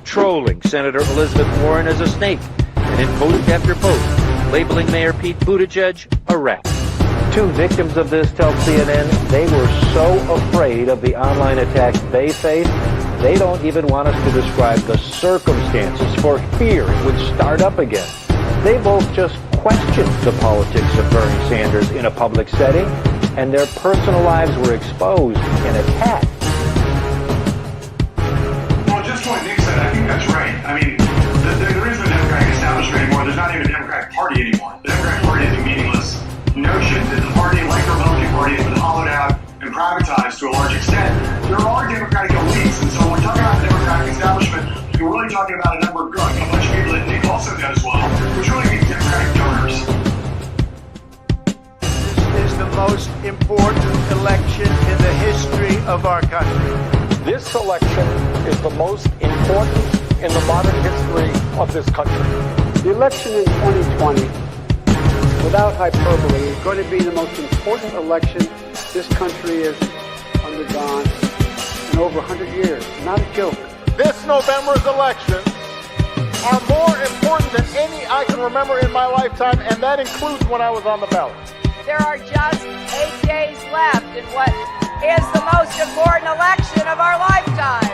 trolling Senator Elizabeth Warren as a snake, and in post after post, labeling Mayor Pete Buttigieg a rat. Two victims of this tell CNN they were so afraid of the online attacks they faced, they don't even want us to describe the circumstances for fear it would start up again. They both just questioned the politics of Bernie Sanders in a public setting, and their personal lives were exposed and attacked. Well, just what Nick said, I think that's right. I mean, there is no Democratic establishment anymore. There's not even a Democratic Party anymore. The Democratic Party is a meaningless notion that the party, like the Republican Party, has been hollowed out and privatized to a large extent. There are Democratic elites, and so when we're talking about the Democratic establishment, we're really talking about a number of a bunch of people that Nick also knows well, which really means Democratic donors. This is the most important election in the history of our country. This election is the most important in the modern history of this country. The election in 2020, without hyperbole, is going to be the most important election this country has undergone in over 100 years. Not a joke. This November's elections are more important than any I can remember in my lifetime, and that includes when I was on the ballot. There are just 8 days left in what is the most important election of our lifetime.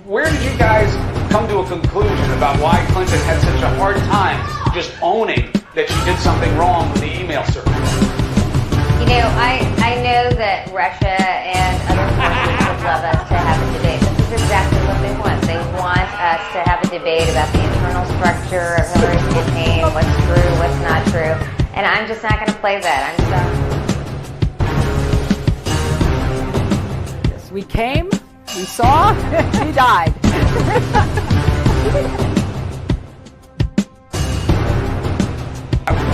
Where did you guys come to a conclusion about why Clinton had such a hard time just owning that she did something wrong with the email server? You know, I know that Russia and other forces would love us to have a debate. This is exactly what they want. They want us to have a debate about the internal structure of Hillary's campaign, what's true, what's not true. And I'm just not going to play that. I'm sorry. Yes, we came, we saw, we died.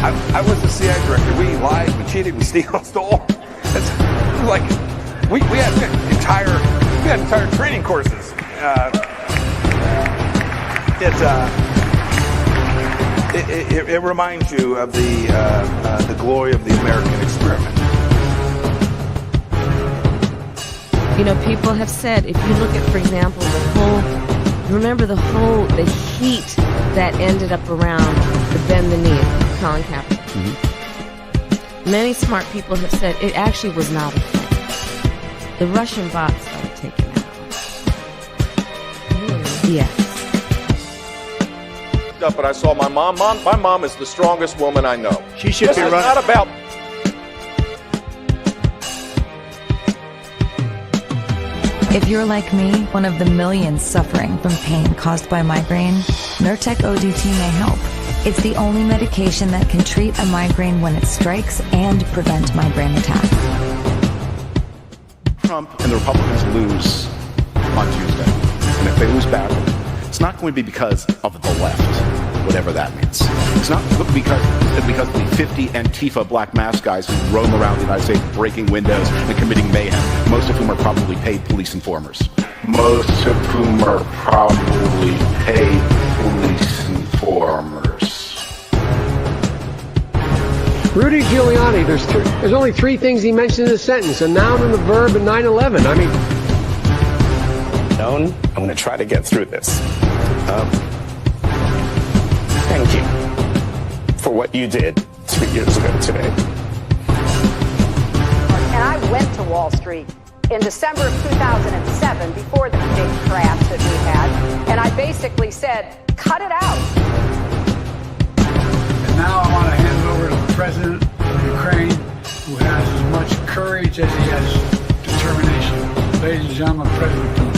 I was the CIA director. We lied, we cheated, we stole. It's like we had entire training courses. It reminds you of the glory of the American experiment. You know, people have said, if you look at, for example, the heat that ended up around the bend the knee of Colin Kaepernick. Mm-hmm. Many smart people have said it actually was not a thing. The Russian bots started taking it out. Really? Yes. But I saw my mom. My mom is the strongest woman I know. She should this be is running. Not about. If you're like me, one of the millions suffering from pain caused by migraine, Nurtec ODT may help. It's the only medication that can treat a migraine when it strikes and prevent migraine attacks. Trump and the Republicans lose on Tuesday, and if they lose badly, it's not going to be because of the left, whatever that means. It's not because of the 50 Antifa black mask guys who roam around the United States breaking windows and committing mayhem, most of whom are probably paid police informers. Most of whom are probably paid police informers. Rudy Giuliani, there's only three things he mentioned in a sentence, a noun and a verb and 9/11. I mean... I'm going to try to get through this. Thank you for what you did 3 years ago today. And I went to Wall Street in December of 2007, before the big crash that we had, and I basically said, cut it out. And now I want to hand it over to the president of Ukraine, who has as much courage as he has determination. Ladies and gentlemen, President Putin.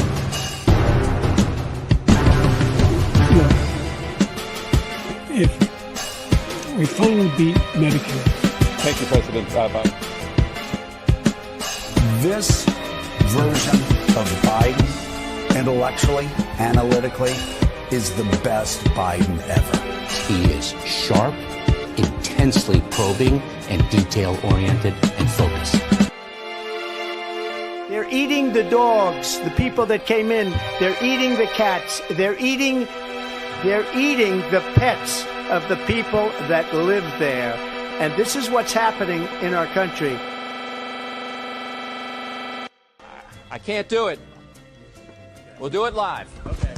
If we finally beat Medicare. Thank you, President. This version of Biden, intellectually, analytically, is the best Biden ever. He is sharp, intensely probing, and detail-oriented and focused. They're eating the dogs, the people that came in. They're eating the cats. They're eating the pets of the people that live there. And this is what's happening in our country. I can't do it. We'll do it live. Okay.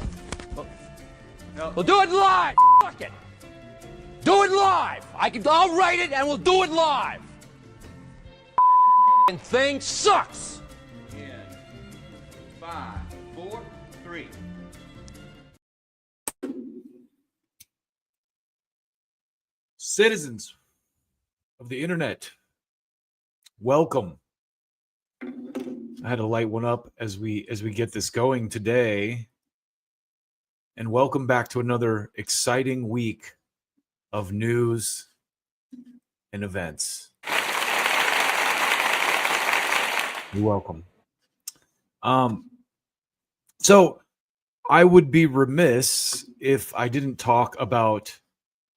No. We'll do it live. Fuck it. Do it live. I'll write it and we'll do it live. And thing sucks. In 5, 4, 3. Citizens of the internet, welcome. I had to light one up as we get this going today. And welcome back to another exciting week of news and events. You're welcome. So I would be remiss if I didn't talk about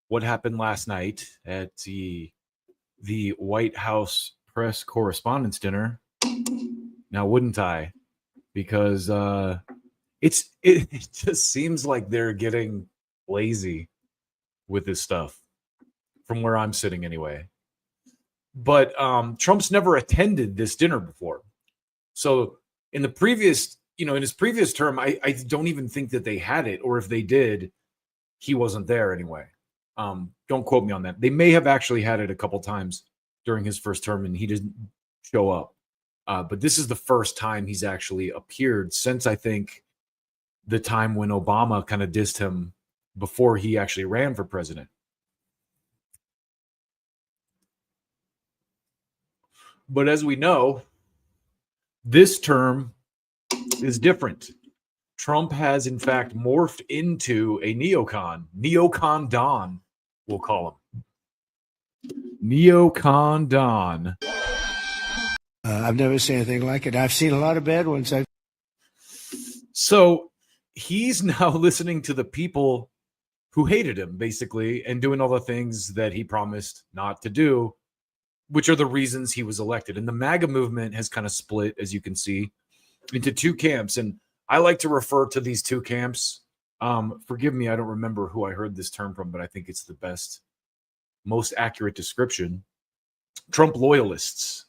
what happened last night at the White House press correspondence dinner. Now, wouldn't I? Because it just seems like they're getting lazy with this stuff, from where I'm sitting anyway. But Trump's never attended this dinner before. So in his previous term, I don't even think that they had it, or if they did, he wasn't there anyway. Don't quote me on that. They may have actually had it a couple times during his first term and he didn't show up. But this is the first time he's actually appeared since, I think, the time when Obama kind of dissed him before he actually ran for president. But as we know, this term is different. Trump has, in fact, morphed into a neocon Don, we'll call him. Neocon Don. I've never seen anything like it. I've seen a lot of bad ones. So he's now listening to the people who hated him, basically, and doing all the things that he promised not to do, which are the reasons he was elected. And the MAGA movement has kind of split, as you can see, into two camps. And I like to refer to these two camps. Forgive me, I don't remember who I heard this term from, but I think it's the best, most accurate description. Trump loyalists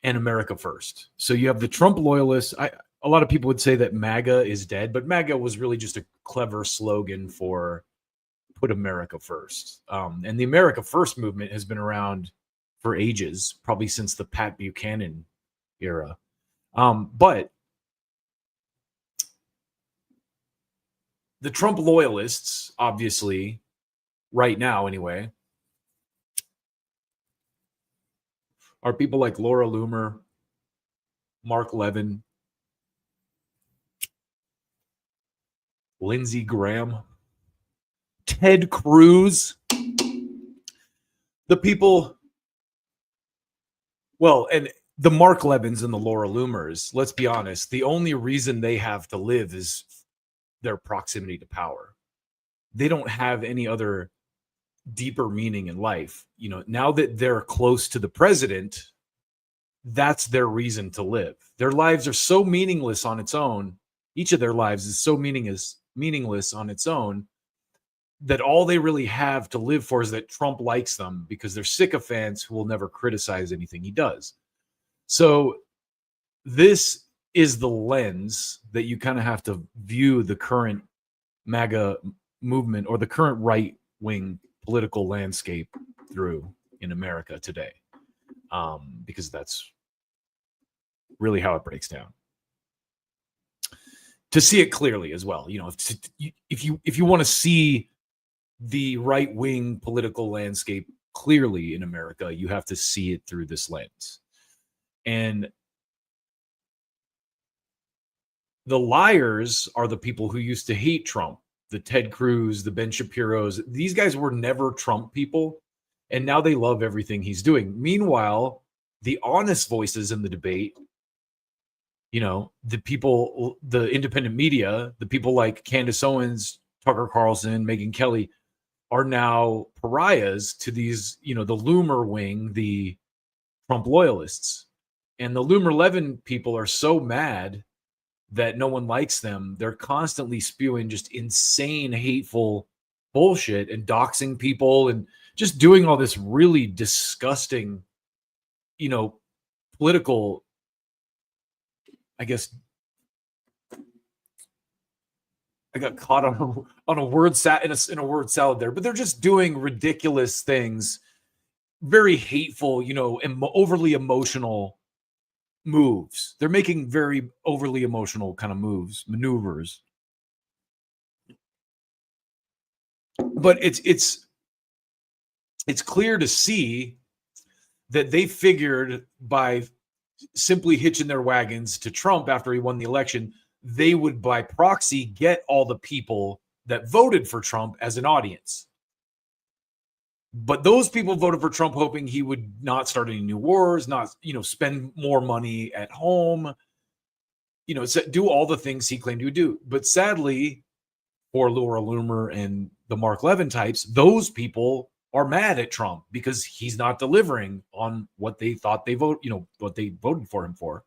and America first. So you have the Trump loyalists. A lot of people would say that MAGA is dead, but MAGA was really just a clever slogan for put America first. And the America First movement has been around for ages, probably since the Pat Buchanan era. But the Trump loyalists, obviously, right now anyway, are people like Laura Loomer, Mark Levin, Lindsey Graham, Ted Cruz, the people, well, and the Mark Levins and the Laura Loomers, let's be honest, the only reason they have to live is their proximity to power. They don't have any other deeper meaning in life. Now that they're close to the president, that's their reason to live. Their lives are so meaningless on its own. Each of their lives is so meaningless on its own that all they really have to live for is that Trump likes them, because they're sycophants who will never criticize anything he does. So this is the lens that you kind of have to view the current MAGA movement, or the current right-wing political landscape, through in America today, because that's really how it breaks down. To see it clearly as well, if you want to see the right-wing political landscape clearly in America, you have to see it through this lens. And the liars are the people who used to hate Trump. The Ted Cruz, the Ben Shapiros, these guys were never Trump people, and now they love everything he's doing. Meanwhile, the honest voices in the debate, the people, the independent media, the people like Candace Owens, Tucker Carlson, Megyn Kelly, are now pariahs to these, the Loomer wing, the Trump loyalists. And the Loomer Levin people are so mad that no one likes them. They're constantly spewing just insane, hateful bullshit and doxing people and just doing all this really disgusting, political, I guess, I got caught on a word in a word salad there, but they're just doing ridiculous things, very hateful, overly emotional moves. They're making very overly emotional kind of maneuvers. But it's clear to see that they figured by simply hitching their wagons to Trump after he won the election, they would by proxy get all the people that voted for Trump as an audience. But those people voted for Trump hoping he would not start any new wars, not, spend more money at home, do all the things he claimed he would do. But sadly, for Laura Loomer and the Mark Levin types, those people are mad at Trump because he's not delivering on what they thought what they voted for him for.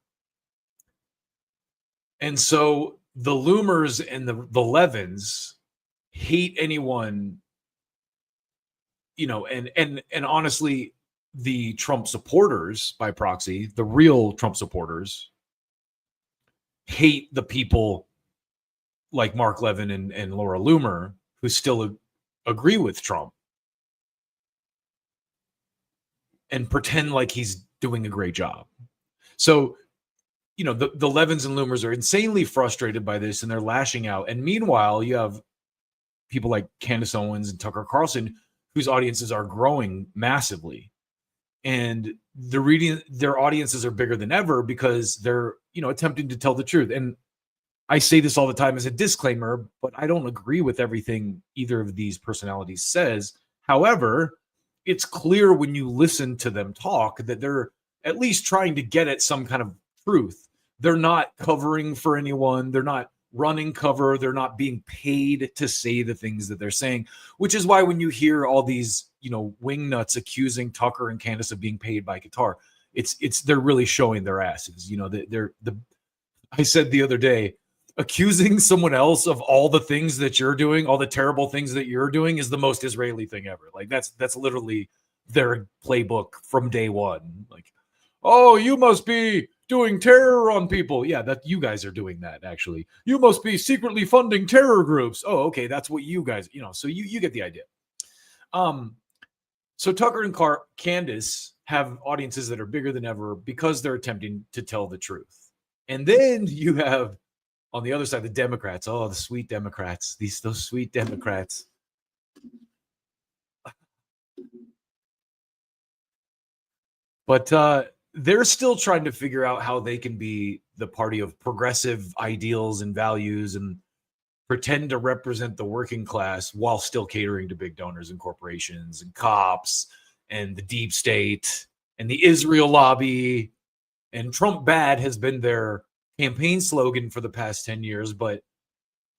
And so the Loomers and the Levins hate anyone, and honestly, the Trump supporters by proxy, the real Trump supporters, hate the people like Mark Levin and Laura Loomer who still agree with Trump and pretend like he's doing a great job. So, the Levins and Loomers are insanely frustrated by this and they're lashing out. And meanwhile, you have people like Candace Owens and Tucker Carlson whose audiences are growing massively. And their audiences are bigger than ever because they're, attempting to tell the truth. And I say this all the time as a disclaimer, but I don't agree with everything either of these personalities says. However, it's clear when you listen to them talk that they're at least trying to get at some kind of truth. They're not covering for anyone. They're not running cover. They're not being paid to say the things that they're saying, which is why when you hear all these, wingnuts accusing Tucker and Candace of being paid by Qatar, they're really showing their asses. I said the other day, accusing someone else of all the things that you're doing, all the terrible things that you're doing is the most Israeli thing ever. Like that's literally their playbook from day one. Like, oh, you must be doing terror on people. Yeah, that you guys are doing that actually. You must be secretly funding terror groups. Oh, okay, that's what you guys, so you get the idea. So Tucker and Candace have audiences that are bigger than ever because they're attempting to tell the truth. And then you have on the other side, the Democrats. Oh, the sweet Democrats. Those sweet Democrats. But they're still trying to figure out how they can be the party of progressive ideals and values and pretend to represent the working class while still catering to big donors and corporations and cops and the deep state and the Israel lobby. And Trump bad has been their campaign slogan for the past 10 years, but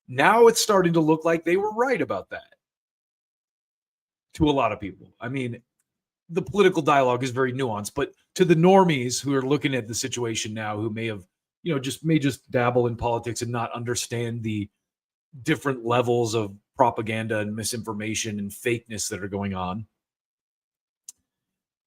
now it's starting to look like they were right about that to a lot of people. I mean, the political dialogue is very nuanced, but to the normies who are looking at the situation now, who may have, may just dabble in politics and not understand the different levels of propaganda and misinformation and fakeness that are going on,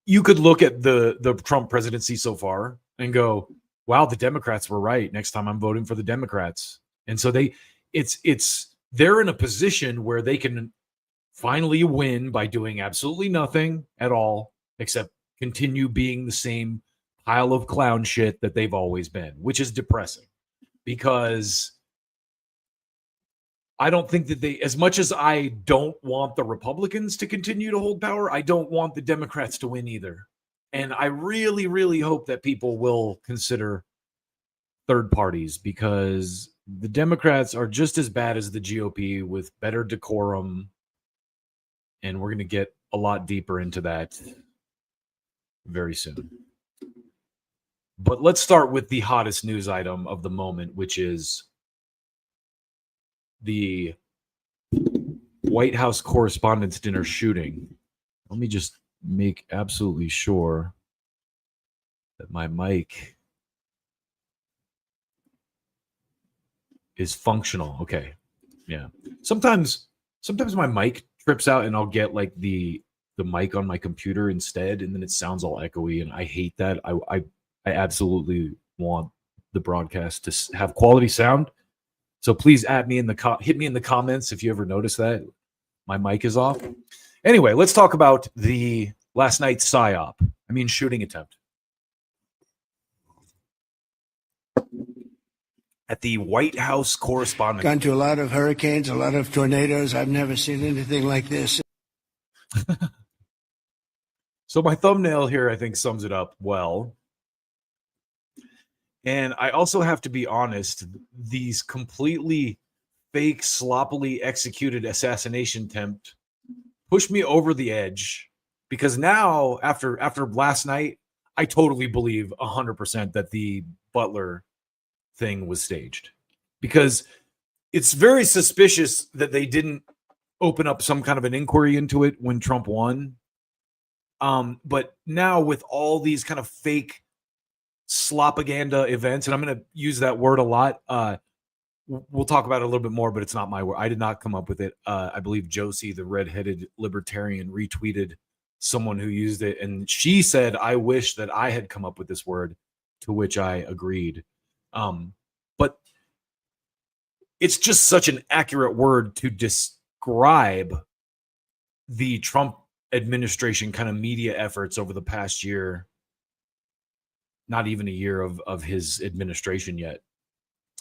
you could look at the Trump presidency so far and go, wow, the Democrats were right. Next time I'm voting for the Democrats. And so they're in a position where they can finally win by doing absolutely nothing at all, except continue being the same pile of clown shit that they've always been, which is depressing because I don't think that as much as I don't want the Republicans to continue to hold power, I don't want the Democrats to win either. And I really, really hope that people will consider third parties because the Democrats are just as bad as the GOP with better decorum. And we're going to get a lot deeper into that very soon. But let's start with the hottest news item of the moment, which is the White House Correspondents' Dinner shooting. Let me just make absolutely sure that my mic is functional. Okay. Yeah. Sometimes my mic trips out and I'll get like the mic on my computer instead, and then it sounds all echoey, and I hate that. I absolutely want the broadcast to have quality sound. So please hit me in the comments if you ever notice that my mic is off. Anyway, let's talk about the last night's PSYOP. Shooting attempt at the White House correspondent. Gone to a lot of hurricanes, a lot of tornadoes. I've never seen anything like this. So my thumbnail here, I think, sums it up well. And I also have to be honest, these completely fake, sloppily executed assassination attempt pushed me over the edge, because now, after last night, I totally believe 100% that the Butler thing was staged, because it's very suspicious that they didn't open up some kind of an inquiry into it when Trump won. But now with all these kind of fake slopaganda events, and I'm going to use that word a lot. We'll talk about it a little bit more, but it's not my word. I did not come up with it. I believe Josie, the redheaded libertarian, retweeted someone who used it, and she said, "I wish that I had come up with this word," to which I agreed. But it's just such an accurate word to describe the Trump administration kind of media efforts over the past year. Not even a year of his administration yet.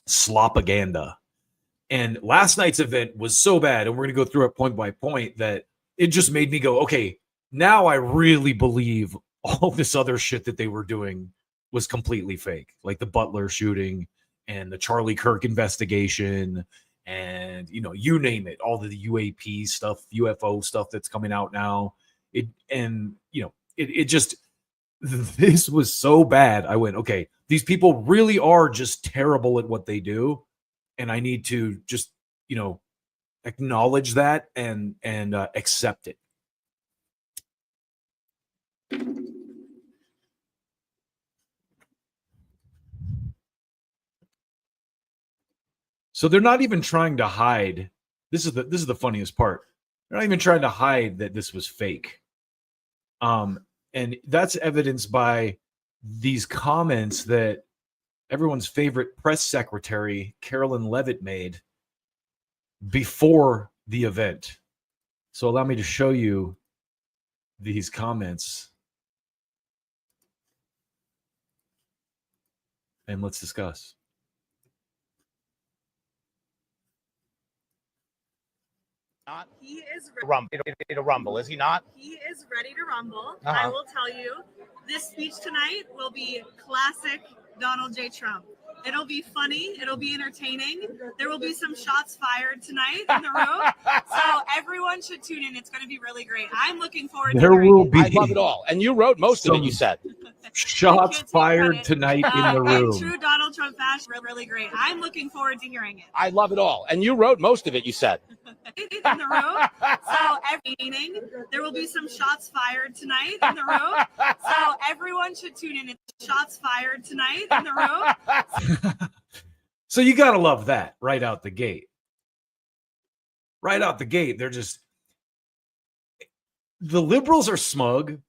Slopaganda. And last night's event was so bad, and we're going to go through it point by point, that it just made me go, okay, now I really believe all this other shit that they were doing was completely fake. Like the Butler shooting and the Charlie Kirk investigation and, you name it, all the UAP stuff, UFO stuff that's coming out now. It just... This was so bad. I went, okay, these people really are just terrible at what they do, and I need to just, acknowledge that and accept it. So they're not even trying to hide. This is the funniest part. They're not even trying to hide that this was fake. And that's evidenced by these comments that everyone's favorite press secretary, Carolyn Levitt, made before the event. So allow me to show you these comments. And let's discuss. He is ready to rumble, is he not? He is ready to rumble. Uh-huh. I will tell you, this speech tonight will be classic Donald J. Trump. It'll be funny. It'll be entertaining. There will be some shots fired tonight in the room. So everyone should tune in. It's going to be really great. I'm looking forward to hearing it. I love it all. And you wrote most of it, you said. Shots fired tonight in the room. In true Donald Trump fashion, really great. I'm looking forward to hearing it. I love it all. And you wrote most of it, you said. In the room. So every meeting, there will be some shots fired tonight in the room. So everyone should tune in. It's shots fired tonight in the room. So you got to love that right out the gate. Right out the gate, they're just... The liberals are smug,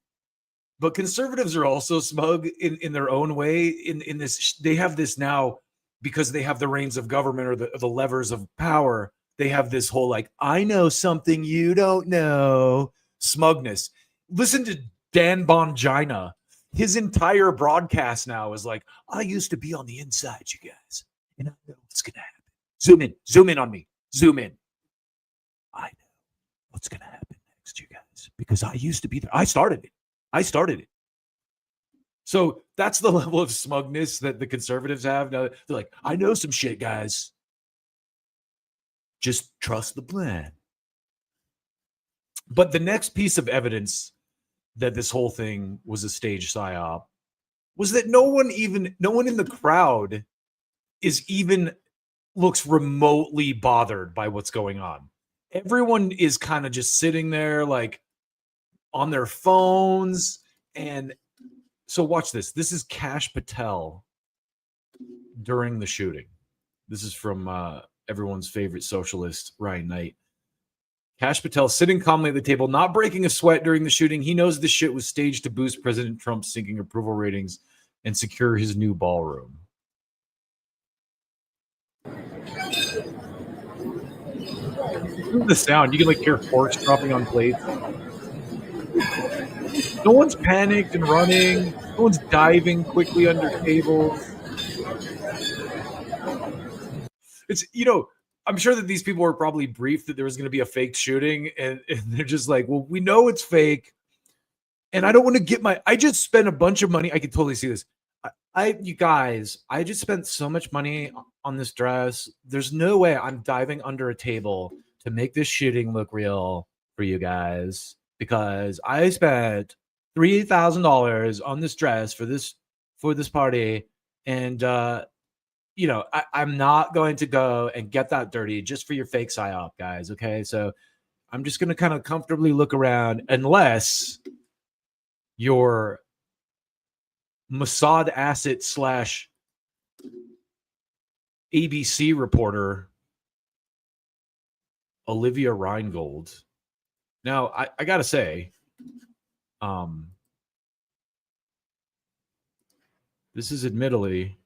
but conservatives are also smug in their own way. In this, they have this now because they have the reins of government, or the levers of power. They have this whole, like, I know something you don't know, smugness. Listen to Dan Bongina. His entire broadcast now is like, I used to be on the inside, you guys, and I know what's going to happen. Zoom in on me. Zoom in. I know what's going to happen next, you guys, because I used to be there. I started it. So that's the level of smugness that the conservatives have. Now they're like, I know some shit, guys. Just trust the plan. But the next piece of evidence that this whole thing was a staged psyop was that no one in the crowd looks remotely bothered by what's going on. Everyone is kind of just sitting there, like, on their phones. And so watch this. This is Kash Patel during the shooting. This is from everyone's favorite socialist, Ryan Knight. Kash Patel sitting calmly at the table, not breaking a sweat during the shooting. He knows this shit was staged to boost President Trump's sinking approval ratings and secure his new ballroom. The sound, you can like hear forks dropping on plates. No one's panicked and running. No one's diving quickly under tables. It's, I'm sure that these people were probably briefed that there was going to be a fake shooting, and they're just like, well, we know it's fake, and I don't want to get I just spent a bunch of money. I can totally see this. You guys, I just spent so much money on this dress. There's no way I'm diving under a table to make this shooting look real for you guys, because I spent $3,000 on this dress for this party, and I'm not going to go and get that dirty just for your fake psyop, guys. Okay, so I'm just going to kind of comfortably look around, unless you're Mossad asset / ABC reporter Olivia Reingold. Now, I gotta say, this is admittedly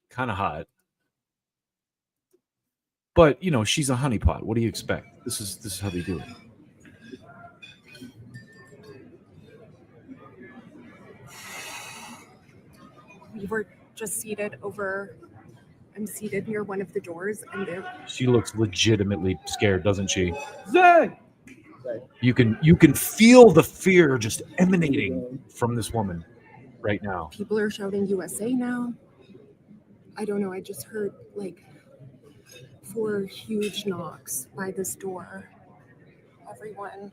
kind of hot, but she's a honeypot. What do you expect? This is how they do it. We were just seated over. I'm seated near one of the doors, and she looks legitimately scared, doesn't she? Zach! You can feel the fear just emanating from this woman right now. People are shouting USA now. I don't know. I just heard like 4 huge knocks by this door. Everyone.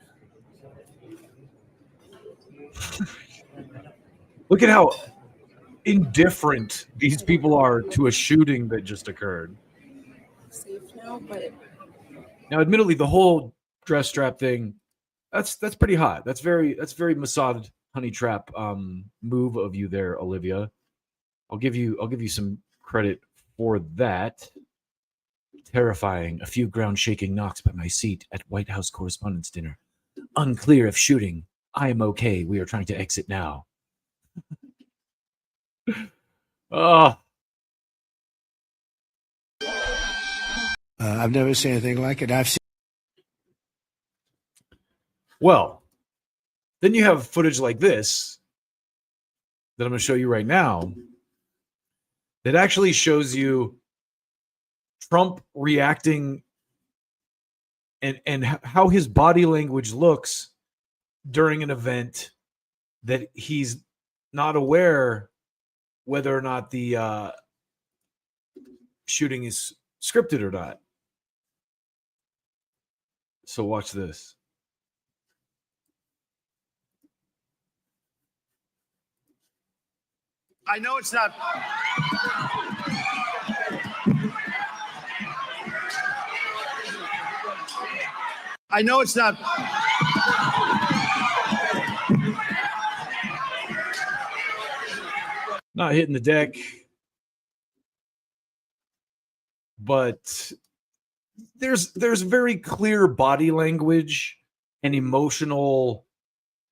Look at how indifferent these people are to a shooting that just occurred. Safe now, but now, admittedly, the whole dress strap thing, that's pretty hot. That's very Mossad honey trap move of you there, Olivia. I'll give you some credit for that. Terrifying. A few ground shaking knocks by my seat at White House Correspondents' Dinner. Unclear if shooting. I am okay. We are trying to exit now. I've never seen anything like it. I've seen. Well, then you have footage like this that I'm going to show you right now that actually shows you Trump reacting and how his body language looks during an event that he's not aware whether or not the shooting is scripted or not. So watch this. I know it's not. I know it's not. Not hitting the deck, but there's very clear body language and emotional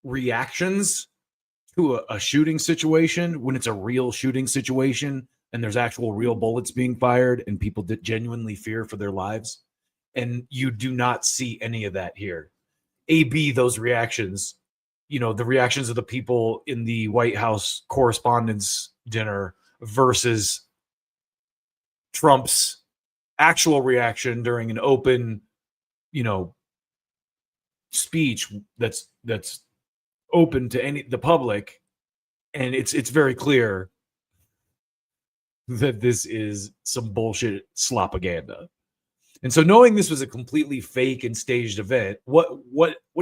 reactions to a shooting situation when it's a real shooting situation and there's actual real bullets being fired and people that genuinely fear for their lives. And you do not see any of that here. AB, those reactions, the reactions of the people in the White House Correspondents' Dinner versus Trump's actual reaction during an open, speech that's open to the public. And it's very clear that this is some bullshit slopaganda. And so knowing this was a completely fake and staged event, what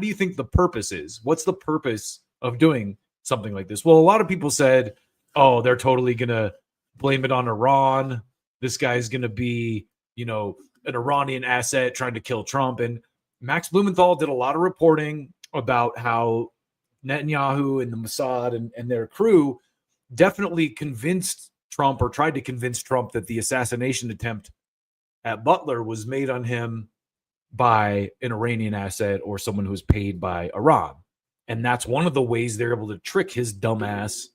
do you think the purpose is? What's the purpose of doing something like this? Well, a lot of people said, oh, they're totally going to blame it on Iran. This guy's going to be, an Iranian asset trying to kill Trump. And Max Blumenthal did a lot of reporting about how Netanyahu and the Mossad and their crew definitely convinced Trump or tried to convince Trump that the assassination attempt at Butler was made on him by an Iranian asset or someone who was paid by Iran. And that's one of the ways they're able to trick his dumbass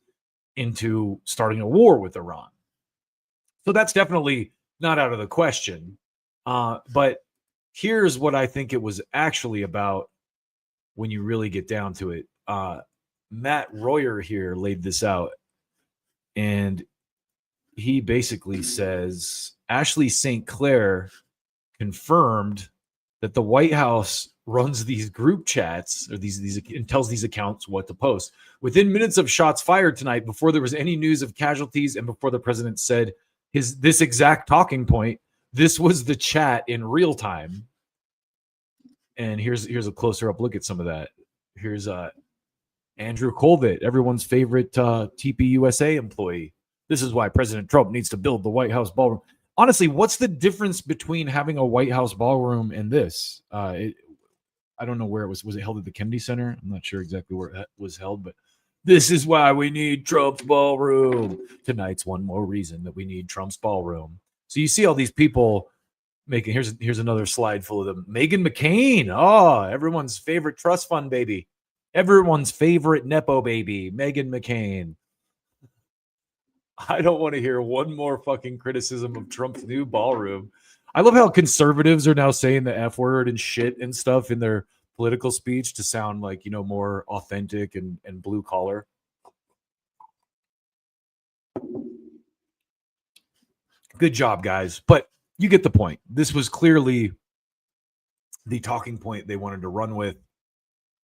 into starting a war with Iran. So that's definitely not out of the question. But here's what I think it was actually about when you really get down to it. Matt Royer here laid this out, and he basically says Ashley St. Clair confirmed that the White House runs these group chats or these and tells these accounts what to post. Within minutes of shots fired tonight, before there was any news of casualties and before the president said this exact talking point, this was the chat in real time. And here's a closer up look at some of that. Here's Andrew Colvett, everyone's favorite TPUSA employee. This is why President Trump needs to build the White House ballroom. Honestly, what's the difference between having a White House ballroom and this? I don't know where it was. Was it held at the Kennedy Center? I'm not sure exactly where it was held, but this is why we need Trump's ballroom. Tonight's one more reason that we need Trump's ballroom. So you see all these people making, here's another slide full of them. Meghan McCain. Oh, everyone's favorite trust fund baby. Everyone's favorite Nepo baby, Meghan McCain. I don't want to hear one more fucking criticism of Trump's new ballroom. I love how conservatives are now saying the F word and shit and stuff in their political speech to sound like, more authentic and blue collar. Good job, guys. But you get the point. This was clearly the talking point they wanted to run with.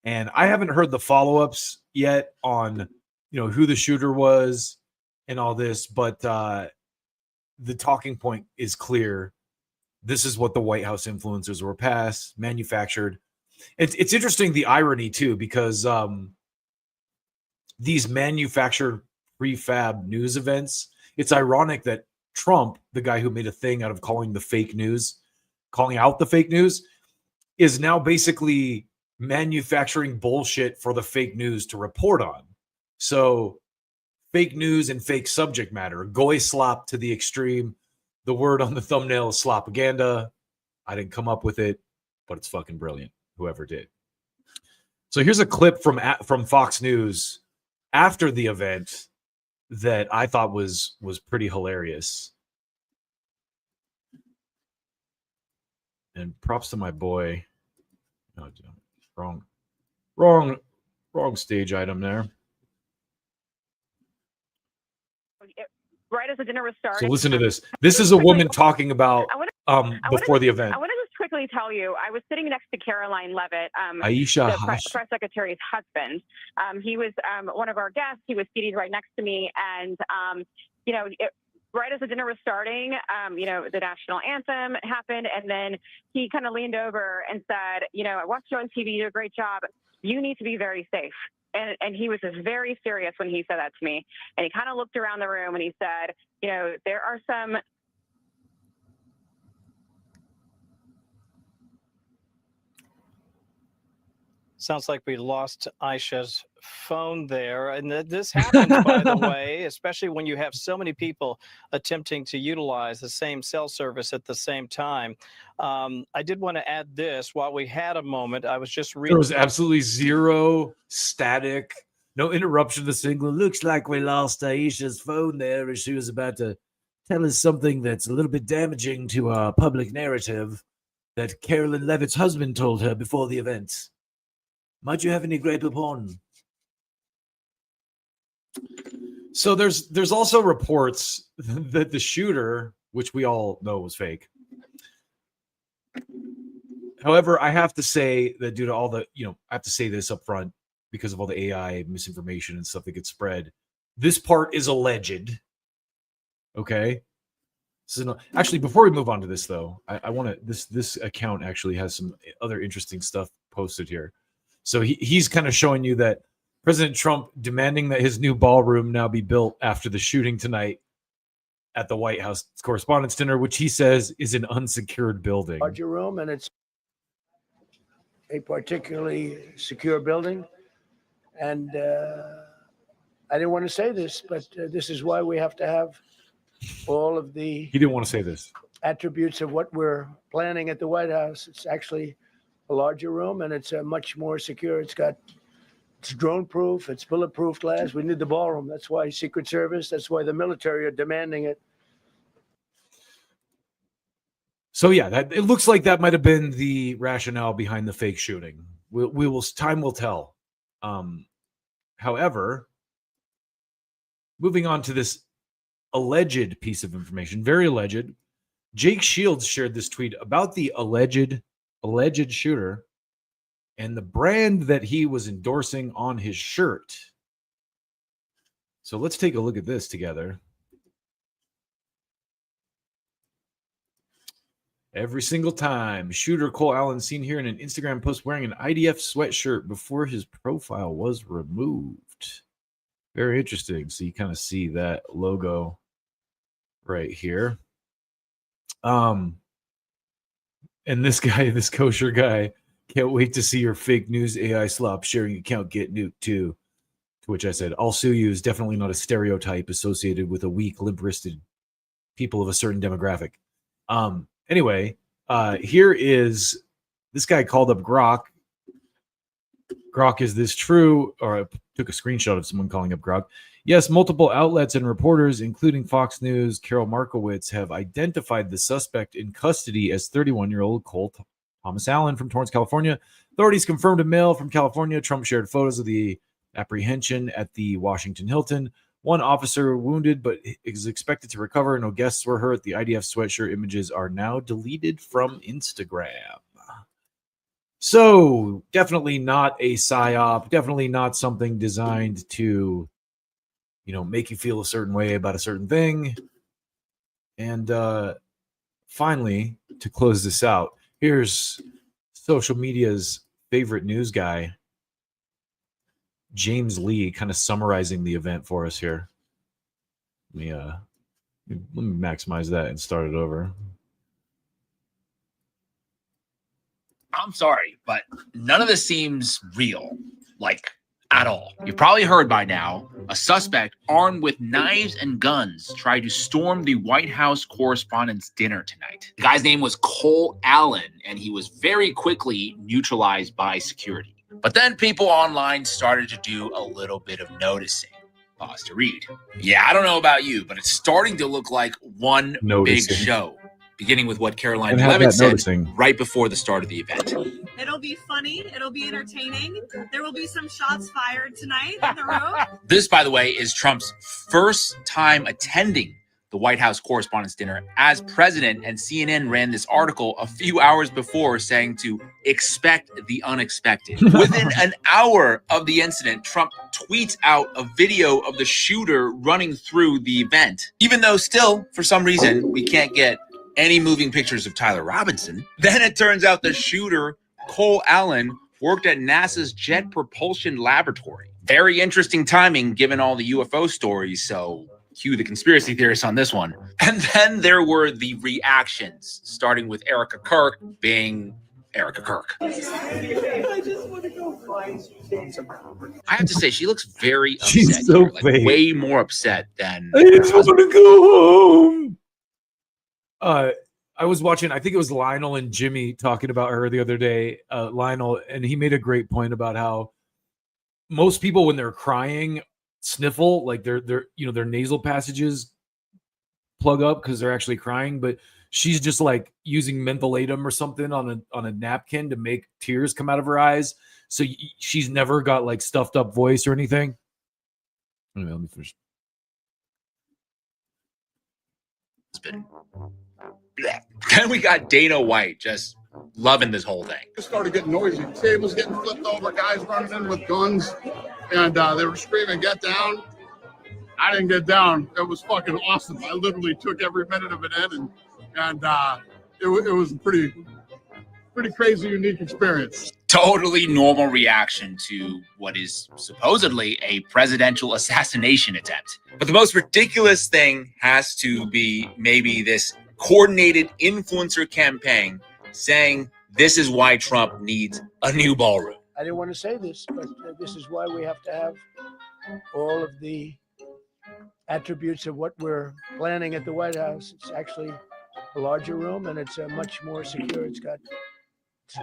And I haven't heard the follow-ups yet on, who the shooter was and all this, but the talking point is clear. This is what the White House influencers were passed, manufactured. It's interesting, the irony, too, because these manufactured prefab news events, it's ironic that Trump, the guy who made a thing out of calling out the fake news, is now basically manufacturing bullshit for the fake news to report on. So fake news and fake subject matter, goy slop to the extreme. The word on the thumbnail is slopaganda. I didn't come up with it, but it's fucking brilliant, whoever did. So here's a clip from Fox News after the event that I thought was pretty hilarious. And props to my boy. No, wrong stage item there. Right as the dinner was starting. So listen to this. This is a woman talking about before the event. I want to just quickly tell you, I was sitting next to Caroline Leavitt, Aisha the press secretary's husband. He was one of our guests. He was seated right next to me, and right as the dinner was starting, the national anthem happened, and then he kind of leaned over and said, I watched you on TV. You do a great job. You need to be very safe. And he was very serious when he said that to me. And he kind of looked around the room and he said, there are some. Sounds like we lost Aisha's phone there. And this happens, by the way, especially when you have so many people attempting to utilize the same cell service at the same time. I did want to add this while we had a moment. I was just reading. There was absolutely zero static, no interruption to the signal. Looks like we lost Aisha's phone there as she was about to tell us something that's a little bit damaging to our public narrative that Carolyn Leavitt's husband told her before the event. Might you have any grape upon? So there's also reports that the shooter, which we all know was fake. However, I have to say that due to all the, I have to say this up front because of all the AI misinformation and stuff that gets spread. This part is alleged. Okay. So actually, before we move on to this, though, I want to. This account actually has some other interesting stuff posted here. So he's kind of showing you that President Trump demanding that his new ballroom now be built after the shooting tonight at the White House Correspondents' Dinner, which he says is an unsecured building. Larger room, and it's a particularly secure building. And I didn't want to say this, but this is why we have to have all of the. He didn't want to say this. Attributes of what we're planning at the White House. It's actually a larger room, and it's much more secure. It's drone proof. It's bulletproof glass. We need the ballroom. That's why Secret Service. That's why the military are demanding it. So yeah, that it looks like that might have been the rationale behind the fake shooting. We will time will tell. However, moving on to this alleged piece of information, very alleged. Jake Schulz shared this tweet about the alleged shooter and the brand that he was endorsing on his shirt. So let's take a look at this together. Every single time, shooter Cole Allen seen here in an Instagram post wearing an IDF sweatshirt before his profile was removed. Very interesting. So you kind of see that logo right here. And this guy, this kosher guy, can't wait to see your fake news AI slop sharing account get nuked too. To which I said, I'll sue you is definitely not a stereotype associated with a weak, limp-wristed people of a certain demographic. Anyway, here is this guy called up Grok. Grok, is this true? Or I took a screenshot of someone calling up Grok. Yes, multiple outlets and reporters, including Fox News, Carol Markowitz, have identified the suspect in custody as 31-year-old Cole Thomas Allen from Torrance, California. Authorities confirmed a mail from California. Trump shared photos of the apprehension at the Washington Hilton. One officer wounded, but is expected to recover. No guests were hurt. The IDF sweatshirt images are now deleted from Instagram. So definitely not a psyop. Definitely not something designed to, make you feel a certain way about a certain thing. And finally, to close this out, here's social media's favorite news guy, James Lee, kind of summarizing the event for us here. Let me maximize that and start it over. I'm sorry, but none of this seems real, at all. You've probably heard by now, a suspect armed with knives and guns tried to storm the White House Correspondents' Dinner tonight. The guy's name was Cole Allen, and he was very quickly neutralized by security. But then people online started to do a little bit of noticing. Pause to read. Yeah, I don't know about you, but it's starting to look like one big show. Beginning with what Caroline Levitt said right before the start of the event. It'll be funny. It'll be entertaining. There will be some shots fired tonight in the room. This, by the way, is Trump's first time attending the White House Correspondents' Dinner as president, and CNN ran this article a few hours before saying to expect the unexpected. Within an hour of the incident, Trump tweets out a video of the shooter running through the event. Even though still, for some reason, we can't get any moving pictures of Tyler Robinson. Then it turns out the shooter, Cole Allen, worked at NASA's Jet Propulsion Laboratory. Very interesting timing given all the UFO stories, so cue the conspiracy theorists on this one. And then there were the reactions, starting with Erica Kirk being Erica Kirk. I just want to go find I have to say, she looks very upset. She's so fake. Way more upset than I just want to go home. I was watching, I think it was Lionel and Jimmy talking about her the other day. Lionel, and he made a great point about how most people, when they're crying, sniffle, like their nasal passages plug up because they're actually crying. But she's just like using mentholatum or something on a napkin to make tears come out of her eyes. So she's never got like stuffed up voice or anything. Anyway, let me finish. Then we got Dana White just loving this whole thing. It started getting noisy. Tables getting flipped over, guys running in with guns, and they were screaming, "Get down!" I didn't get down. It was fucking awesome. I literally took every minute of it in, and it was a pretty crazy, unique experience. Totally normal reaction to what is supposedly a presidential assassination attempt. But the most ridiculous thing has to be maybe this coordinated influencer campaign saying this is why Trump needs a new ballroom. I didn't want to say this, but this is why we have to have all of the attributes of what we're planning at the White House. It's actually a larger room, and it's much more secure. It's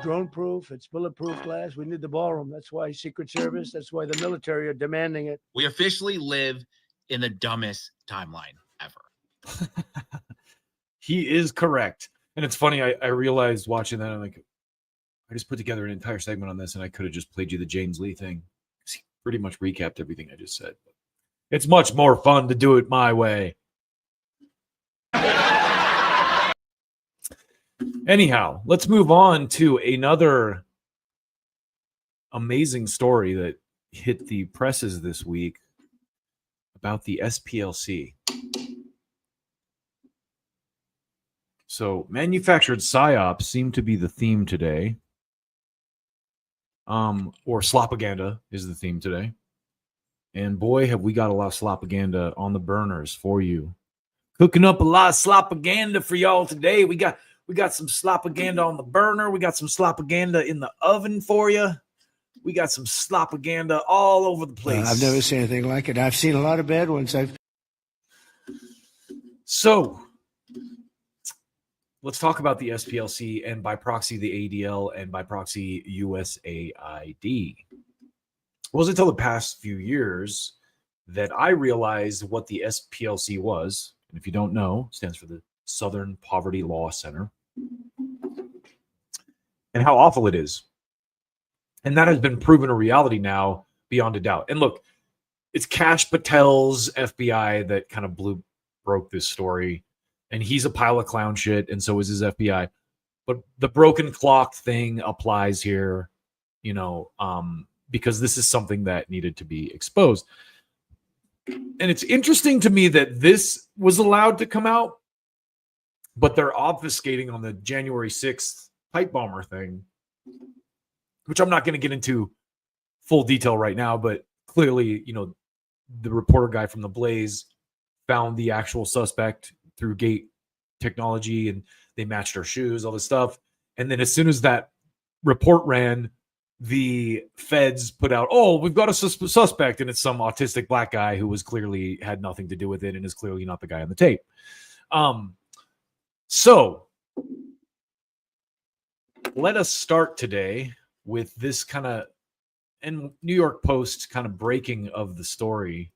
drone proof, it's bulletproof glass. We need the ballroom. That's why Secret Service, that's why the military are demanding it. We officially live in the dumbest timeline ever. He is correct. And it's funny, I realized watching that, I'm like, I just put together an entire segment on this, and I could have just played you the James Lee thing. He pretty much recapped everything I just said. It's much more fun to do it my way. Anyhow, let's move on to another amazing story that hit the presses this week about the SPLC. So, manufactured psyops seem to be the theme today. Or slopaganda is the theme today. And boy, have we got a lot of slopaganda on the burners for you. Cooking up a lot of slopaganda for y'all today. We got some slopaganda on the burner. We got some slopaganda in the oven for you. We got some slopaganda all over the place. I've never seen anything like it. I've seen a lot of bad ones. So, let's talk about the SPLC and by proxy the ADL and by proxy USAID. It wasn't until the past few years that I realized what the SPLC was. And if you don't know, it stands for the Southern Poverty Law Center. And how awful it is. And that has been proven a reality now beyond a doubt. And look, it's Kash Patel's FBI that kind of broke this story. And he's a pile of clown shit, and so is his FBI. But the broken clock thing applies here, because this is something that needed to be exposed. And it's interesting to me that this was allowed to come out, but they're obfuscating on the January 6th pipe bomber thing, which I'm not going to get into full detail right now, but clearly, the reporter guy from The Blaze found the actual suspect through gate technology, and they matched her shoes, all this stuff. And then as soon as that report ran, the feds put out, oh, we've got a suspect, and it's some autistic black guy who was clearly had nothing to do with it and is clearly not the guy on the tape. So let us start today with this kind of, and New York Post kind of breaking of the story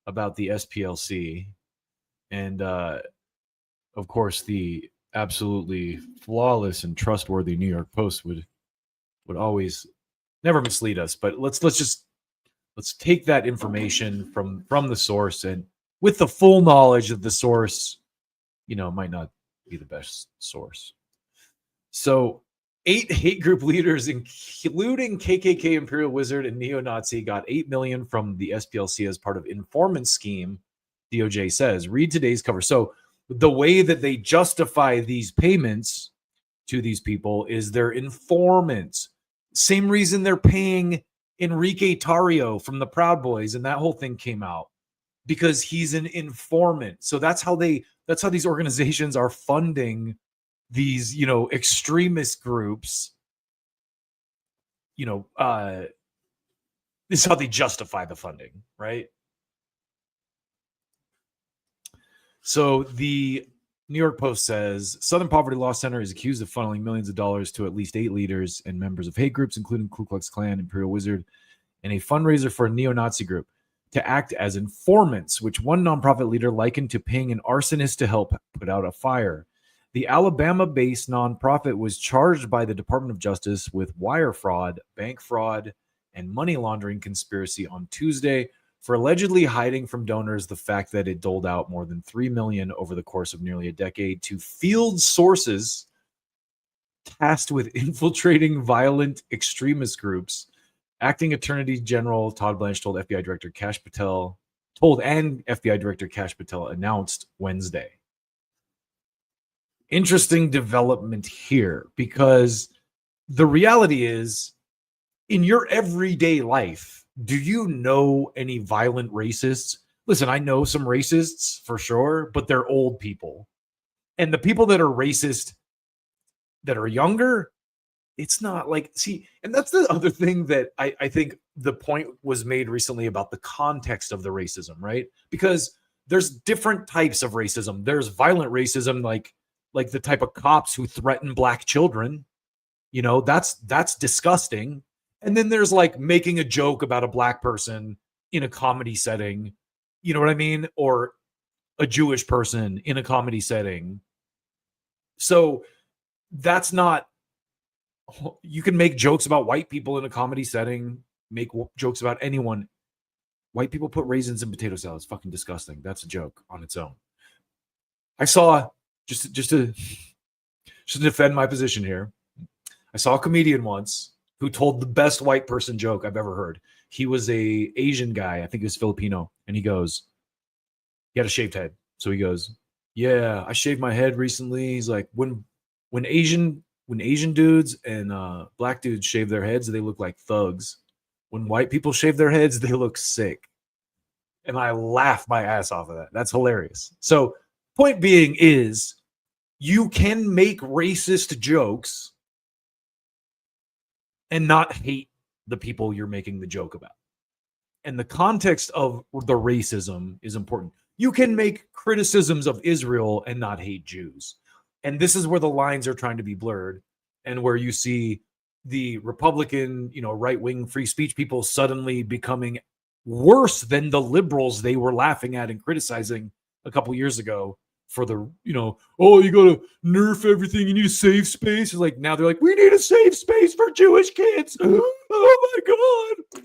about the SPLC. And, of course, the absolutely flawless and trustworthy New York Post would always never mislead us. But let's take that information from the source, and with the full knowledge that the source, might not be the best source. So 8 hate group leaders, including KKK, Imperial Wizard, and neo-Nazi, got $8 million from the SPLC as part of informant scheme, DOJ says. Read today's cover. So the way that they justify these payments to these people is they're informants. Same reason they're paying Enrique Tarrio from the Proud Boys, and that whole thing came out because he's an informant. So that's how these organizations are funding these, extremist groups. This is how they justify the funding, right? So the New York Post says Southern Poverty Law Center is accused of funneling millions of dollars to at least 8 leaders and members of hate groups, including Ku Klux Klan, Imperial Wizard, and a fundraiser for a neo-Nazi group to act as informants, which one nonprofit leader likened to paying an arsonist to help put out a fire. The Alabama-based nonprofit was charged by the Department of Justice with wire fraud, bank fraud, and money laundering conspiracy on Tuesday for allegedly hiding from donors the fact that it doled out more than $3 million over the course of nearly a decade to field sources tasked with infiltrating violent extremist groups. Acting Attorney General Todd Blanche told FBI Director Kash Patel announced Wednesday. Interesting development here, because the reality is, in your everyday life, do you know any violent racists? Listen, I know some racists for sure, but they're old people. And the people that are racist that are younger, it's not like, see, and that's the other thing that I think the point was made recently about the context of the racism, right? Because there's different types of racism. There's violent racism, like the type of cops who threaten black children. That's disgusting. And then there's like making a joke about a black person in a comedy setting, you know what I mean? Or a Jewish person in a comedy setting. So that's not, you can make jokes about white people in a comedy setting, make jokes about anyone. White people put raisins in potato salad. It's fucking disgusting. That's a joke on its own. I saw, just to defend my position here, I saw a comedian once who told the best white person joke I've ever heard. He was a Asian guy. I think he was Filipino. And he had a shaved head. So he goes, yeah, I shaved my head recently. He's like, when Asian dudes and black dudes shave their heads, they look like thugs. When white people shave their heads, they look sick. And I laugh my ass off of that. That's hilarious. So point being is, you can make racist jokes and not hate the people you're making the joke about. And the context of the racism is important. You can make criticisms of Israel and not hate Jews. And this is where the lines are trying to be blurred, and where you see the Republican, right-wing free speech people suddenly becoming worse than the liberals they were laughing at and criticizing a couple years ago for the, oh, you got to nerf everything. You need a safe space. It's like, now they're like, we need a safe space for Jewish kids. Oh my God.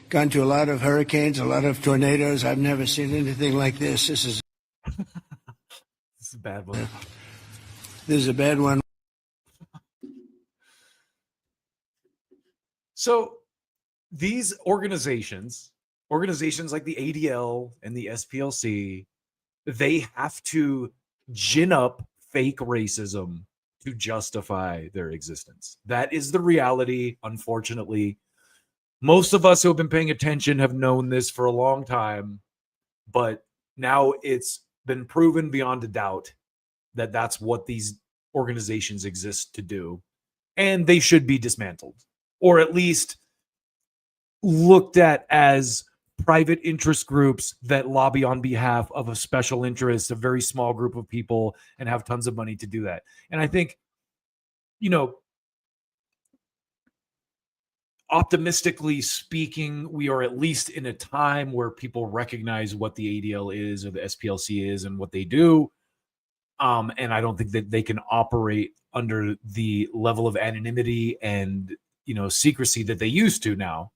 Gone to a lot of hurricanes, a lot of tornadoes. I've never seen anything like this. This is a bad one. This is a bad one. So these organizations like the ADL and the SPLC, they have to gin up fake racism to justify their existence. That is the reality, unfortunately. Most of us who have been paying attention have known this for a long time, but now it's been proven beyond a doubt that that's what these organizations exist to do, and they should be dismantled, or at least looked at as private interest groups that lobby on behalf of a special interest, a very small group of people, and have tons of money to do that. And I think, optimistically speaking, we are at least in a time where people recognize what the ADL is or the SPLC is and what they do. And I don't think that they can operate under the level of anonymity and, secrecy that they used to now,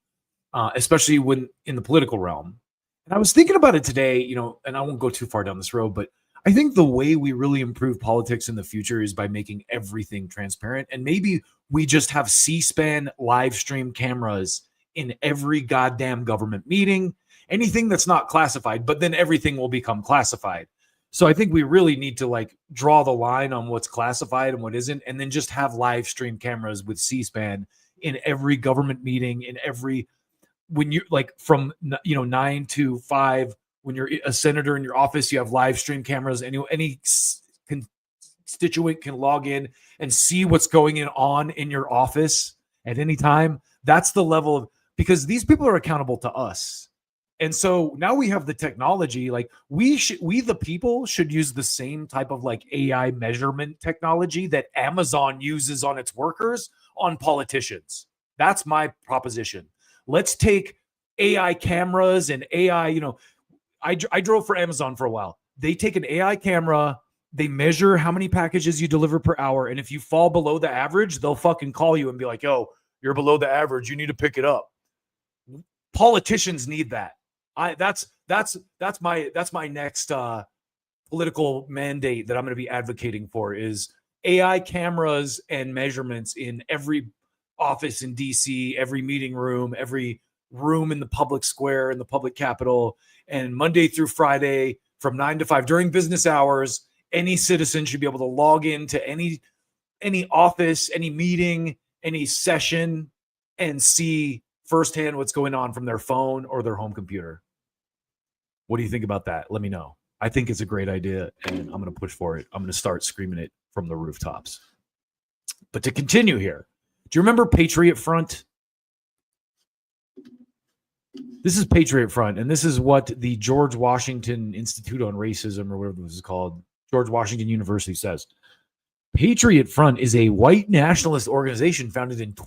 especially when in the political realm. And I was thinking about it today, and I won't go too far down this road, but I think the way we really improve politics in the future is by making everything transparent. And maybe we just have C-SPAN live stream cameras in every goddamn government meeting, anything that's not classified, but then everything will become classified. So I think we really need to draw the line on what's classified and what isn't, and then just have live stream cameras with C-SPAN in every government meeting, in every, when you from 9 to 5, when you're a senator in your office, you have live stream cameras. Any constituent can log in and see what's going on in your office at any time. That's the level of, because these people are accountable to us. And so now we have the technology, we the people should use the same type of AI measurement technology that Amazon uses on its workers on politicians. That's my proposition. Let's take AI cameras and AI, I drove for Amazon for a while. They take an AI camera, they measure how many packages you deliver per hour, and if you fall below the average, they'll fucking call you and be like, yo, you're below the average, you need to pick it up. Politicians need that. That's my next political mandate that I'm going to be advocating for, is AI cameras and measurements in every office in DC, every meeting room, every room in the public square, in the public capitol, and Monday through Friday from 9 to 5 during business hours, any citizen should be able to log into any office, any meeting, any session, and see firsthand what's going on from their phone or their home computer. What do you think about that? Let me know. I think it's a great idea, and I'm going to push for it. I'm going to start screaming it from the rooftops. But to continue here, do you remember Patriot Front? This is Patriot Front, and this is what the George Washington Institute on Racism, or whatever this is called, George Washington University, says. Patriot Front is a white nationalist organization founded,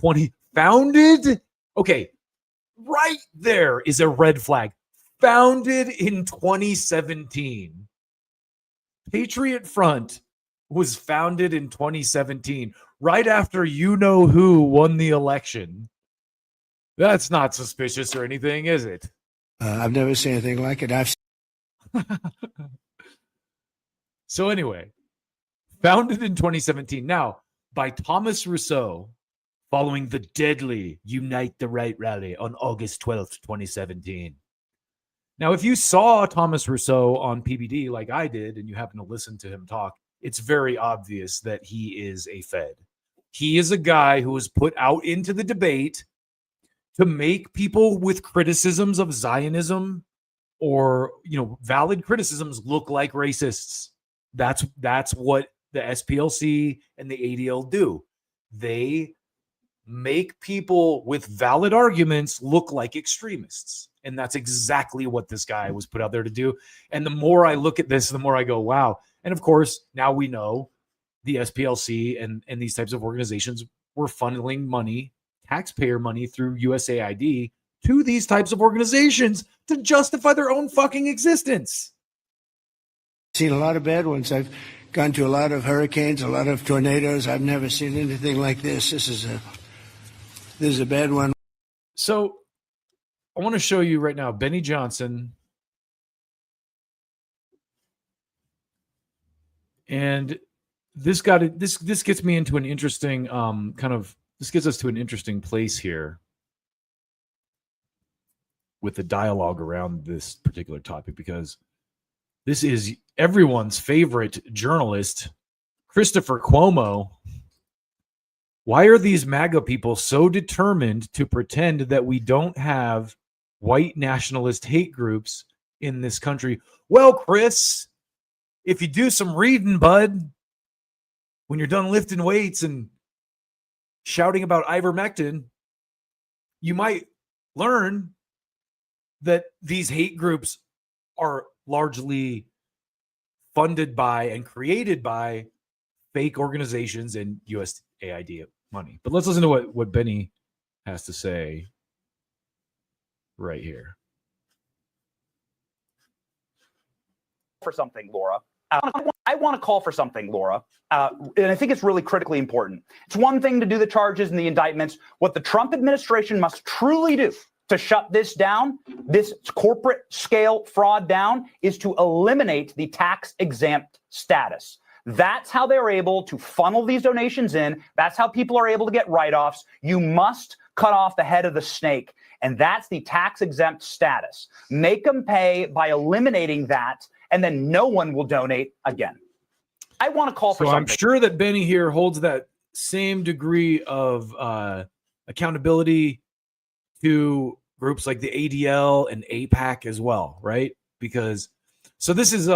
okay, right there is a red flag. Founded in 2017. Patriot Front was founded in 2017, right after you know who won the election. That's not suspicious or anything, is it? I've never seen anything like it. So anyway, founded in 2017. Now, by Thomas Rousseau, following the deadly Unite the Right rally on August 12th, 2017. Now, if you saw Thomas Rousseau on PBD like I did, and you happen to listen to him talk, it's very obvious that he is a Fed. He is a guy who was put out into the debate to make people with criticisms of Zionism or, valid criticisms look like racists. That's what the SPLC and the ADL do. They make people with valid arguments look like extremists. And that's exactly what this guy was put out there to do. And the more I look at this, the more I go, wow. And of course, now we know the SPLC and these types of organizations were funneling money, taxpayer money through USAID to these types of organizations to justify their own fucking existence. Seen a lot of bad ones. I've gone to a lot of hurricanes, a lot of tornadoes. I've never seen anything like this. This is a bad one. So I want to show you right now Benny Johnson. And this gets me into an interesting this gets us to an interesting place here with the dialogue around this particular topic, because this is everyone's favorite journalist, Christopher Cuomo. Why are these MAGA people so determined to pretend that we don't have white nationalist hate groups in this country? Well, Chris, if you do some reading, bud, when you're done lifting weights and shouting about ivermectin, you might learn that these hate groups are largely funded by and created by fake organizations and USAID money. But let's listen to what Benny has to say right here. For something, Laura. I want to call for something, Laura, and I think it's really critically important. It's one thing to do the charges and the indictments. What the Trump administration must truly do to shut this down, this corporate scale fraud down, is to eliminate the tax exempt status. That's how they're able to funnel these donations in. That's how people are able to get write-offs. You must cut off the head of the snake, and that's the tax exempt status. Make them pay by eliminating that, and then no one will donate again. I want to call for something. I'm sure that Benny here holds that same degree of accountability to groups like the ADL and AIPAC as well, right? Because this is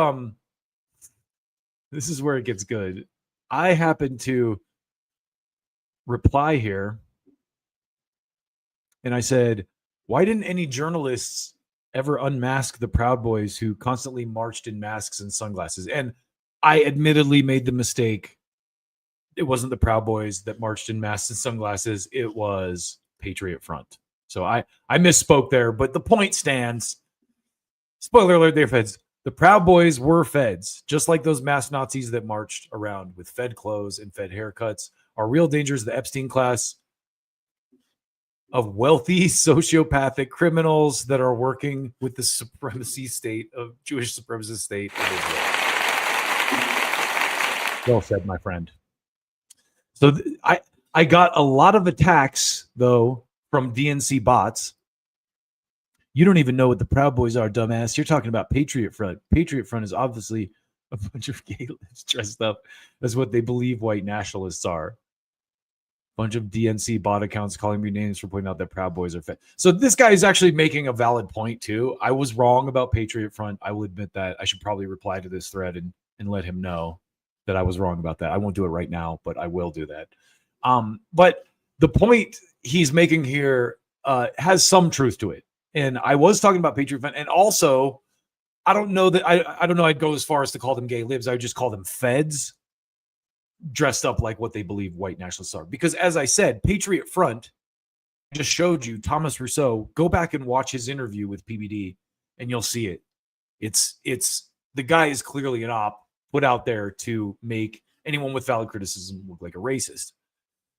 where it gets good. I happen to reply here, and I said, why didn't any journalists ever unmask the Proud Boys who constantly marched in masks and sunglasses? And I admittedly made the mistake. It wasn't the Proud Boys that marched in masks and sunglasses. It was Patriot Front. So I misspoke there, but the point stands. Spoiler alert, they're feds. The Proud Boys were feds, just like those masked Nazis that marched around with Fed clothes and Fed haircuts. Our real danger is the Epstein class of wealthy sociopathic criminals that are working with the supremacy state of Jewish supremacist state of Israel. Well said, my friend. So I got a lot of attacks, though, from DNC bots. You don't even know what the Proud Boys are, dumbass. You're talking about Patriot Front. Patriot Front is obviously a bunch of gay libs dressed up as what they believe white nationalists are. Bunch of DNC bot accounts calling me names for pointing out that Proud Boys are fed. So this guy is actually making a valid point, too. I was wrong about Patriot Front. I will admit that. I should probably reply to this thread and let him know that I was wrong about that. I won't do it right now, but I will do that. But the point he's making here has some truth to it. And I was talking about Patriot Front. And also, I don't know that I don't know I'd go as far as to call them gay libs. I would just call them feds dressed up like what they believe white nationalists are. Because as I said, Patriot Front, I just showed you Thomas Rousseau. Go back and watch his interview with PBD and you'll see it. It's the guy is clearly an op. put out there to make anyone with valid criticism look like a racist.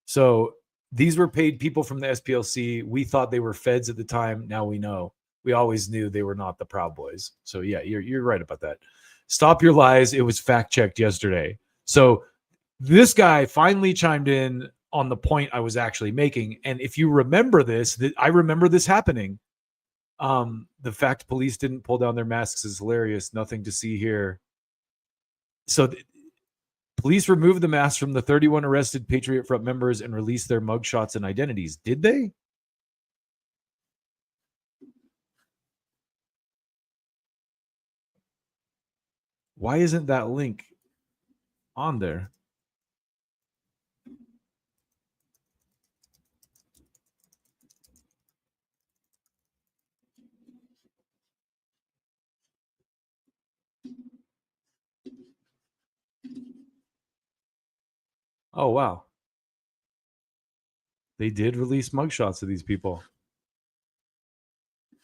So these were paid people from the SPLC. We thought they were feds at the time. Now we know. We always knew they were not the Proud Boys. So yeah, you're right about that. Stop your lies. It was fact checked yesterday. So this guy finally chimed in on the point I was actually making. And if you remember this, I remember this happening. The fact police didn't pull down their masks is hilarious. Nothing to see here. So police removed the masks from the 31 arrested Patriot Front members and released their mugshots and identities. Did they? Why isn't that link on there? Oh, wow. They did release mugshots of these people.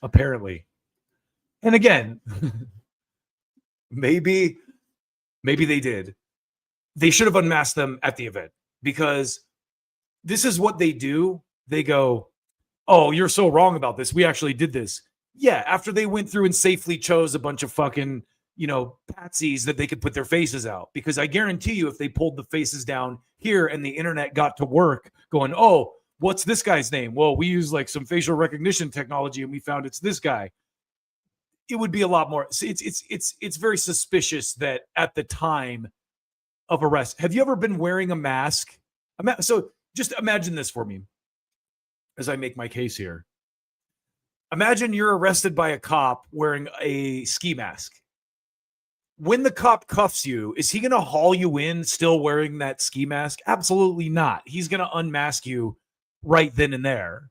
Apparently. And again, maybe they did. They should have unmasked them at the event, because this is what they do. They go, oh, you're so wrong about this. We actually did this. Yeah, after they went through and safely chose a bunch of fucking, patsies that they could put their faces out. Because I guarantee you, if they pulled the faces down here and the internet got to work going, oh, what's this guy's name? Well, we use like some facial recognition technology and we found it's this guy. It would be a lot more. It's very suspicious that at the time of arrest, have you ever been wearing a mask? So just imagine this for me as I make my case here. Imagine you're arrested by a cop wearing a ski mask. When the cop cuffs you, is he going to haul you in still wearing that ski mask? Absolutely not. He's going to unmask you right then and there.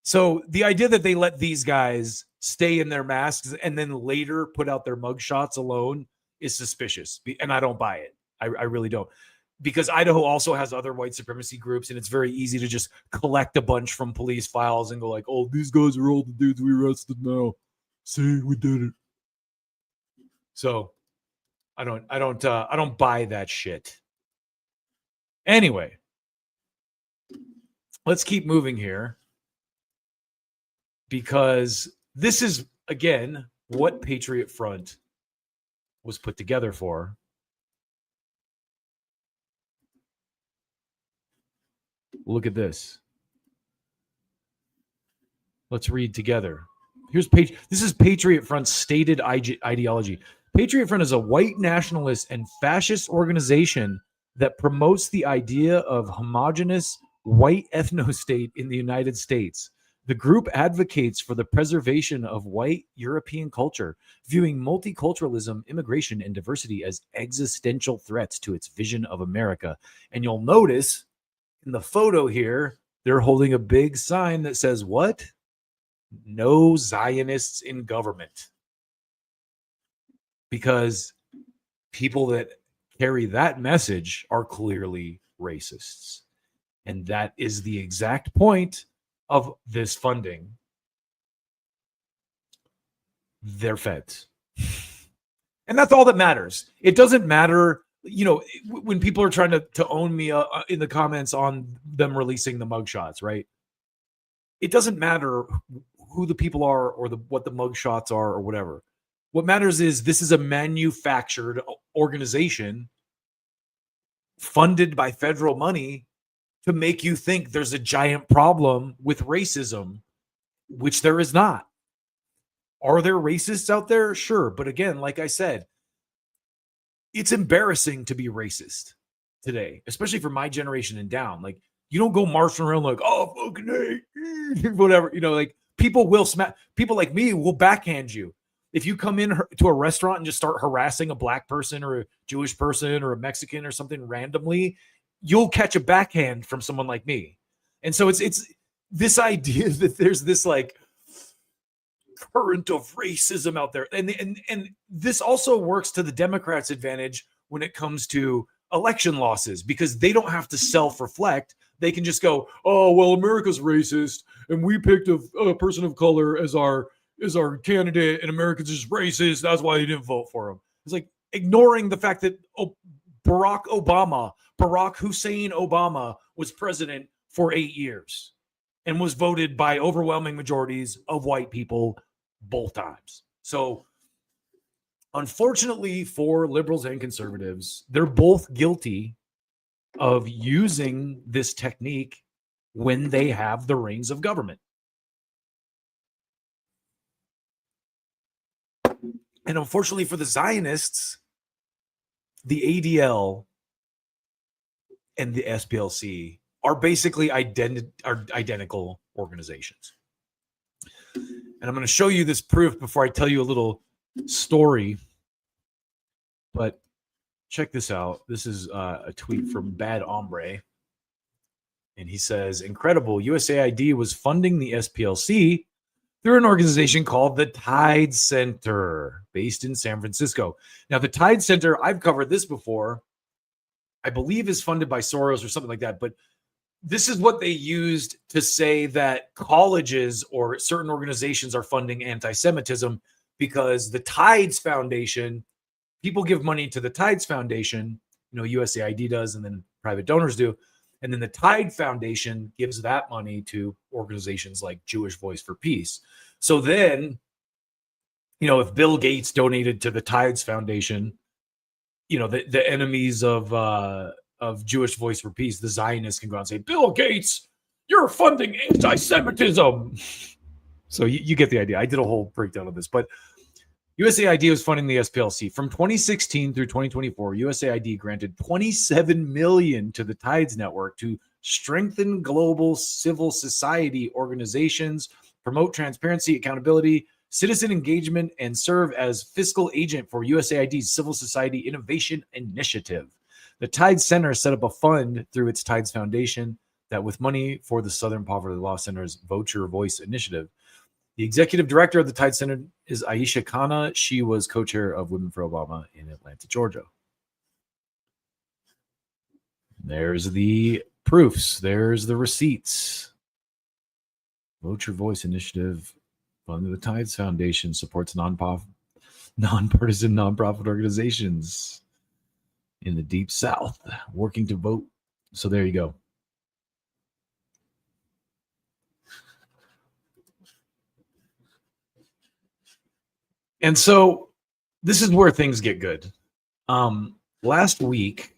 So the idea that they let these guys stay in their masks and then later put out their mugshots alone is suspicious. And I don't buy it. I really don't. Because Idaho also has other white supremacy groups, and it's very easy to just collect a bunch from police files and go like, oh, these guys are all the dudes we arrested now. See, we did it. So I don't buy that shit. Anyway, let's keep moving here, because this is, again, what Patriot Front was put together for. Look at this. Let's read together. This is Patriot Front's stated ideology. Patriot Front is a white nationalist and fascist organization that promotes the idea of homogenous white ethno-state in the United States. The group advocates for the preservation of white European culture, viewing multiculturalism, immigration, and diversity as existential threats to its vision of America. And you'll notice in the photo here, they're holding a big sign that says what? No Zionists in government. Because people that carry that message are clearly racists. And that is the exact point of this funding. They're feds. And that's all that matters. It doesn't matter, when people are trying to own me in the comments on them releasing the mugshots, right? It doesn't matter who the people are or what the mugshots are or whatever. What matters is this is a manufactured organization funded by federal money to make you think there's a giant problem with racism, which there is not. Are there racists out there? Sure. But again, like I said, it's embarrassing to be racist today, especially for my generation and down. Like, you don't go marching around like, oh, fucking hate, whatever. Like, people will smack. People like me will backhand you. If you come in to a restaurant and just start harassing a black person or a Jewish person or a Mexican or something randomly, you'll catch a backhand from someone like me. And so it's this idea that there's this like current of racism out there. And this also works to the Democrats' advantage when it comes to election losses, because they don't have to self-reflect. They can just go, oh, well, America's racist and we picked a person of color as our candidate and Americans are just racist. That's why they didn't vote for him. It's like, ignoring the fact that Barack Hussein Obama was president for 8 years and was voted by overwhelming majorities of white people both times. So unfortunately for liberals and conservatives, they're both guilty of using this technique when they have the reins of government. And unfortunately for the Zionists, the ADL and the SPLC are basically identical organizations. And I'm going to show you this proof before I tell you a little story. But check this out. This is a tweet from Bad Hombre. And he says, incredible, USAID was funding the SPLC through an organization called the Tide Center, based in San Francisco. Now, the Tide Center, I've covered this before, I believe is funded by Soros or something like that. But this is what they used to say that colleges or certain organizations are funding anti-Semitism, because the Tides Foundation, people give money to the Tides Foundation, USAID does, and then private donors do. And then the Tide Foundation gives that money to organizations like Jewish Voice for Peace. So then, if Bill Gates donated to the Tides Foundation, the enemies of Jewish Voice for Peace, the Zionists, can go out and say, Bill Gates, you're funding anti-Semitism. So you get the idea. I did a whole breakdown of this, but USAID was funding the SPLC. From 2016 through 2024, USAID granted $27 million to the Tides Network to strengthen global civil society organizations, promote transparency, accountability, citizen engagement, and serve as fiscal agent for USAID's Civil Society Innovation Initiative. The Tides Center set up a fund through its Tides Foundation that, with money for the Southern Poverty Law Center's Vote Your Voice initiative. The executive director of the Tide Center is Aisha Khanna. She was co-chair of Women for Obama in Atlanta, Georgia. There's the proofs. There's the receipts. Vote Your Voice initiative, funded the Tides Foundation, supports nonpartisan nonprofit organizations in the Deep South working to vote. So there you go. And so this is where things get good. Last week,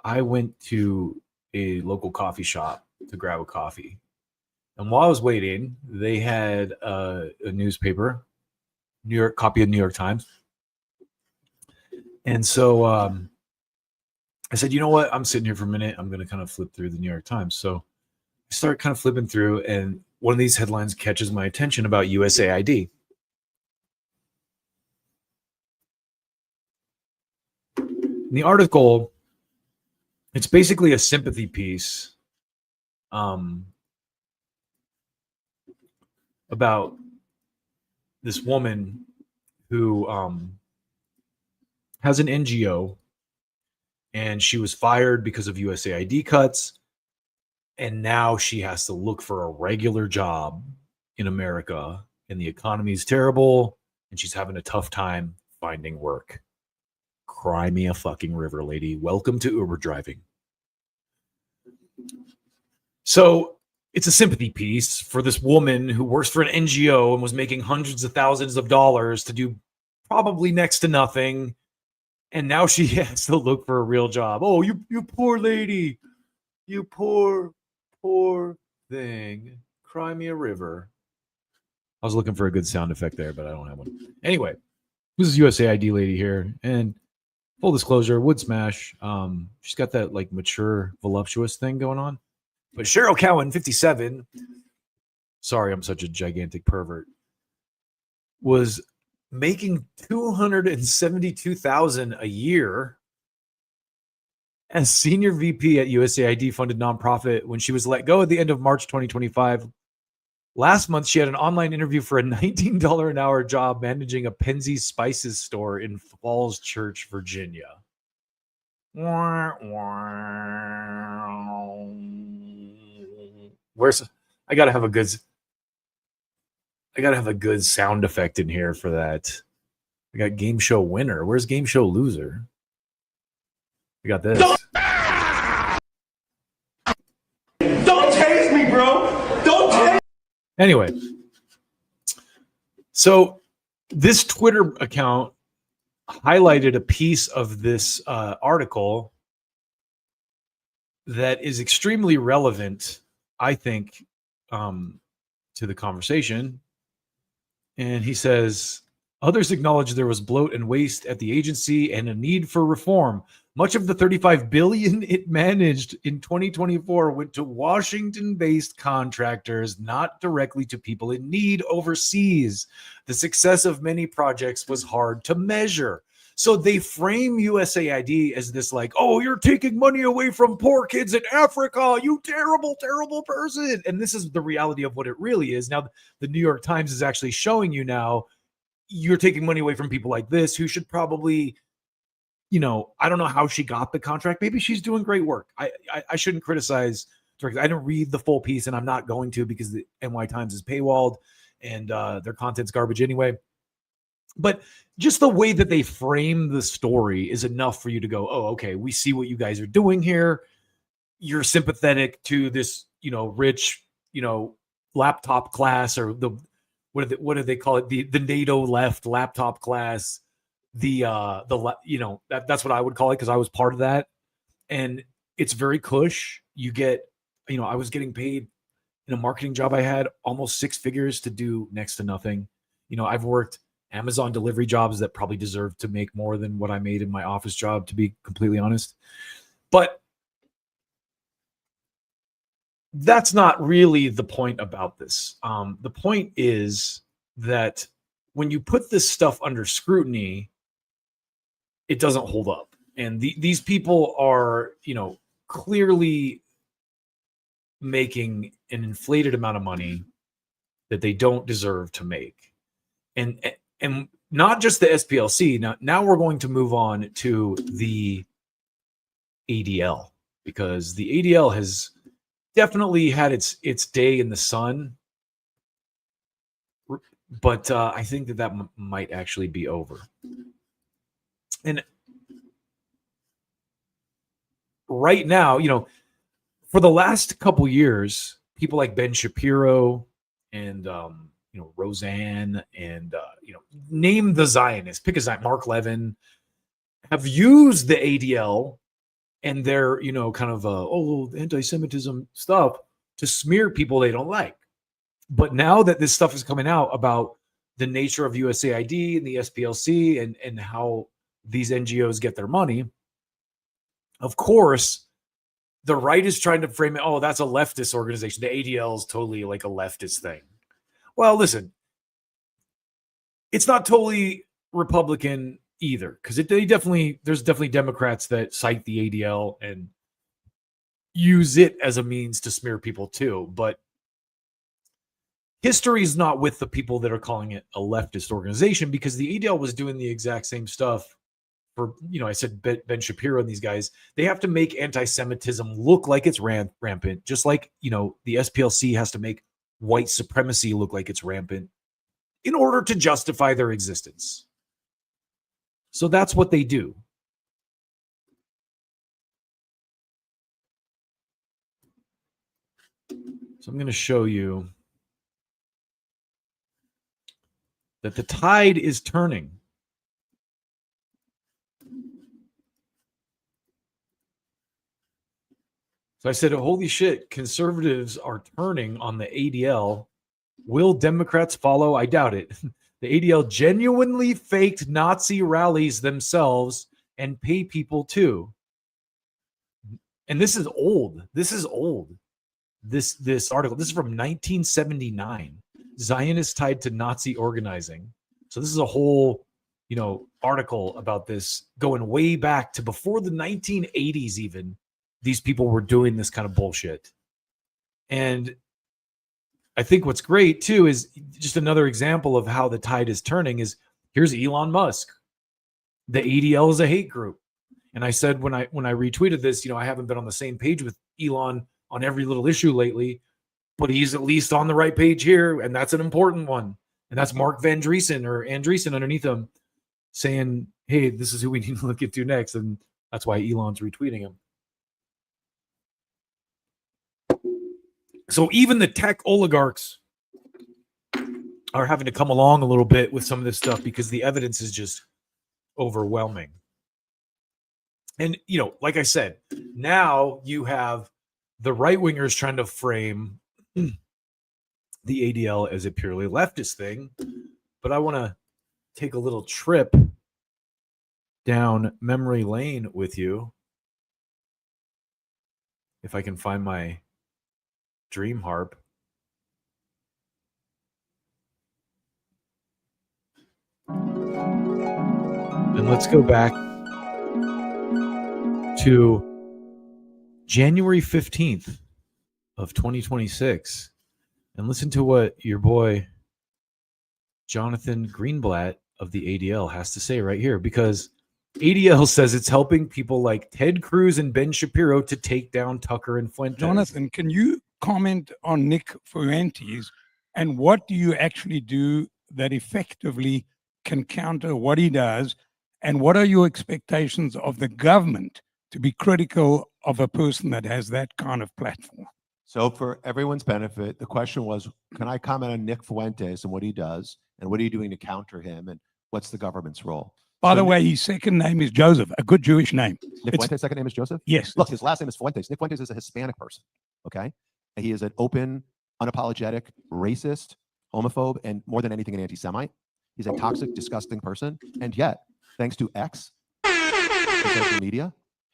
I went to a local coffee shop to grab a coffee. And while I was waiting, they had a newspaper, copy of New York Times. And so I said, you know what? I'm sitting here for a minute. I'm going to kind of flip through the New York Times. So I start kind of flipping through, and one of these headlines catches my attention about USAID. In the article, it's basically a sympathy piece about this woman who has an NGO, and she was fired because of USAID cuts, and now she has to look for a regular job in America, and the economy is terrible, and she's having a tough time finding work. Cry me a fucking river, lady. Welcome to Uber driving. So it's a sympathy piece for this woman who works for an NGO and was making hundreds of thousands of dollars to do probably next to nothing. And now she has to look for a real job. Oh, you poor lady. You poor thing. Cry me a river. I was looking for a good sound effect there, but I don't have one. Anyway, this is USAID lady here. And full disclosure, would smash. She's got that like mature, voluptuous thing going on. But Cheryl Cowan, 57, sorry, I'm such a gigantic pervert, was making $272,000 a year as senior VP at USAID funded nonprofit when she was let go at the end of March 2025. Last month, she had an online interview for a $19 an hour job managing a Penzeys Spices store in Falls Church, Virginia. I gotta have a good sound effect in here for that. We got game show winner. Where's game show loser? We got this. Don't tase me, bro. Don't tase. Anyway, so this Twitter account highlighted a piece of this article that is extremely relevant, I think, to the conversation. And he says, others acknowledge there was bloat and waste at the agency and a need for reform. Much of the $35 billion it managed in 2024 went to Washington-based contractors, not directly to people in need overseas. The success of many projects was hard to measure. So they frame USAID as this like, oh, you're taking money away from poor kids in Africa, you terrible, terrible person. And this is the reality of what it really is. Now, the New York Times is actually showing you now, you're taking money away from people like this who should probably, you know, I don't know how she got the contract. Maybe she's doing great work. I shouldn't criticize. I didn't read the full piece, and I'm not going to because the NY Times is paywalled and their content's garbage anyway. But just the way that they frame the story is enough for you to go, oh, okay, we see what you guys are doing here. You're sympathetic to this, you know, rich, you know, laptop class, or the what do they call it? The NATO left laptop class. You know, that's what I would call it because I was part of that. And it's very cush. You get, you know, I was getting paid in a marketing job I had almost 6 figures to do next to nothing. You know, I've worked Amazon delivery jobs that probably deserve to make more than what I made in my office job, to be completely honest. But that's not really the point about this. The point is that when you put this stuff under scrutiny, it doesn't hold up. And these people are, you know, clearly making an inflated amount of money that they don't deserve to make. And not just the SPLC. Now we're going to move on to the ADL, because the ADL has definitely had its day in the sun. But I think that might actually be over. And right now, you know, for the last couple years, people like Ben Shapiro and you know, Roseanne and you know, name the Zionist, pick a Zionist, Mark Levin, have used the ADL and their, you know, kind of anti-Semitism stuff to smear people they don't like. But now that this stuff is coming out about the nature of USAID and the SPLC and how these NGOs get their money, of course, the right is trying to frame it, oh, that's a leftist organization. The ADL is totally like a leftist thing. Well, listen, it's not totally Republican either, because there's definitely Democrats that cite the ADL and use it as a means to smear people too. But history is not with the people that are calling it a leftist organization, because the ADL was doing the exact same stuff for, you know, I said Ben Shapiro and these guys. They have to make anti-Semitism look like it's rampant, just like, you know, the SPLC has to make white supremacy look like it's rampant in order to justify their existence. So that's what they do. So I'm going to show you that the tide is turning. So I said, holy shit, conservatives are turning on the ADL. Will Democrats follow? I doubt it. The ADL genuinely faked Nazi rallies themselves and pay people too. And this is old. This article, this is from 1979. Zionists tied to Nazi organizing. So this is a whole, you know, article about this going way back to before the 1980s even. These people were doing this kind of bullshit. And I think what's great too is just another example of how the tide is turning is here's Elon Musk. The ADL is a hate group. And I said when I retweeted this, you know, I haven't been on the same page with Elon on every little issue lately, but he's at least on the right page here, and that's an important one. And that's Mark Van Driesen or Andreessen underneath him. saying, hey, this is who we need to look into next. And that's why Elon's retweeting him. So even the tech oligarchs are having to come along a little bit with some of this stuff because the evidence is just overwhelming. And, you know, like I said, now you have the right-wingers trying to frame the ADL as a purely leftist thing. But I want to take a little trip down memory lane with you. If I can find my dream harp. And let's go back to January 15th of 2026 and listen to what your boy Jonathan Greenblatt of the ADL has to say right here, because ADL says it's helping people like Ted Cruz and Ben Shapiro to take down Tucker and Fuentes. Jonathan, can you comment on Nick Fuentes and what do you actually do that effectively can counter what he does? And what are your expectations of the government to be critical of a person that has that kind of platform? So for everyone's benefit, the question was, can I comment on Nick Fuentes and what he does? And what are you doing to counter him? And what's the government's role? By the way, his second name is Joseph, a good Jewish name. Nick Fuentes' second name is Joseph? Yes. Look, his last name is Fuentes. Nick Fuentes is a Hispanic person, okay? And he is an open, unapologetic, racist, homophobe, and more than anything, an anti-Semite. He's a toxic, disgusting person. And yet, thanks to X, social media,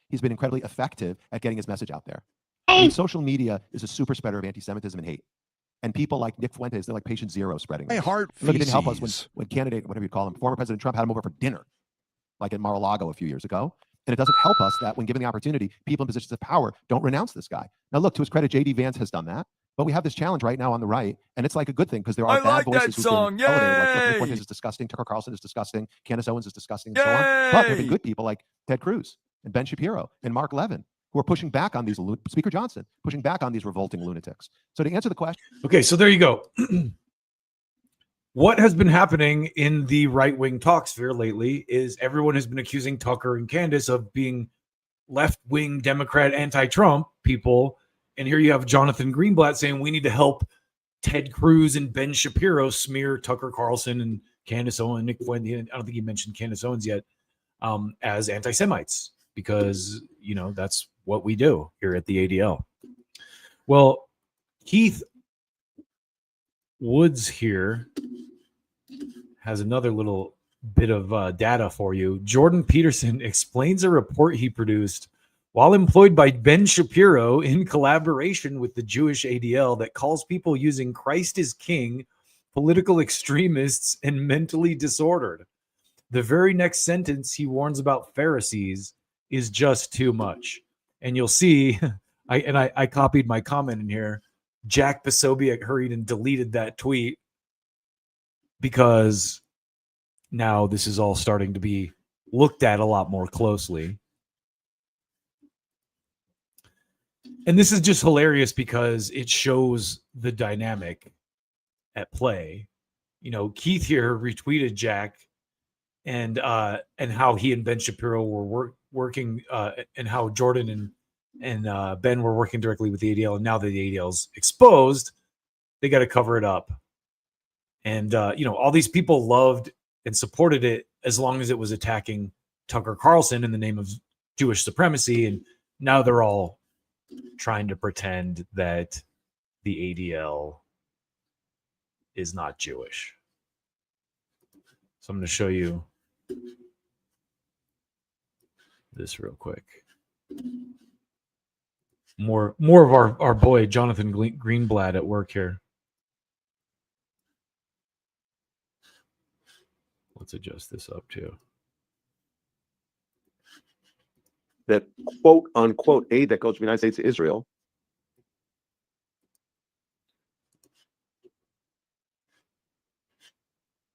he's been incredibly effective at getting his message out there. I mean, social media is a super spreader of anti-Semitism and hate. And people like Nick Fuentes, they're like patient zero spreading. My heart Look, it didn't help us feces. when candidate, whatever you call him, former President Trump had him over for dinner, like at Mar-a-Lago a few years ago. And it doesn't help us that when given the opportunity, people in positions of power don't renounce this guy. Now, look, to his credit, J.D. Vance has done that. But we have this challenge right now on the right, and it's like a good thing because there are bad voices who've been elevated. Like Nick Fuentes is disgusting, Tucker Carlson is disgusting, Candace Owens is disgusting, and so on. But there have been good people like Ted Cruz and Ben Shapiro and Mark Levin who are pushing back on these, Speaker Johnson, pushing back on these revolting lunatics. So to answer the question. Okay, so there you go. What has been happening in the right-wing talk sphere lately is everyone has been accusing Tucker and Candace of being left-wing Democrat anti-Trump people. And here you have Jonathan Greenblatt saying we need to help Ted Cruz and Ben Shapiro smear Tucker Carlson and Candace Owens, Nick Fuentes. I don't think he mentioned Candace Owens yet, as anti-Semites, because, you know, that's what we do here at the ADL. Well, Keith Woods here has another little bit of data for you. Jordan Peterson explains a report he produced while employed by Ben Shapiro in collaboration with the Jewish ADL that calls people using Christ is King political extremists and mentally disordered. The very next sentence he warns about Pharisees is just too much. And you'll see, I copied my comment in here. Jack Posobiec hurried and deleted that tweet because now this is all starting to be looked at a lot more closely. And this is just hilarious because it shows the dynamic at play. You know, Keith here retweeted Jack and how he and Ben Shapiro were working and how Jordan and Ben were working directly with the ADL. And now that the ADL's exposed, they got to cover it up. And, you know, all these people loved and supported it as long as it was attacking Tucker Carlson in the name of Jewish supremacy. And now they're all trying to pretend that the ADL is not Jewish. So I'm going to show you this real quick. More of our boy Jonathan Greenblatt at work here. Let's adjust this up too. That quote unquote aid that goes from the United States to Israel.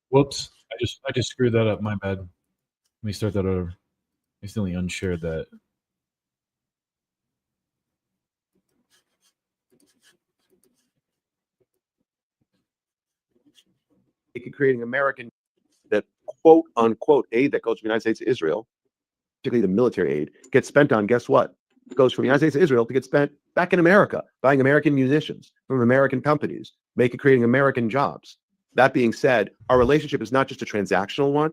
Whoops. I just screwed that up. My bad. Let me start that over. I accidentally unshared that. Creating American that quote unquote aid that goes from the United States to Israel, particularly the military aid, gets spent on, guess what? It goes from the United States to Israel to get spent back in America, buying American munitions from American companies, creating American jobs. That being said, our relationship is not just a transactional one.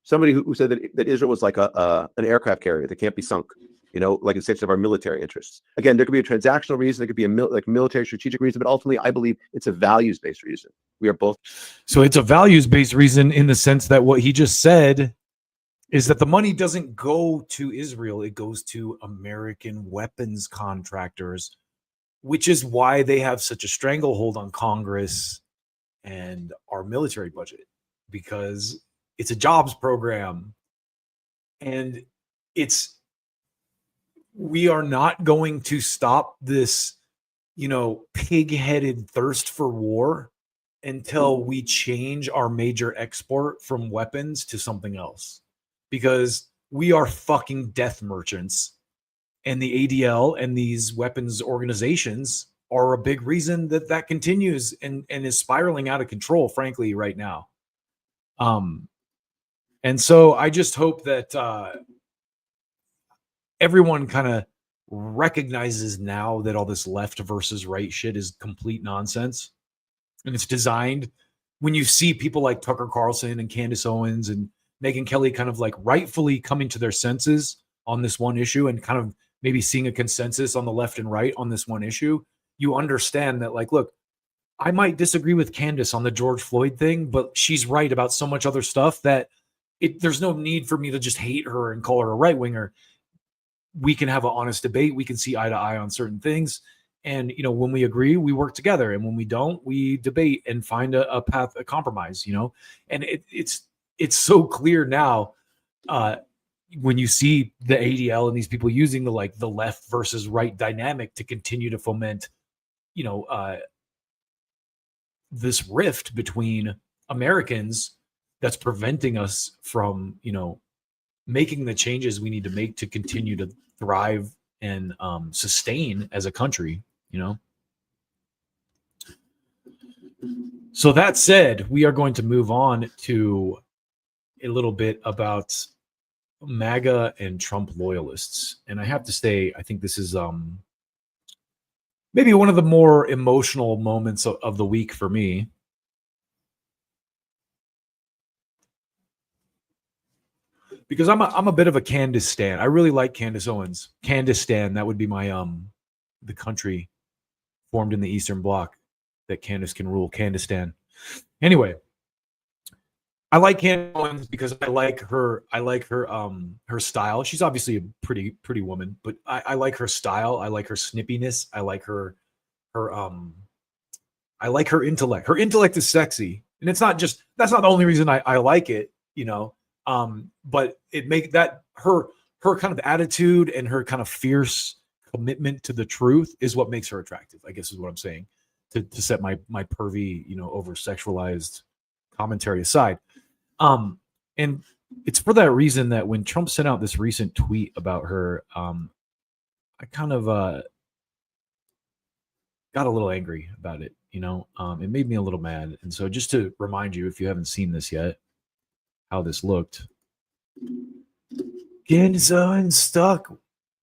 Somebody who said that Israel was like an aircraft carrier that can't be sunk, like it's of our military interests. Again, there could be a transactional reason, there could be a military strategic reason, but ultimately I believe it's a values-based reason. We are both. So it's a values-based reason in the sense that what he just said is that the money doesn't go to Israel, it goes to American weapons contractors, which is why they have such a stranglehold on Congress and our military budget, because it's a jobs program. And we are not going to stop this, pig-headed thirst for war until we change our major export from weapons to something else. Because we are fucking death merchants, and the ADL and these weapons organizations are a big reason that continues and is spiraling out of control, frankly, right now. And so I just hope that everyone kind of recognizes now that all this left versus right shit is complete nonsense. And it's designed, when you see people like Tucker Carlson and Candace Owens and Megyn Kelly kind of like rightfully coming to their senses on this one issue and kind of maybe seeing a consensus on the left and right on this one issue, you understand that, like, look, I might disagree with Candace on the George Floyd thing, but she's right about so much other stuff that there's no need for me to just hate her and call her a right winger. We can have an honest debate. We can see eye to eye on certain things. And, when we agree, we work together. And when we don't, we debate and find a path, a compromise, and it's so clear now when you see the ADL and these people using the left versus right dynamic to continue to foment, this rift between Americans that's preventing us from, making the changes we need to make to continue to thrive and sustain as a country, So that said, we are going to move on to a little bit about MAGA and Trump loyalists. And I have to say, I think this is maybe one of the more emotional moments of the week for me. Because I'm a bit of a Candace stan. I really like Candace Owens. Candace stan, that would be my the country formed in the Eastern Bloc that Candace can rule. Candace stan. Anyway, I like Candace Owens because I like her her style. She's obviously a pretty woman, but I like her style. I like her snippiness. I like her I like her intellect. Her intellect is sexy. And that's not the only reason I like it, but it make that her kind of attitude and her kind of fierce commitment to the truth is what makes her attractive, I guess is what I'm saying, to set my pervy, over sexualized commentary aside. And it's for that reason that when Trump sent out this recent tweet about her, I kind of got a little angry about it. It made me a little mad. And so just to remind you, if you haven't seen this yet, how this looked. Candace Owens' stock,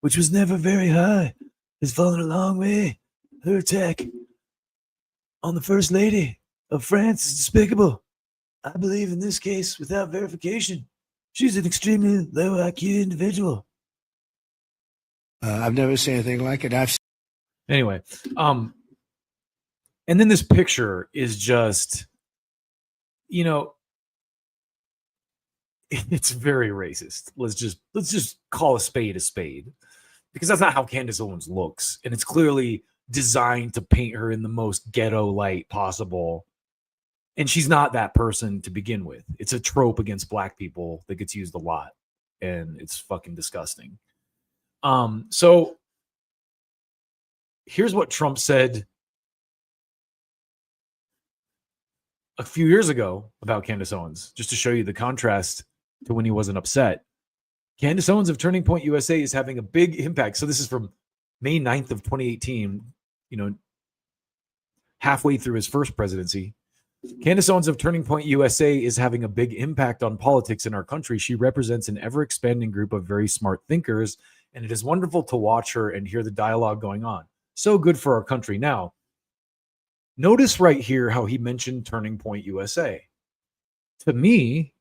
which was never very high, has fallen a long way. Her attack on the First Lady of France is despicable. I believe in this case, without verification, she's an extremely low IQ individual. I've never seen anything like it. Anyway, and then this picture is just, it's very racist. Let's just call a spade, because that's not how Candace Owens looks, and it's clearly designed to paint her in the most ghetto light possible. And she's not that person to begin with. It's a trope against black people that gets used a lot, and it's fucking disgusting. So here's what Trump said a few years ago about Candace Owens, just to show you the contrast to when he wasn't upset. Candace Owens of Turning Point USA is having a big impact. So this is from May 9th of 2018, halfway through his first presidency. Candace Owens of Turning Point USA is having a big impact on politics in our country. She represents an ever-expanding group of very smart thinkers, and it is wonderful to watch her and hear the dialogue going on. So good for our country. Now, notice right here how he mentioned Turning Point USA. To me,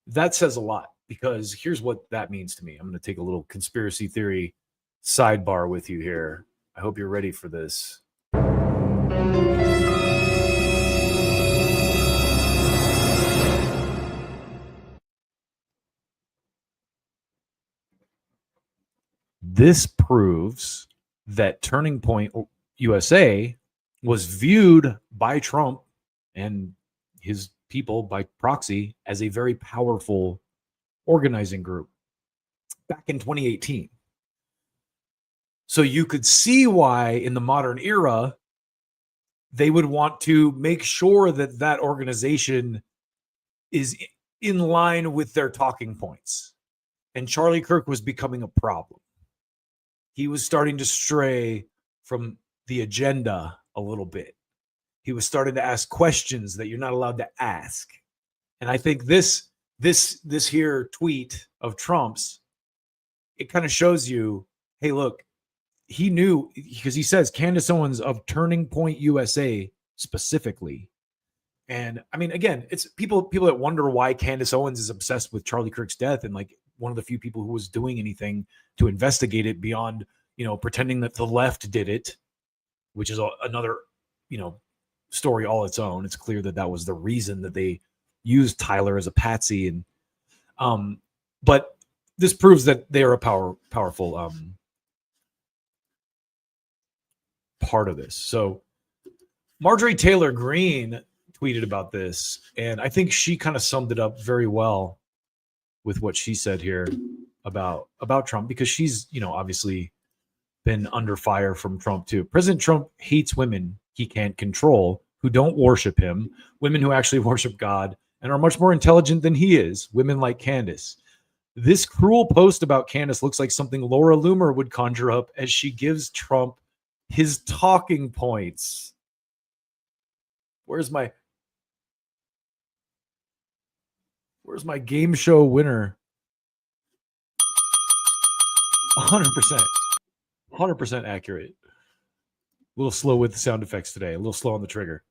that says a lot, because here's what that means to me. I'm going to take a little conspiracy theory sidebar with you here. I hope you're ready for this. This proves that Turning Point USA was viewed by Trump and his people by proxy as a very powerful organizing group back in 2018. So you could see why in the modern era, they would want to make sure that that organization is in line with their talking points. And Charlie Kirk was becoming a problem. He was starting to stray from the agenda a little bit. He was starting to ask questions that you're not allowed to ask. And I think this here tweet of Trump's, it kind of shows you, hey, look, he knew, because he says Candace Owens of Turning Point USA specifically. And I mean, again, it's people that wonder why Candace Owens is obsessed with Charlie Kirk's death, and like one of the few people who was doing anything to investigate it beyond, pretending that the left did it, which is another, story all its own. It's clear that was the reason that they used Tyler as a patsy. And, but this proves that they are a powerful, part of this. So Marjorie Taylor Greene tweeted about this, and I think she kind of summed it up very well with what she said here about Trump, because she's, obviously been under fire from Trump too. President Trump hates women he can't control, who don't worship him, women who actually worship God and are much more intelligent than he is, women like Candace. This cruel post about Candace looks like something Laura Loomer would conjure up as she gives Trump his talking points. Where's my game show winner? 100% accurate. A little slow with the sound effects today. A little slow on the trigger.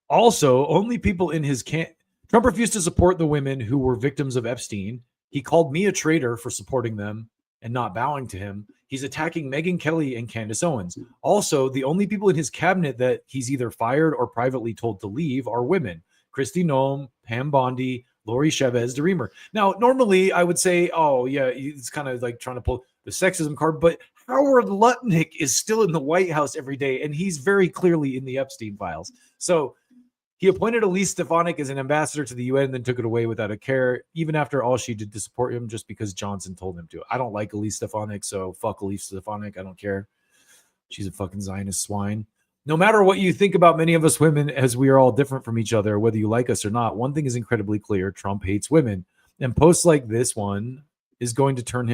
Also, only people in his Trump refused to support the women who were victims of Epstein. He called me a traitor for supporting them and not bowing to him. He's attacking Megyn Kelly and Candace Owens. Also, the only people in his cabinet that he's either fired or privately told to leave are women. Kristi Noem, Pam Bondi, Lori Chavez DeReamer. Now, normally I would say, oh, yeah, it's kind of like trying to pull the sexism card, but Howard Lutnick is still in the White House every day, and he's very clearly in the Epstein files. So he appointed Elise Stefanik as an ambassador to the UN and then took it away without a care, even after all she did to support him just because Johnson told him to. I don't like Elise Stefanik, so fuck Elise Stefanik. I don't care. She's a fucking Zionist swine. No matter what you think about many of us women, as we are all different from each other, whether you like us or not, one thing is incredibly clear. Trump hates women. And posts like this one is going to turn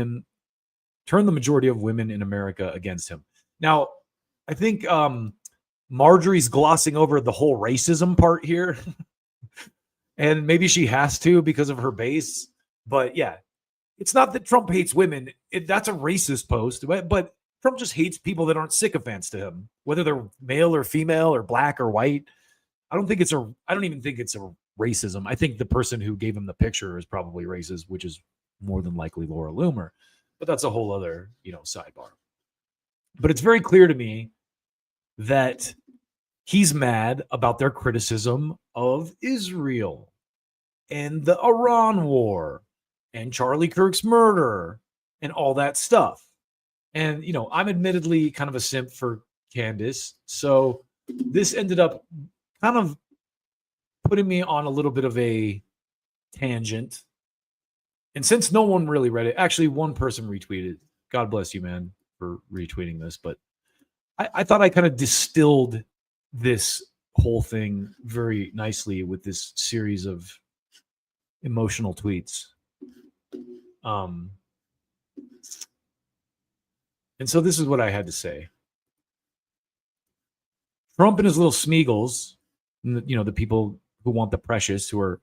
the majority of women in America against him. Now, I think Marjorie's glossing over the whole racism part here. And maybe she has to because of her base. But yeah, it's not that Trump hates women. That's a racist post. But Trump just hates people that aren't sycophants to him, whether they're male or female or black or white. I don't even think it's a racism. I think the person who gave him the picture is probably racist, which is more than likely Laura Loomer. But that's a whole other, sidebar. But it's very clear to me that he's mad about their criticism of Israel and the Iran war and Charlie Kirk's murder and all that stuff. And, I'm admittedly kind of a simp for Candace. So this ended up kind of putting me on a little bit of a tangent. And since no one really read it, actually one person retweeted. God bless you, man, for retweeting this. But I thought I kind of distilled this whole thing very nicely with this series of emotional tweets. And so this is what I had to say. Trump and his little Smeagol's The people who want the precious, who are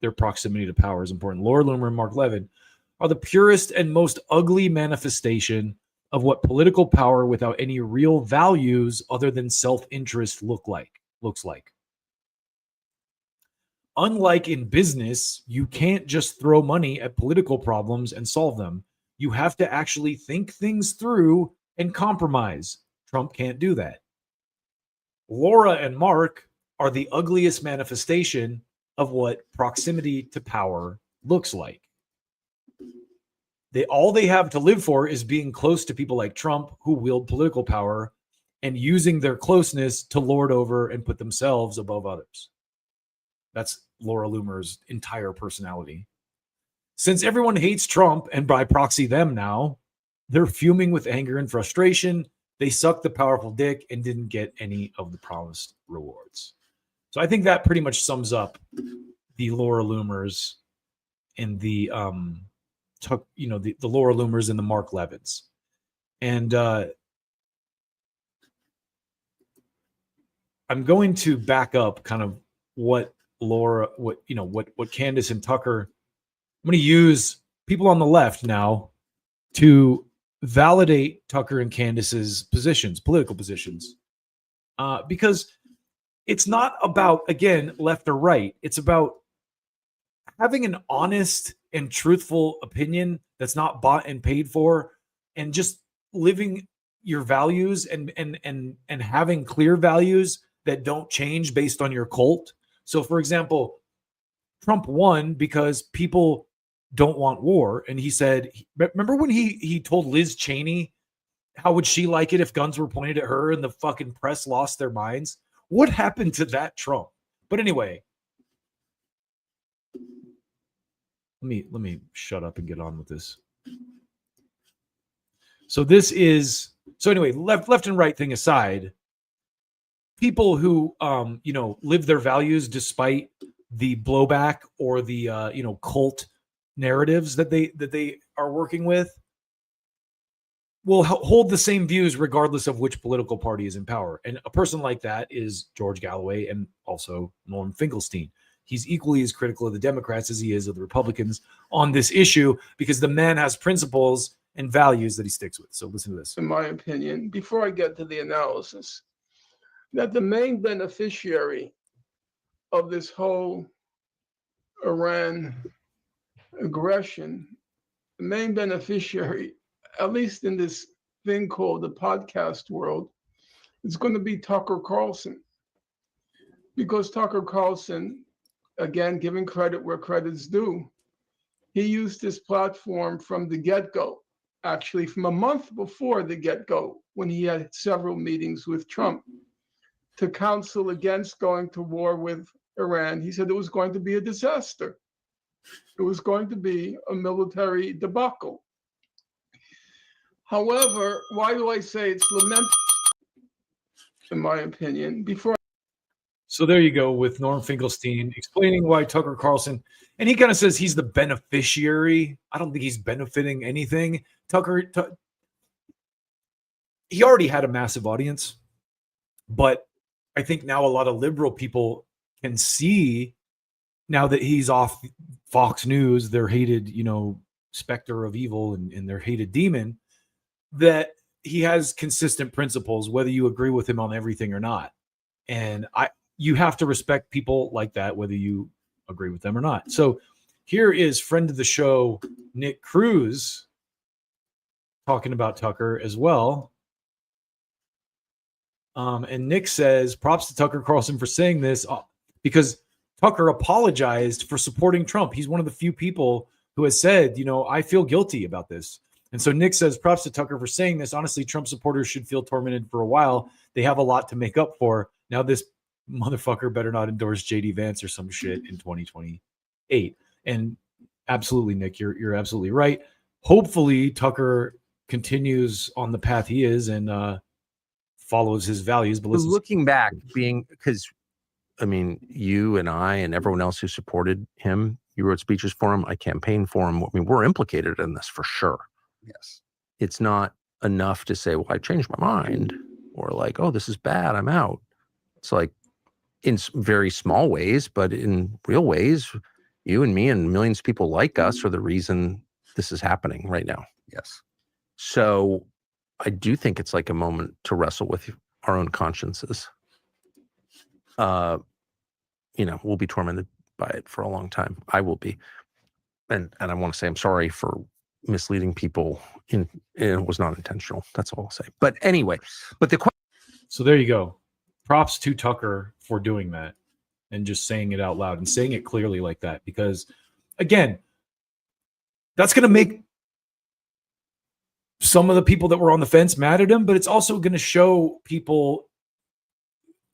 their proximity to power is important. Laura Loomer and Mark Levin are the purest and most ugly manifestation of what political power without any real values other than self-interest looks like. Unlike in business, you can't just throw money at political problems and solve them. You have to actually think things through and compromise. Trump can't do that. Laura and Mark are the ugliest manifestation of what proximity to power looks like. All they have to live for is being close to people like Trump who wield political power and using their closeness to lord over and put themselves above others. That's Laura Loomer's entire personality. Since everyone hates Trump and by proxy them now, they're fuming with anger and frustration. They sucked the powerful dick and didn't get any of the promised rewards. So I think that pretty much sums up the Laura Loomers and the Laura Loomers and the Mark Levins. And I'm going to back up kind of what Candace and Tucker. I'm going to use people on the left now to validate Tucker and Candace's positions, political positions, because it's not about, again, left or right. It's about having an honest and truthful opinion that's not bought and paid for, and just living your values and having clear values that don't change based on your cult. So, for example, Trump won because people don't want war. And he said, remember when he told Liz Cheney, how would she like it if guns were pointed at her and the fucking press lost their minds? What happened to that Trump? But anyway, let me shut up and get on with this. So anyway, left and right thing aside, people who live their values despite the blowback or the cult narratives that they are working with will hold the same views regardless of which political party is in power. And a person like that is George Galloway and also Norm Finkelstein. He's equally as critical of the Democrats as he is of the Republicans on this issue, because the man has principles and values that he sticks with. So listen to this. In my opinion, before I get to the analysis, that the main beneficiary of this whole Iran aggression, the main beneficiary, at least in this thing called the podcast world, is going to be Tucker Carlson. Because Tucker Carlson, again, giving credit where credit's due, he used his platform from the get-go, actually from a month before the get-go, when he had several meetings with Trump, to counsel against going to war with Iran. He said it was going to be a disaster. It was going to be a military debacle. However, why do I say it's lamentable, in my opinion? So there you go with Norm Finkelstein explaining why Tucker Carlson, and he kind of says he's the beneficiary. I don't think he's benefiting anything. He already had a massive audience, but I think now a lot of liberal people can see, now that he's off Fox News, their hated, specter of evil and their hated demon, that he has consistent principles, whether you agree with him on everything or not. And you have to respect people like that, whether you agree with them or not. So here is friend of the show, Nick Cruz, talking about Tucker as well. And Nick says, props to Tucker Carlson for saying this, because Tucker apologized for supporting Trump. He's one of the few people who has said, I feel guilty about this. And so Nick says, props to Tucker for saying this. Honestly, Trump supporters should feel tormented for a while. They have a lot to make up for. Now this motherfucker better not endorse JD Vance or some shit in 2028. And absolutely, Nick, you're absolutely right. Hopefully Tucker continues on the path he is and follows his values. But looking back, because you and I and everyone else who supported him, you wrote speeches for him, I campaigned for him. We're implicated in this for sure. Yes. It's not enough to say, well, I changed my mind, or like, oh, this is bad, I'm out. It's like, in very small ways, but in real ways, you and me and millions of people like us are the reason this is happening right now. Yes. So I do think it's like a moment to wrestle with our own consciences. We'll be tormented by it for a long time. I will be. And I want to say I'm sorry for misleading people. It was not intentional. That's all I'll say. But anyway, so there you go. Props to Tucker for doing that and just saying it out loud and saying it clearly like that. Because again, that's going to make some of the people that were on the fence mad at him, but it's also going to show people,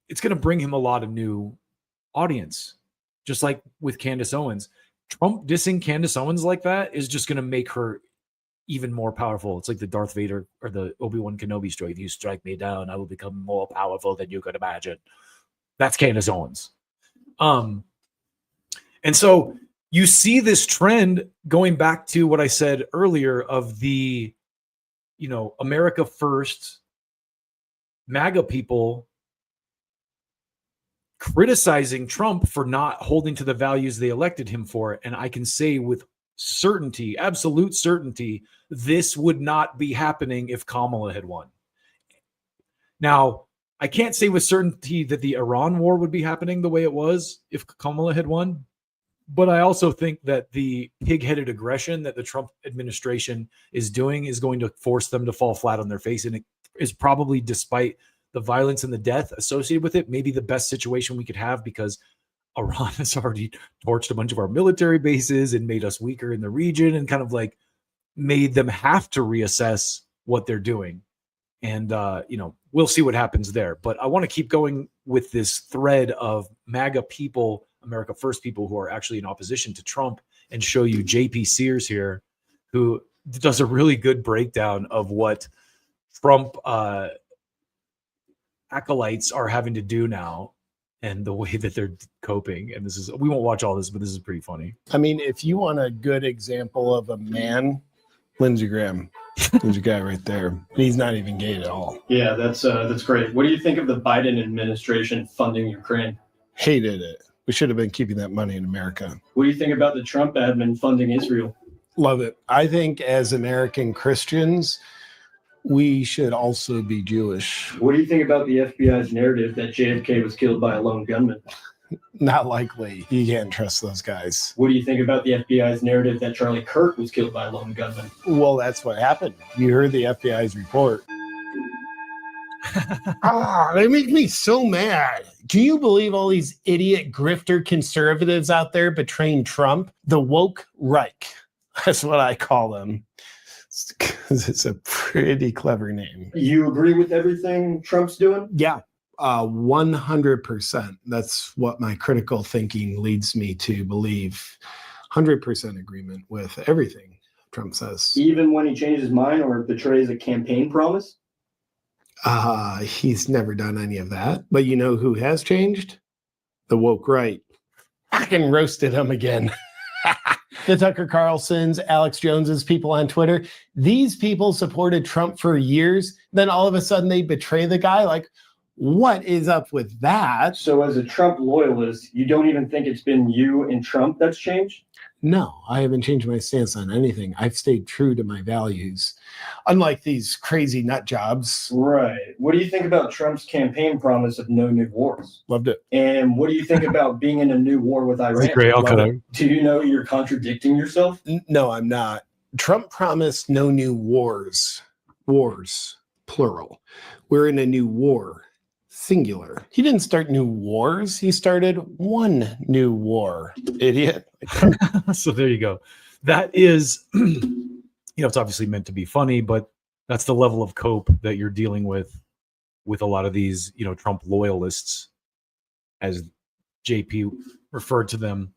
it's going to bring him a lot of new audience. Just like with Candace Owens. Trump dissing Candace Owens like that is just going to make her even more powerful. It's like the Darth Vader or the Obi-Wan Kenobi story. If you strike me down, I will become more powerful than you could imagine. That's Candace Owens. And so you see this trend going back to what I said earlier of the, America First MAGA people criticizing Trump for not holding to the values they elected him for. And I can say with certainty, absolute certainty, this would not be happening if Kamala had won. Now, I can't say with certainty that the Iran war would be happening the way it was if Kamala had won. But I also think that the pig-headed aggression that the Trump administration is doing is going to force them to fall flat on their face. And it is probably, despite the violence and the death associated with it, maybe the best situation we could have, because Iran has already torched a bunch of our military bases and made us weaker in the region and kind of like made them have to reassess what they're doing. And, we'll see what happens there. But I want to keep going with this thread of MAGA people, America First people who are actually in opposition to Trump, and show you JP Sears here, who does a really good breakdown of what Trump acolytes are having to do now and the way that they're coping. And we won't watch all this, but this is pretty funny. I mean, if you want a good example of a man, Lindsey Graham. There's a guy right there. He's not even gay at all. Yeah, that's great. What do you think of the Biden administration funding Ukraine? Hated it. We should have been keeping that money in America. What do you think about the Trump admin funding Israel? Love it. I think as American Christians, we should also be Jewish. What do you think about the FBI's narrative that JFK was killed by a lone gunman? Not likely. You can't trust those guys. What do you think about the FBI's narrative that Charlie Kirk was killed by a lone gunman? Well, that's what happened. You heard the FBI's report. They make me so mad. Can you believe all these idiot grifter conservatives out there betraying Trump? The woke Reich. That's what I call them. It's a pretty clever name. You agree with everything Trump's doing? Yeah. 100%. That's what my critical thinking leads me to believe. 100% agreement with everything Trump says. Even when he changes his mind or betrays a campaign promise? He's never done any of that. But you know who has changed? The woke right. Fucking roasted him again. The Tucker Carlsons, Alex Joneses, people on Twitter. These people supported Trump for years. Then all of a sudden they betray the guy. Like, what is up with that? So as a Trump loyalist, you don't even think it's been you and Trump that's changed? No, I haven't changed my stance on anything. I've stayed true to my values, unlike these crazy nut jobs. Right. What do you think about Trump's campaign promise of no new wars? Loved it. And what do you think about being in a new war with Iran? That's great. I'll cut it. Do you know you're contradicting yourself? No, I'm not. Trump promised no new wars. Wars, plural. We're in a new war. Singular. He didn't start new wars. He started one new war. Idiot. So there you go. That is, it's obviously meant to be funny, but that's the level of cope that you're dealing with a lot of these, Trump loyalists, as JP referred to them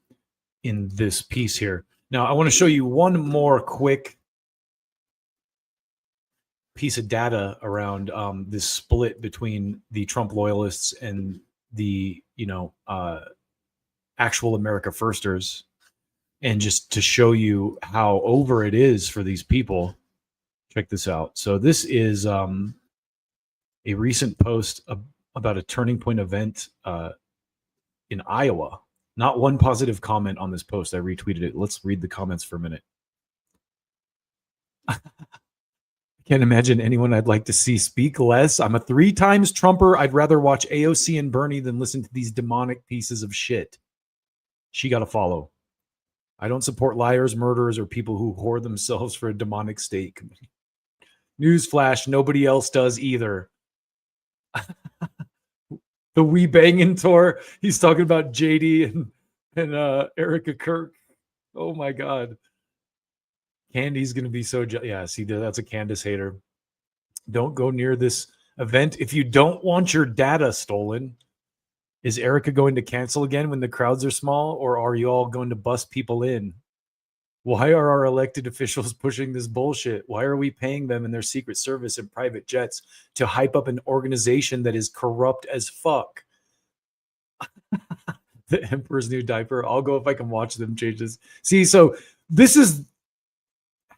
in this piece here. Now, I want to show you one more quick piece of data around this split between the Trump loyalists and the actual America Firsters, and just to show you how over it is for these people. Check this out. So this is a recent post about a Turning Point event in Iowa. Not one positive comment on this post. I retweeted it. Let's read the comments for a minute. Can't imagine anyone I'd like to see speak less. I'm a 3 times Trumper. I'd rather watch AOC and Bernie than listen to these demonic pieces of shit. She got to follow. I don't support liars, murderers, or people who whore themselves for a demonic state. Newsflash, nobody else does either. The We Bangin' tour. He's talking about JD and Erica Kirk. Oh my God. Candy's going to be so yeah, see, that's a Candace hater. Don't go near this event if you don't want your data stolen. Is Erica going to cancel again when the crowds are small, or are you all going to bust people in? Why are our elected officials pushing this bullshit? Why are we paying them and their Secret Service and private jets to hype up an organization that is corrupt as fuck? The Emperor's New Diaper. I'll go if I can watch them change this. See, so this is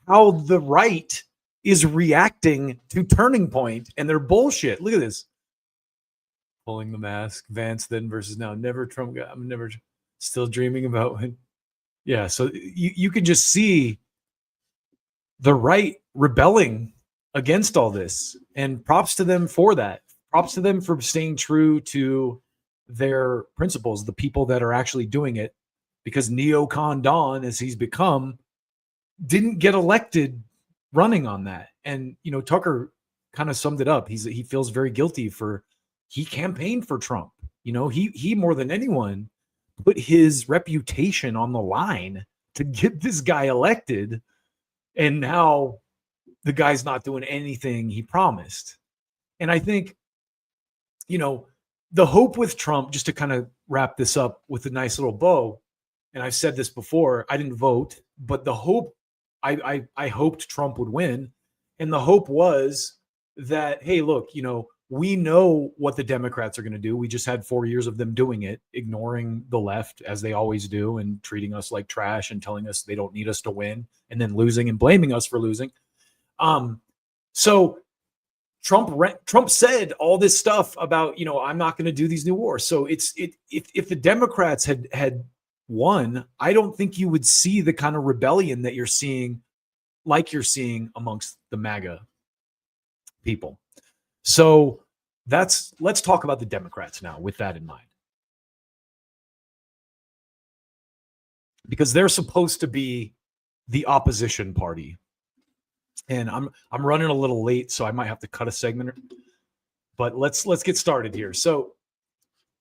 how the right is reacting to Turning Point and their bullshit. Look at this. Pulling the mask. Vance then versus now. Never Trump guy. I'm never still dreaming about when. Yeah, so you can just see the right rebelling against all this. And props to them for that. Props to them for staying true to their principles, the people that are actually doing it. Because neocon Don, as he's become, didn't get elected running on that. And, you know, Tucker kind of summed it up. He feels very guilty he campaigned for Trump. You know, he more than anyone put his reputation on the line to get this guy elected. And now the guy's not doing anything he promised. And I think, you know, the hope with Trump, just to kind of wrap this up with a nice little bow, and I've said this before, I didn't vote, but the hope, I hoped Trump would win. And the hope was that, hey, look, you know, we know what the Democrats are going to do. We just had 4 years of them doing it, ignoring the left as they always do and treating us like trash and telling us they don't need us to win and then losing and blaming us for losing. So Trump said all this stuff about, you know, I'm not going to do these new wars. So if the Democrats had won, I don't think you would see the kind of rebellion that you're seeing, like you're seeing amongst the MAGA people. So let's talk about the Democrats now with that in mind. Because they're supposed to be the opposition party. And I'm running a little late, so I might have to cut a segment. But let's get started here. So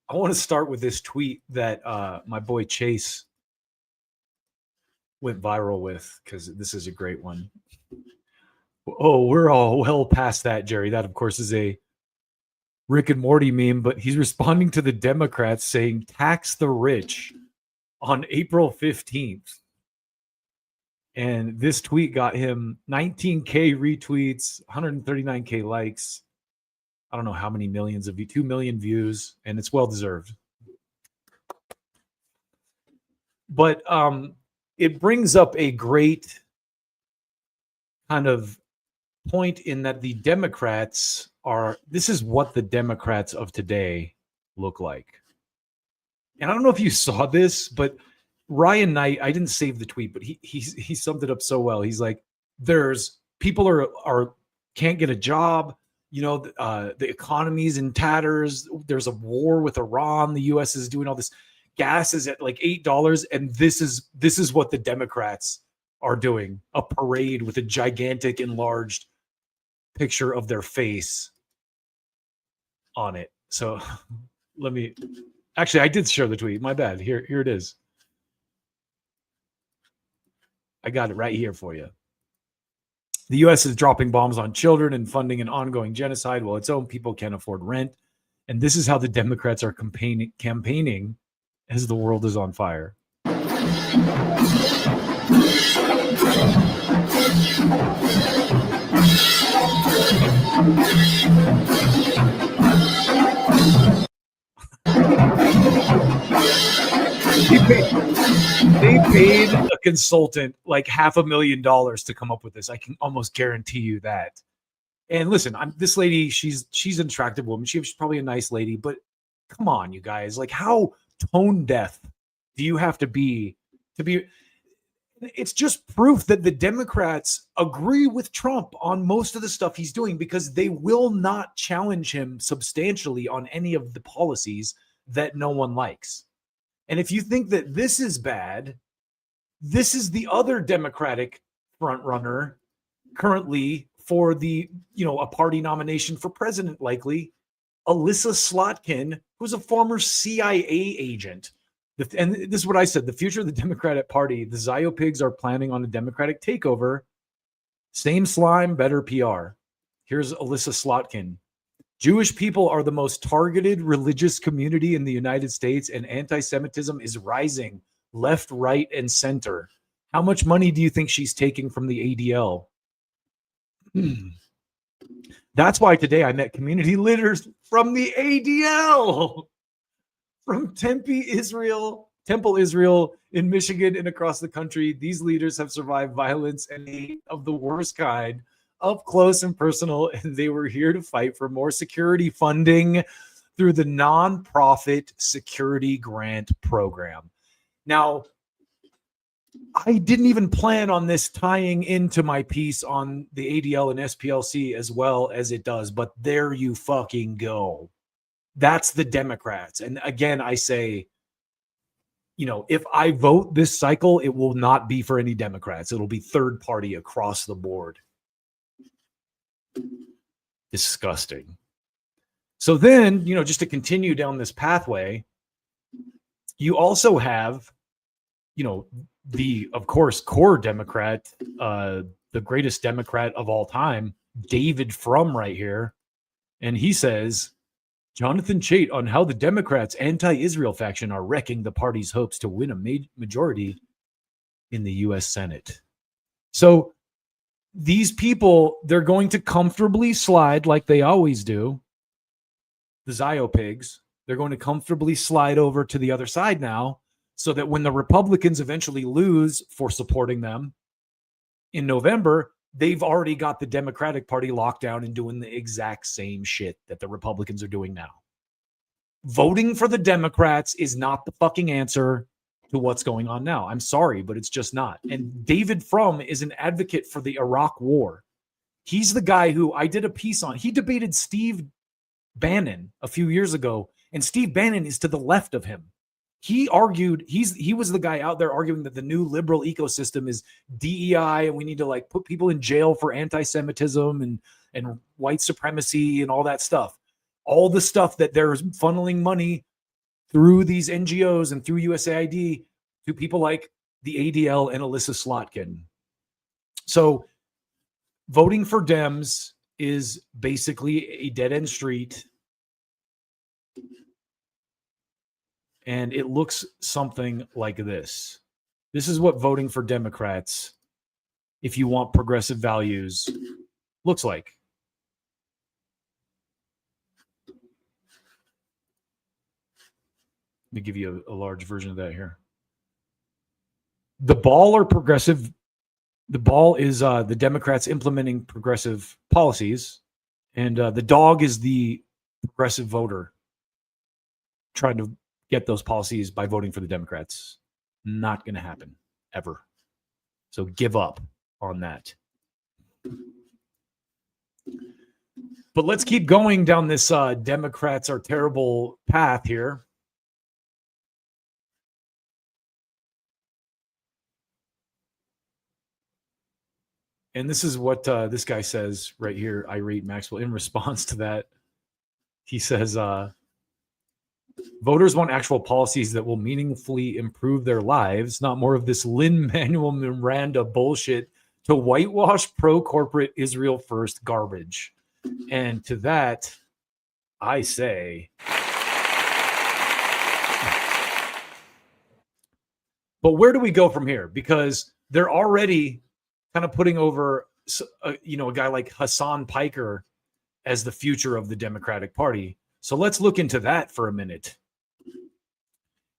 I want to start with this tweet that my boy Chase went viral with, because this is a great one. Oh, we're all well past that, Jerry. That, of course, is a Rick and Morty meme, but he's responding to the Democrats saying tax the rich on April 15th. And this tweet got him 19K retweets, 139K likes. I don't know how many millions of 2 million views, and it's well deserved. But it brings up a great kind of point in that the Democrats this is what the Democrats of today look like. And I don't know if you saw this, but Ryan Knight, I didn't save the tweet, but he summed it up so well. He's like, there's people are can't get a job. You know, the economy's in tatters. There's a war with Iran. The U.S. is doing all this. Gas is at like $8, and this is what the Democrats are doing. A parade with a gigantic enlarged picture of their face on it. So I did share the tweet. My bad. Here it is. I got it right here for you. The U.S. is dropping bombs on children and funding an ongoing genocide while its own people can't afford rent. And this is how the Democrats are campaigning as the world is on fire. They paid a consultant like $500,000 to come up with this. I can almost guarantee you that. And listen, this lady, she's an attractive woman. She's probably a nice lady, but come on, you guys. Like, how tone deaf do you have to be? It's just proof that the Democrats agree with Trump on most of the stuff he's doing, because they will not challenge him substantially on any of the policies that no one likes. And if you think that this is bad, this is the other Democratic frontrunner currently for the, a party nomination for president, likely, Alyssa Slotkin, who's a former CIA agent. And this is what I said, the future of the Democratic Party, the Ziopigs are planning on a Democratic takeover. Same slime, better PR. Here's Alyssa Slotkin. Jewish people are the most targeted religious community in the United States, and anti-Semitism is rising left, right, and center. How much money do you think she's taking from the ADL? That's why today I met community leaders from the ADL. From Temple, Israel in Michigan and across the country. These leaders have survived violence and hate of the worst kind, up close and personal, and they were here to fight for more security funding through the nonprofit security grant program. Now, I didn't even plan on this tying into my piece on the ADL and SPLC as well as it does, but there you fucking go. That's the Democrats. And again, I say, if I vote this cycle, it will not be for any Democrats. It'll be third party across the board. Disgusting. So then, just to continue down this pathway, you also have, the, of course, core Democrat, the greatest Democrat of all time, David Frum right here. And he says, Jonathan Chait on how the Democrats' anti-Israel faction are wrecking the party's hopes to win a majority in the U.S. Senate. So these people, they're going to comfortably slide like they always do. The Ziopigs, they're going to comfortably slide over to the other side now, so that when the Republicans eventually lose for supporting them in November, they've already got the Democratic Party locked down and doing the exact same shit that the Republicans are doing now. Voting for the Democrats is not the fucking answer to what's going on now. I'm sorry, but it's just not. And David Frum is an advocate for the Iraq War. He's the guy who I did a piece on. He debated Steve Bannon a few years ago, and Steve Bannon is to the left of him. He argued, he was the guy out there arguing that the new liberal ecosystem is DEI and we need to put people in jail for anti-Semitism and white supremacy and all that stuff. All the stuff that they're funneling money through these NGOs and through USAID to people like the ADL and Alyssa Slotkin. So voting for Dems is basically a dead-end street. And it looks something like this. This is what voting for Democrats, if you want progressive values, looks like. Let me give you a large version of that here. The ball or progressive, the ball is the Democrats implementing progressive policies, and the dog is the progressive voter trying to get those policies by voting for the Democrats. Not going to happen ever. So give up on that. But let's keep going down this Democrats are terrible path here. And this is what this guy says right here, Irate Maxwell, in response to that. He says, voters want actual policies that will meaningfully improve their lives, not more of this Lin-Manuel Miranda bullshit to whitewash pro-corporate Israel first garbage. And to that, I say, but where do we go from here? Because they're already kind of putting over, a guy like Hassan Piker as the future of the Democratic Party. So let's look into that for a minute.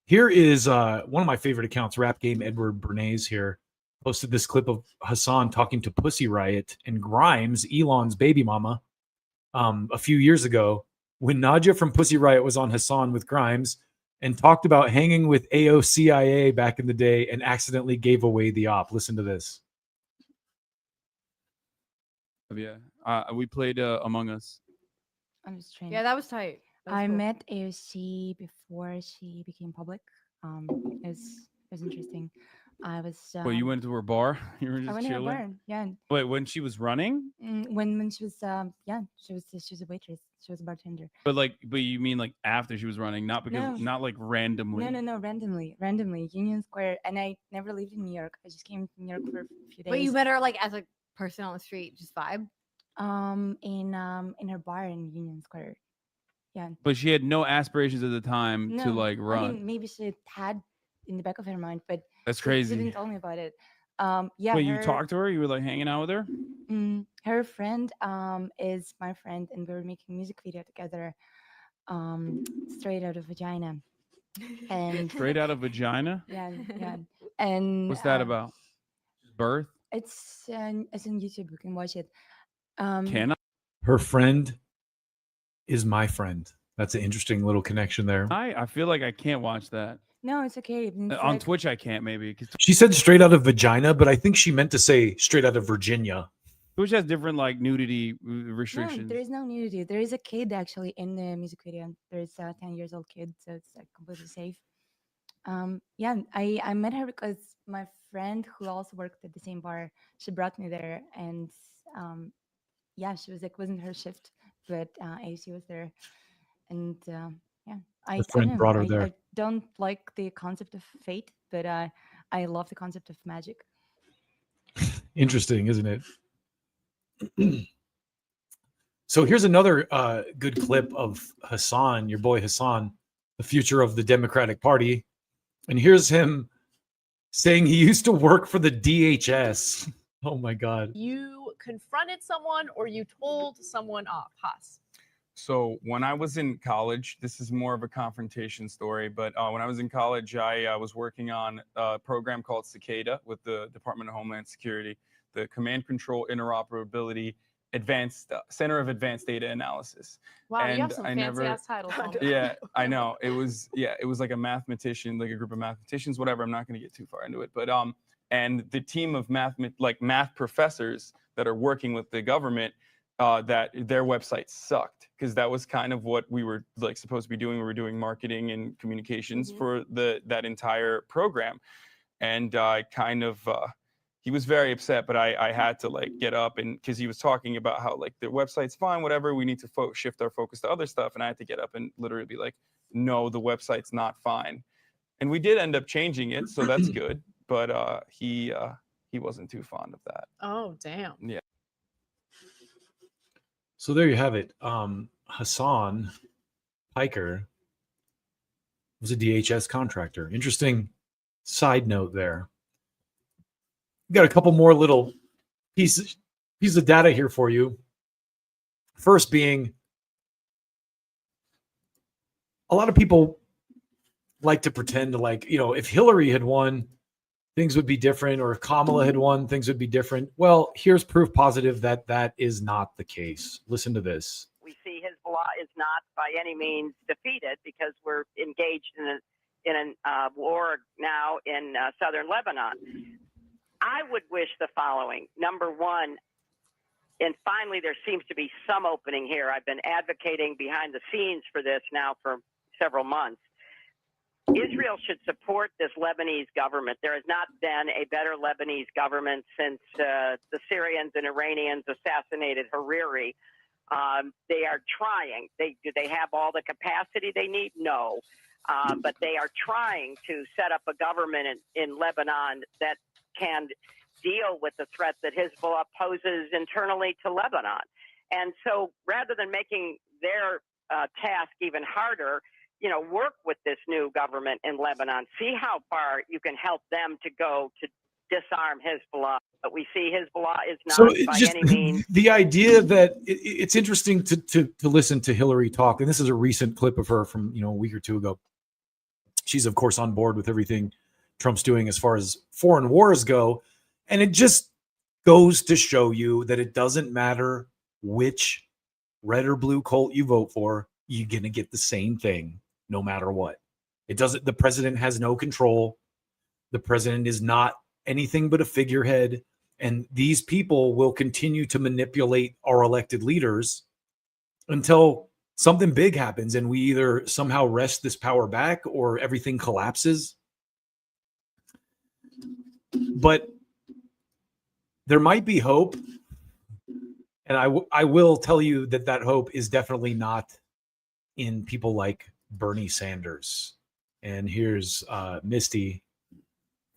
Here is one of my favorite accounts, Rap Game Edward Bernays here, posted this clip of Hassan talking to Pussy Riot and Grimes, Elon's baby mama, a few years ago. When Nadia from Pussy Riot was on Hassan with Grimes, and talked about hanging with AOCIA back in the day and accidentally gave away the op. Listen to this. Yeah, we played Among Us. I'm just trying. Yeah, that was tight. That was I cool. met AOC before she became public. It was interesting. I was. Well, you went to her bar. You were I just went to her chilling. bar. Yeah. Wait, when she was running? When she was she was a waitress. She was a bartender. But you mean like after she was running, not because No. not like randomly. No, randomly, Union Square, and I never lived in New York. I just came to New York for a few days. But you met her like as a person on the street, just vibe. In her bar in Union Square. Yeah. But she had no aspirations at the time to like run. I mean, maybe she had in the back of her mind, but That's She crazy. didn't tell me about it. Yeah. Wait, you talked to her? You were like hanging out with her? Her friend is my friend, and we were making a music video together. Straight out of vagina. And Straight out of vagina? Yeah. And What's that about? Birth? It's on YouTube. You can watch it. Can I? Her friend is my friend. That's an interesting little connection there. I feel like I can't watch that. No, it's okay. It's On like- Twitch, I can't maybe. 'Cause She said straight out of vagina, but I think she meant to say straight out of Virginia. Twitch has different like nudity No, restrictions. there is no nudity. There is a kid actually in the music video. There's a 10 years old kid, so it's like completely safe. Yeah, I met her because my friend who also worked at the same bar, she brought me there, and yeah, she was like, wasn't her shift, but AOC was there, and yeah, I friend don't know, brought her I there. don't like the concept of fate, but I love the concept of magic. Interesting, isn't it? So here's another good clip of Hassan, your boy Hassan, the future of the Democratic Party. And here's him saying he used to work for the DHS. Oh my God. You confronted someone or you told someone off, Haas? So when I was in college, this is more of a confrontation story, but when I was in college, I was working on a program called Cicada with the Department of Homeland Security, the Command Control Interoperability Advanced Center of Advanced Data Analysis. Wow, you have And some I fancy never- ass titles. on there. Yeah, I know. It was like a mathematician, like a group of mathematicians, whatever. I'm not going to get too far into it, but and the team of math professors that are working with the government, that their website sucked, because that was kind of what we were like supposed to be doing. We were doing marketing and communications for that entire program, and I kind of he was very upset, but I had to like get up, and because he was talking about how like their website's fine, whatever, we need to shift our focus to other stuff, and I had to get up and literally be like, no, the website's not fine, and we did end up changing it, so that's good, but he wasn't too fond of that. Oh, damn. Yeah. So there you have it. Hassan Piker was a DHS contractor. Interesting side note there. We've got a couple more little pieces of data here for you. First being, a lot of people like to pretend like, if Hillary had won, things would be different, or if Kamala had won, things would be different. Well, here's proof positive that that is not the case. Listen to this. We see Hezbollah is not by any means defeated, because we're engaged in a war now in southern Lebanon. I would wish the following. Number one, and finally there seems to be some opening here. I've been advocating behind the scenes for this now for several months. Israel should support this Lebanese government. There has not been a better Lebanese government since the Syrians and Iranians assassinated Hariri. They are trying. Do they have all the capacity they need? No. But they are trying to set up a government in Lebanon that can deal with the threat that Hezbollah poses internally to Lebanon. And so rather than making their task even harder, work with this new government in Lebanon. See how far you can help them to go to disarm Hezbollah. But we see Hezbollah is not by any means. The idea that it's interesting to listen to Hillary talk, and this is a recent clip of her from a week or two ago. She's of course on board with everything Trump's doing as far as foreign wars go, and it just goes to show you that it doesn't matter which red or blue cult you vote for, you're gonna get the same thing no matter what. It doesn't. The president has no control. The president is not anything but a figurehead, and these people will continue to manipulate our elected leaders until something big happens and we either somehow wrest this power back or everything collapses. But there might be hope. And I will tell you that that hope is definitely not in people like Bernie Sanders. And here's Misty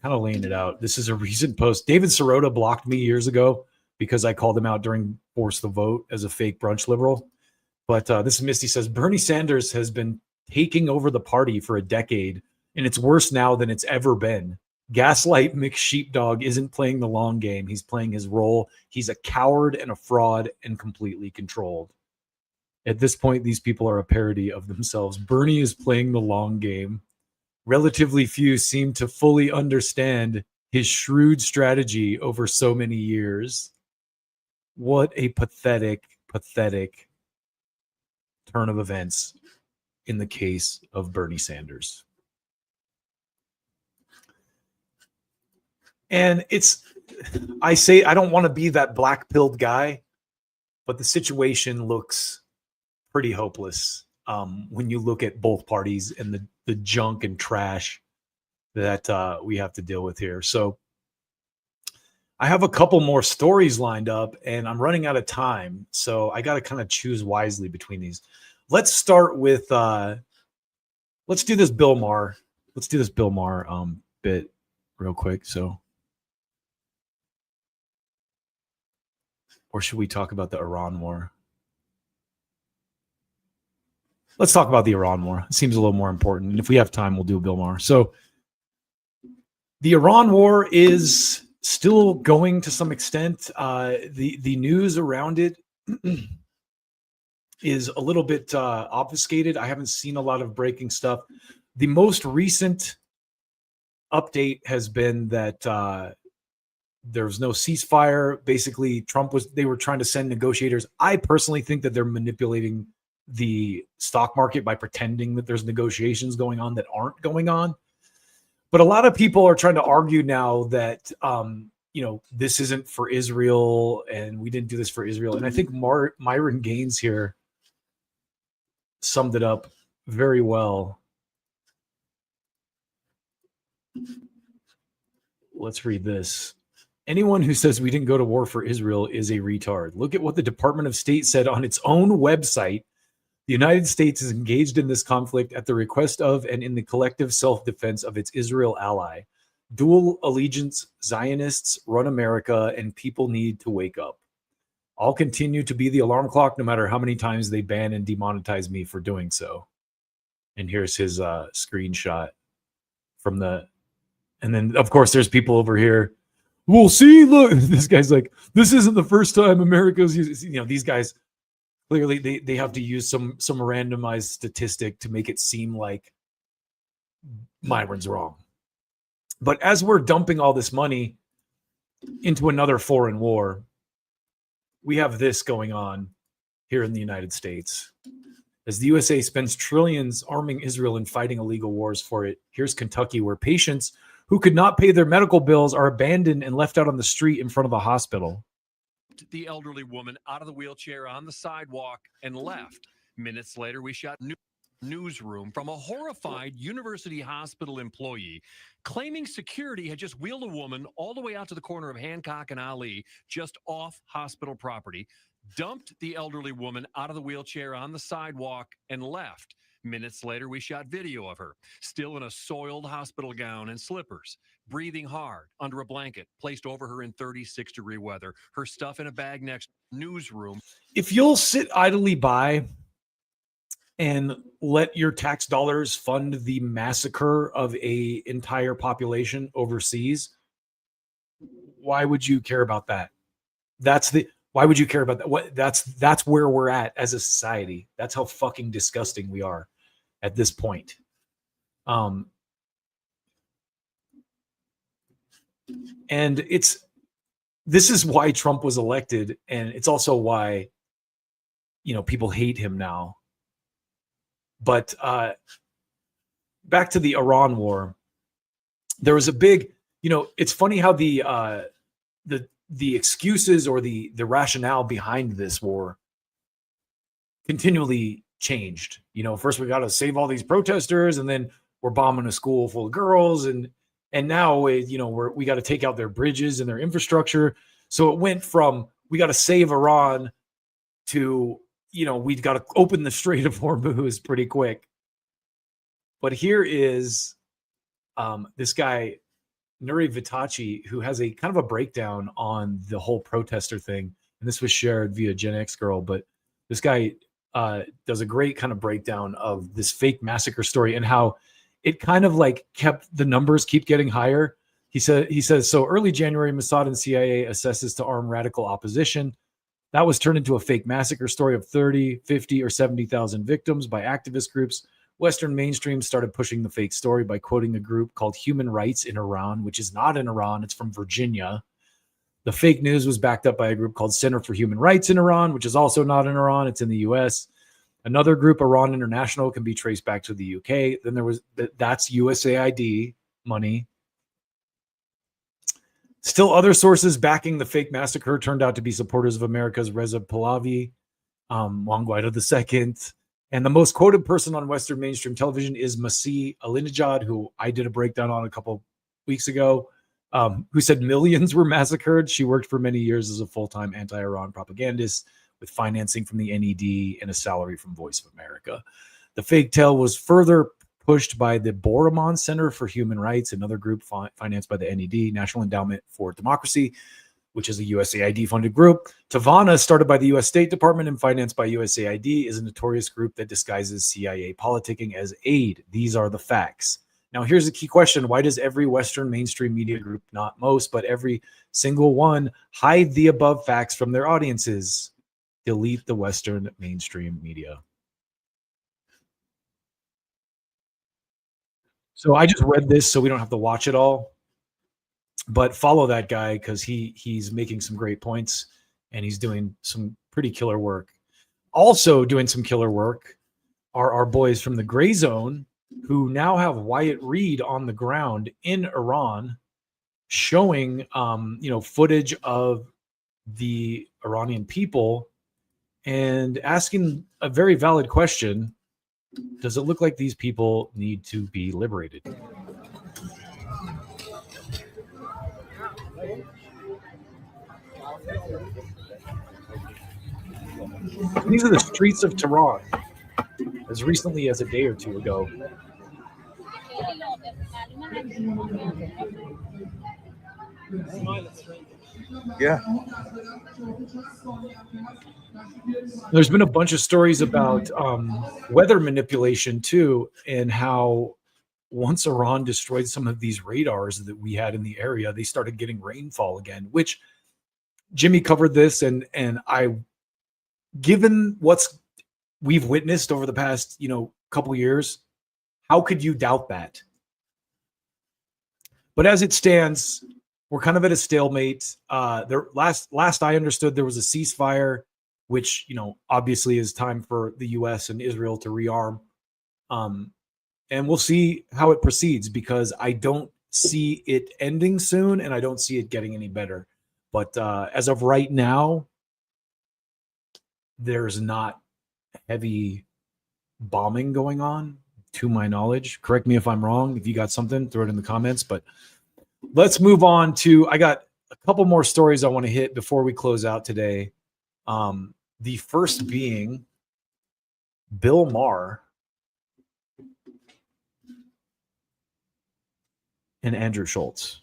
kind of laying it out. This is a recent post. David Sirota blocked me years ago because I called him out during Force the Vote as a fake brunch liberal. But this is Misty says, Bernie Sanders has been taking over the party for a decade, and it's worse now than it's ever been. Gaslight McSheepdog isn't playing the long game. He's playing his role. He's a coward and a fraud and completely controlled. At this point, these people are a parody of themselves. Bernie is playing the long game. Relatively few seem to fully understand his shrewd strategy over so many years. What a pathetic, pathetic turn of events in the case of Bernie Sanders. And I say I don't want to be that black-pilled guy, but the situation looks pretty hopeless when you look at both parties and the junk and trash that we have to deal with here. So I have a couple more stories lined up, and I'm running out of time, so I got to kind of choose wisely between these. Let's start with let's do this Bill Maher. Let's do this Bill Maher bit real quick. So. Or should we talk about the Iran war? Let's talk about the Iran war. It seems a little more important. And if we have time, we'll do Bill Maher. So the Iran war is still going to some extent. The news around it is a little bit obfuscated. I haven't seen a lot of breaking stuff. The most recent update has been that there was no ceasefire. Basically, they were trying to send negotiators. I personally think that they're manipulating the stock market by pretending that there's negotiations going on that aren't going on. But a lot of people are trying to argue now that, this isn't for Israel and we didn't do this for Israel. And I think Myron Gaines here summed it up very well. Let's read this. Anyone who says we didn't go to war for Israel is a retard. Look at what the Department of State said on its own website. The United States is engaged in this conflict at the request of and in the collective self-defense of its Israel ally. Dual allegiance Zionists run America, and people need to wake up. I'll continue to be the alarm clock no matter how many times they ban and demonetize me for doing so. And here's his screenshot from and then of course there's people over here. Well, see, look, this guy's like, this isn't the first time America's using, these guys clearly they have to use some randomized statistic to make it seem like Myron's wrong. But as we're dumping all this money into another foreign war, we have this going on here in the United States. As the USA spends trillions arming Israel and fighting illegal wars for it, here's Kentucky, where patients who could not pay their medical bills are abandoned and left out on the street in front of a hospital. The elderly woman out of the wheelchair on the sidewalk and left. Minutes later, we shot newsroom from a horrified university hospital employee claiming security had just wheeled a woman all the way out to the corner of Hancock and Ali, just off hospital property, dumped the elderly woman out of the wheelchair on the sidewalk and left. Minutes later, we shot video of her, still in a soiled hospital gown and slippers, breathing hard under a blanket placed over her in 36-degree weather, her stuff in a bag next newsroom. If you'll sit idly by and let your tax dollars fund the massacre of an entire population overseas, why would you care about that? Why would you care about that? That's where we're at as a society. That's how fucking disgusting we are at this point. And this is why Trump was elected, and it's also why people hate him now. But back to the Iran war, there was a big, it's funny how the excuses or the rationale behind this war continually changed. First we got to save all these protesters, and then we're bombing a school full of girls, and now we got to take out their bridges and their infrastructure. So it went from we got to save Iran to we've got to open the Strait of Hormuz pretty quick. But here is this guy Nuri Vitachi, who has a kind of a breakdown on the whole protester thing, and this was shared via Gen X Girl. But this guy does a great kind of breakdown of this fake massacre story and how it kind of like kept the numbers keep getting higher. He says, so early January, Mossad and CIA assesses to arm radical opposition. That was turned into a fake massacre story of 30, 50, or 70,000 victims by activist groups. Western mainstream started pushing the fake story by quoting a group called Human Rights in Iran, which is not in Iran. It's from Virginia. The fake news was backed up by a group called Center for Human Rights in Iran, which is also not in Iran. It's in the U.S. Another group, Iran International, can be traced back to the U.K. Then there was that's USAID money. Still, other sources backing the fake massacre turned out to be supporters of America's Reza Pahlavi, Wangwaida II. And the most quoted person on Western mainstream television is Masih Alinejad, who I did a breakdown on a couple weeks ago, who said millions were massacred. She worked for many years as a full-time anti-Iran propagandist with financing from the NED and a salary from Voice of America. The fake tale was further pushed by the Boromon Center for Human Rights, another group financed by the NED, National Endowment for Democracy, which is a USAID-funded group. Tavana, started by the U.S. State Department and financed by USAID, is a notorious group that disguises CIA politicking as aid. These are the facts. Now, here's a key question. Why does every Western mainstream media group, not most, but every single one, hide the above facts from their audiences? Delete the Western mainstream media. So I just read this so we don't have to watch it all. But follow that guy because he's making some great points and he's doing some pretty killer work. Also doing some killer work are our boys from the Gray Zone, who now have Wyatt Reed on the ground in Iran, showing footage of the Iranian people and asking a very valid question: does it look like these people need to be liberated? These are the streets of Tehran as recently as a day or two ago. Yeah. There's been a bunch of stories about weather manipulation too, and how once Iran destroyed some of these radars that we had in the area, they started getting rainfall again, which Jimmy covered this, and I, given what's we've witnessed over the past couple years, how could you doubt that? But as it stands, we're kind of at a stalemate. Last I understood, there was a ceasefire, which obviously is time for the U.S. and Israel to rearm, and we'll see how it proceeds, because I don't see it ending soon, and I don't see it getting any better. But as of right now, there's not heavy bombing going on, to my knowledge. Correct me if I'm wrong. If you got something, throw it in the comments. But let's move on to, I got a couple more stories I want to hit before we close out today. The first being Bill Maher and Andrew Schulz.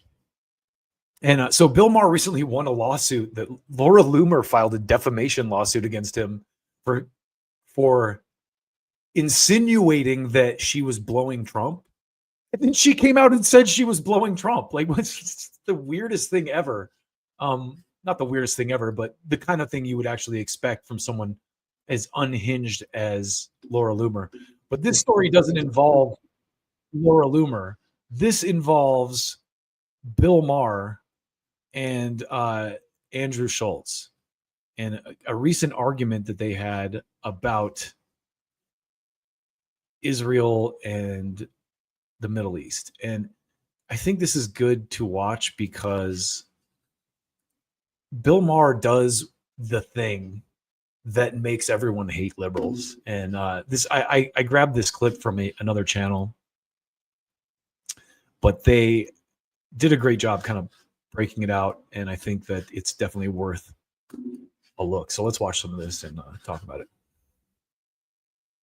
And so Bill Maher recently won a lawsuit that Laura Loomer filed a defamation lawsuit against him for insinuating that she was blowing Trump. And then she came out and said she was blowing Trump. Like, what's the weirdest thing ever? Not the weirdest thing ever, but the kind of thing you would actually expect from someone as unhinged as Laura Loomer. But this story doesn't involve Laura Loomer. This involves Bill Maher and Andrew Schulz, and a recent argument that they had about Israel and the Middle East. And I think this is good to watch because Bill Maher does the thing that makes everyone hate liberals. And I grabbed this clip from another channel, but they did a great job kind of breaking it out. And I think that it's definitely worth a look. So let's watch some of this and talk about it.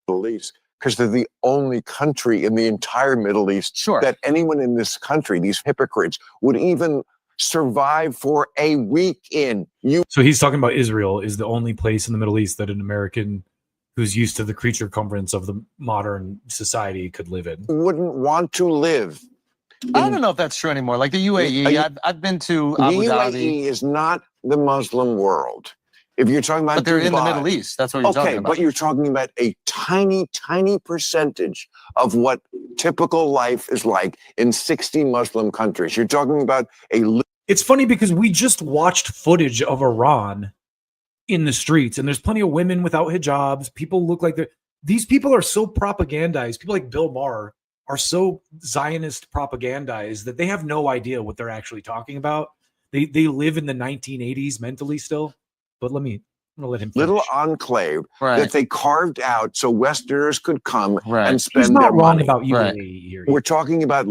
Middle East, because they're the only country in the entire Middle East that anyone in this country, these hypocrites, would even survive for a week in. So he's talking about Israel is the only place in the Middle East that an American who's used to the creature comforts of the modern society could live in. Wouldn't want to live. I don't know if that's true anymore. Like the UAE, I've been to Abu The Dhabi. UAE is not the Muslim world. If you're talking about But they're in the Dubai- Middle East. That's what you're talking about. But you're talking about a tiny, tiny percentage of what typical life is like in 60 Muslim countries. You're talking about It's funny because we just watched footage of Iran in the streets, and there's plenty of women without hijabs. People look like these people are so propagandized. People like Bill Maher are so Zionist propagandized that they have no idea what they're actually talking about. They live in the 1980s mentally still. But I'm gonna let him finish. little enclave that they carved out so Westerners could come and spend He's not their wrong money. about UAE here. We're talking about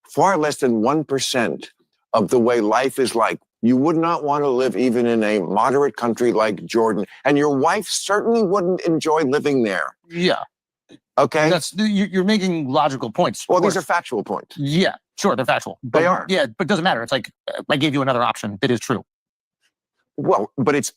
far less than 1% of the way life is like. You would not want to live even in a moderate country like Jordan, and your wife certainly wouldn't enjoy living there. Yeah. Okay. You're making logical points. Well, these are factual points. Yeah, sure, they're factual. They are. Yeah, but it doesn't matter. It's like I gave you another option that is true. Well, but it's.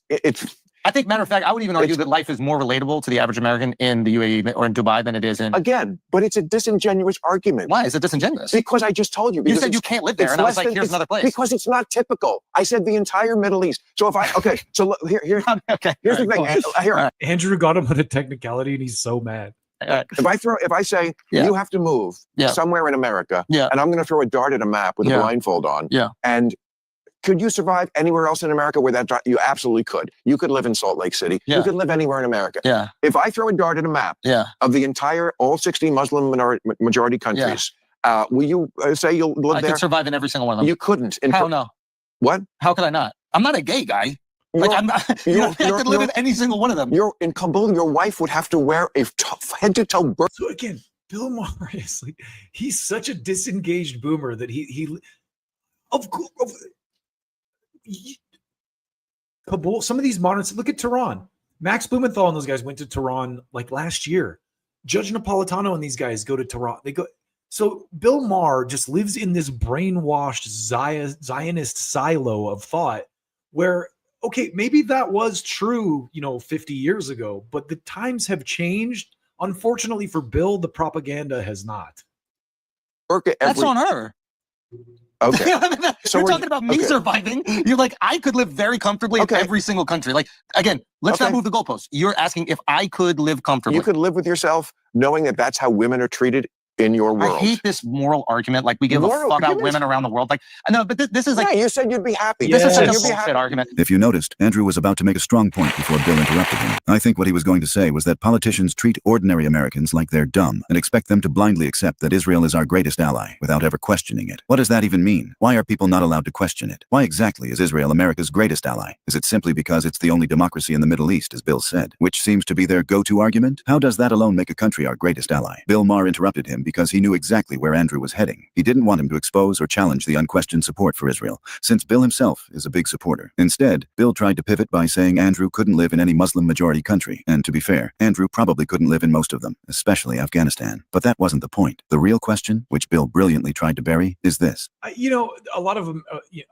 I think, matter of fact, I would even argue that life is more relatable to the average American in the UAE or in Dubai than it is in. Again, but it's a disingenuous argument. Why is it disingeneous? Because I just told you. You said you can't live there, and I was like, here's another place. Because it's not typical. I said the entire Middle East. So if so look, here's the thing. Andrew got him on a technicality, and he's so mad. If I say you have to move somewhere in America, and I'm going to throw a dart at a map with a blindfold on, and could you survive anywhere else in America where that dart? You absolutely could. You could live in Salt Lake City. You could live anywhere in America. If I throw a dart at a map of the entire all 60 Muslim majority countries, will you say you'll live there? I could survive in every single one of them. You couldn't. How no? What? How could I not? I'm not a gay guy. I could live in any single one of them. You're in Kabul. Your wife would have to wear a head-to-toe burqa. So again, Bill Maher is like, he's such a disengaged boomer that Kabul, some of these moderns, look at Tehran. Max Blumenthal and those guys went to Tehran like last year. Judge Napolitano and these guys go to Tehran. They go. So Bill Maher just lives in this brainwashed Zionist silo of thought where, okay, maybe that was true, 50 years ago, but the times have changed. Unfortunately for Bill, the propaganda has not. That's on her. Okay. You're talking about me surviving. You're like, I could live very comfortably in every single country. Like, again, let's not move the goalposts. You're asking if I could live comfortably. You could live with yourself knowing that that's how women are treated in your world. I hate this moral argument. Like, we give a fuck about women around the world. Like, I know, but this is like. Yeah, you said you'd be happy. This is such a bullshit argument. If you noticed, Andrew was about to make a strong point before Bill interrupted him. I think what he was going to say was that politicians treat ordinary Americans like they're dumb and expect them to blindly accept that Israel is our greatest ally without ever questioning it. What does that even mean? Why are people not allowed to question it? Why exactly is Israel America's greatest ally? Is it simply because it's the only democracy in the Middle East, as Bill said, which seems to be their go-to argument? How does that alone make a country our greatest ally? Bill Maher interrupted him because he knew exactly where Andrew was heading. He didn't want him to expose or challenge the unquestioned support for Israel, since Bill himself is a big supporter. Instead, Bill tried to pivot by saying Andrew couldn't live in any Muslim-majority country, and to be fair, Andrew probably couldn't live in most of them, especially Afghanistan. But that wasn't the point. The real question, which Bill brilliantly tried to bury, is this. A lot of them,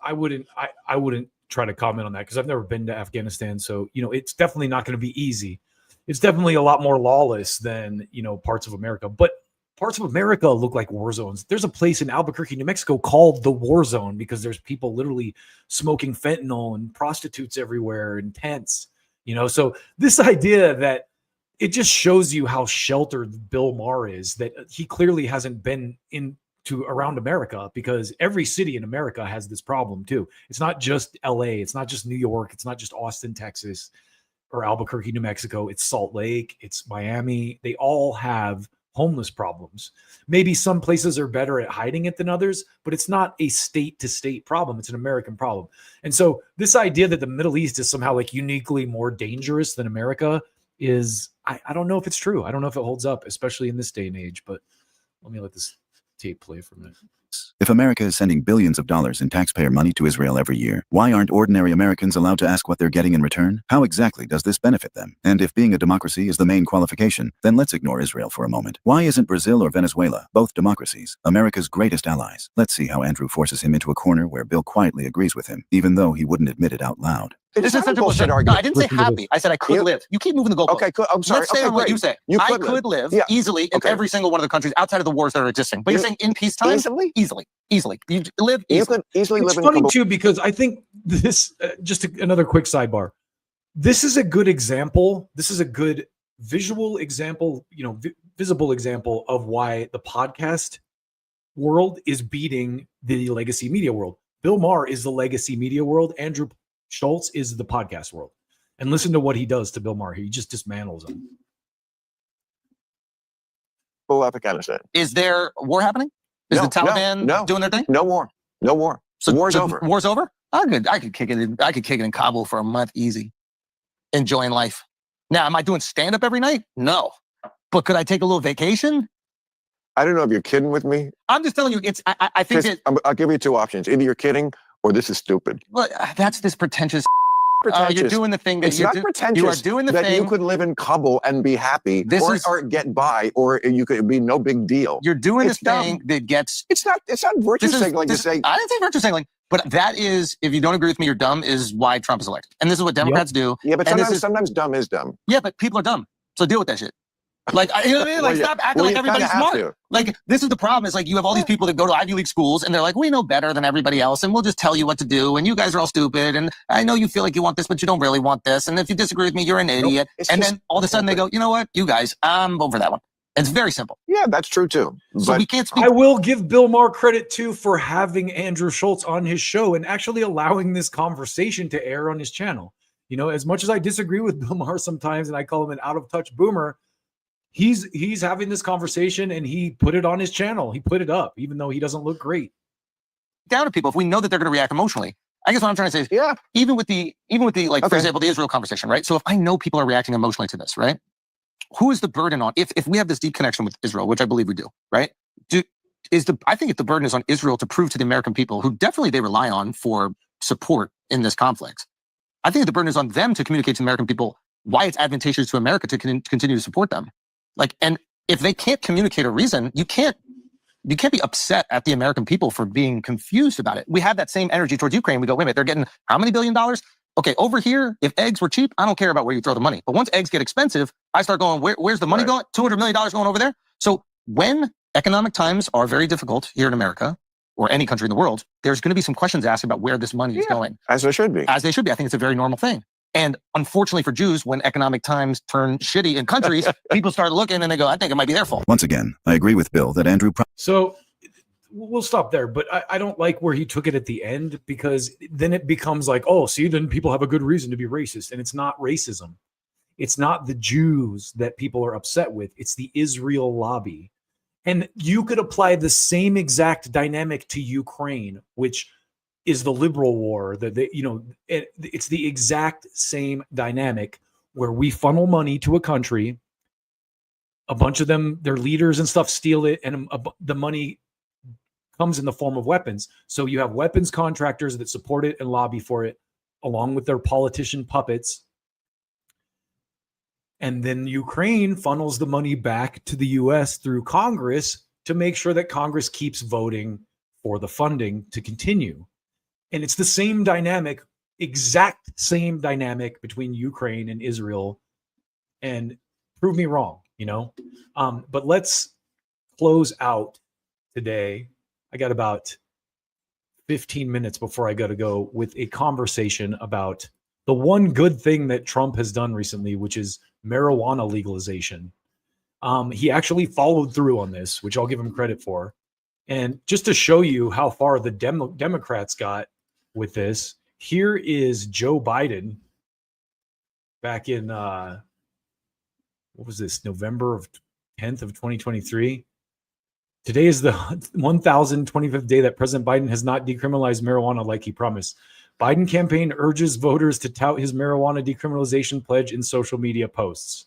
I wouldn't try to comment on that because I've never been to Afghanistan, so it's definitely not going to be easy. It's definitely a lot more lawless than parts of America, but parts of America look like war zones. There's a place in Albuquerque, New Mexico called the war zone because there's people literally smoking fentanyl and prostitutes everywhere and tents, So this idea that it just shows you how sheltered Bill Maher is, that he clearly hasn't been into around America because every city in America has this problem too. It's not just LA. It's not just New York. It's not just Austin, Texas or Albuquerque, New Mexico. It's Salt Lake. It's Miami. They all have homeless problems. Maybe some places are better at hiding it than others, but it's not a state-to-state problem. It's an American problem. And so this idea that the Middle East is somehow like uniquely more dangerous than America is, I don't know if it's true. I don't know if it holds up, especially in this day and age, but let me let this tape play for a minute. If America is sending billions of dollars in taxpayer money to Israel every year, why aren't ordinary Americans allowed to ask what they're getting in return? How exactly does this benefit them? And if being a democracy is the main qualification, then let's ignore Israel for a moment. Why isn't Brazil or Venezuela, both democracies, America's greatest allies? Let's see how Andrew forces him into a corner where Bill quietly agrees with him, even though he wouldn't admit it out loud. This is such a bullshit argument. No, I didn't say happy. I said I could live. You keep moving the goalpost. Okay, I'm sorry. Let's say okay, what you say. I could live easily in every single one of the countries outside of the wars that are existing. But you're saying in peacetime? Easily? Easily. You live easily. You could easily It's live funny in too, because I think this, another quick sidebar. This is a good example. This is a good visual example, visible example of why the podcast world is beating the legacy media world. Bill Maher is the legacy media world. Andrew Schulz is the podcast world. And listen to what he does to Bill Maher. He just dismantles him. Full Afghanistan. Is there war happening? Is the Taliban doing their thing? No war. No war. So war's over. War's over? I could kick it. I could kick it in Kabul for a month, easy, enjoying life. Now, am I doing stand up every night? No, but could I take a little vacation? I don't know if you're kidding with me. I'm just telling you. It's. I think I'll give you two options. Either you're kidding or this is stupid. Well, that's this pretentious. You're doing the thing that it's not pretentious. You are doing the that thing. You could live in Kabul and be happy, or get by, or you could be no big deal. You're doing this thing that gets. It's not virtue signaling to say. I didn't say virtue signaling, but that is, if you don't agree with me, you're dumb. Is why Trump is elected, and this is what Democrats do. Yeah, but sometimes dumb is dumb. Yeah, but people are dumb, so deal with that shit. Like, you know what I mean? Like, stop acting like everybody's smart. Like, this is the problem. It's like you have all these people that go to Ivy League schools and they're like, we know better than everybody else and we'll just tell you what to do. And you guys are all stupid. And I know you feel like you want this, but you don't really want this. And if you disagree with me, you're an idiot. And then all of a sudden they go, you know what? You guys, I'm over that one. It's very simple. Yeah, that's true too. So we can't speak. I will give Bill Maher credit too for having Andrew Schulz on his show and actually allowing this conversation to air on his channel. You know, as much as I disagree with Bill Maher sometimes and I call him an out of touch boomer, he's having this conversation and he put it on his channel. He put it up, even though he doesn't look great. Down to people if we know that they're going to react emotionally. I guess what I'm trying to say is, even with the like, for example, the Israel conversation, right? So if I know people are reacting emotionally to this, right? Who is the burden on? If we have this deep connection with Israel, which I believe we do, right? I think if the burden is on Israel to prove to the American people, who definitely they rely on for support in this conflict, I think the burden is on them to communicate to the American people why it's advantageous to America to continue to support them. Like, and if they can't communicate a reason, you can't be upset at the American people for being confused about it. We have that same energy towards Ukraine. We go, wait a minute, they're getting how many $1 billion? Okay, over here, if eggs were cheap, I don't care about where you throw the money. But once eggs get expensive, I start going, where's the money going? $200 million going over there? So when economic times are very difficult here in America or any country in the world, there's going to be some questions asked about where this money is going. As there should be. As they should be. I think it's a very normal thing. And unfortunately for Jews, when economic times turn shitty in countries, people start looking and they go, I think it might be their fault. Once again, I agree with Bill that Andrew... So we'll stop there, but I don't like where he took it at the end, because then it becomes like, oh, see, then people have a good reason to be racist. And it's not racism. It's not the Jews that people are upset with. It's the Israel lobby. And you could apply the same exact dynamic to Ukraine, which is the liberal war. It's the exact same dynamic where we funnel money to a country, a bunch of them, their leaders and stuff steal it, and the money comes in the form of weapons. So you have weapons contractors that support it and lobby for it, along with their politician puppets. And then Ukraine funnels the money back to the US through Congress to make sure that Congress keeps voting for the funding to continue. And it's the same dynamic, exact same dynamic between Ukraine and Israel. And prove me wrong, but let's close out today. I got about 15 minutes before I got to go with a conversation about the one good thing that Trump has done recently, which is marijuana legalization. He actually followed through on this, which I'll give him credit for. And just to show you how far the Democrats got with this, here is Joe Biden back in, what was this, November of 10th of 2023. Today is the 1,025th day that President Biden has not decriminalized marijuana like he promised. Biden campaign urges voters to tout his marijuana decriminalization pledge in social media posts.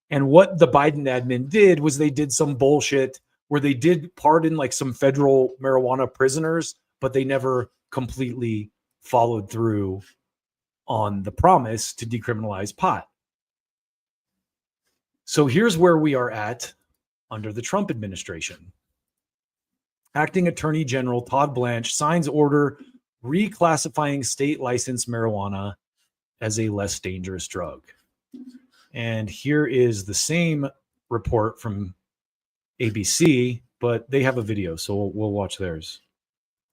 And what the Biden admin did was they did some bullshit where they did pardon like some federal marijuana prisoners, but they never completely followed through on the promise to decriminalize pot. So here's where we are at under the Trump administration. Acting Attorney General Todd Blanche signs order reclassifying state licensed marijuana as a less dangerous drug. And here is the same report from ABC, but they have a video, so we'll watch theirs.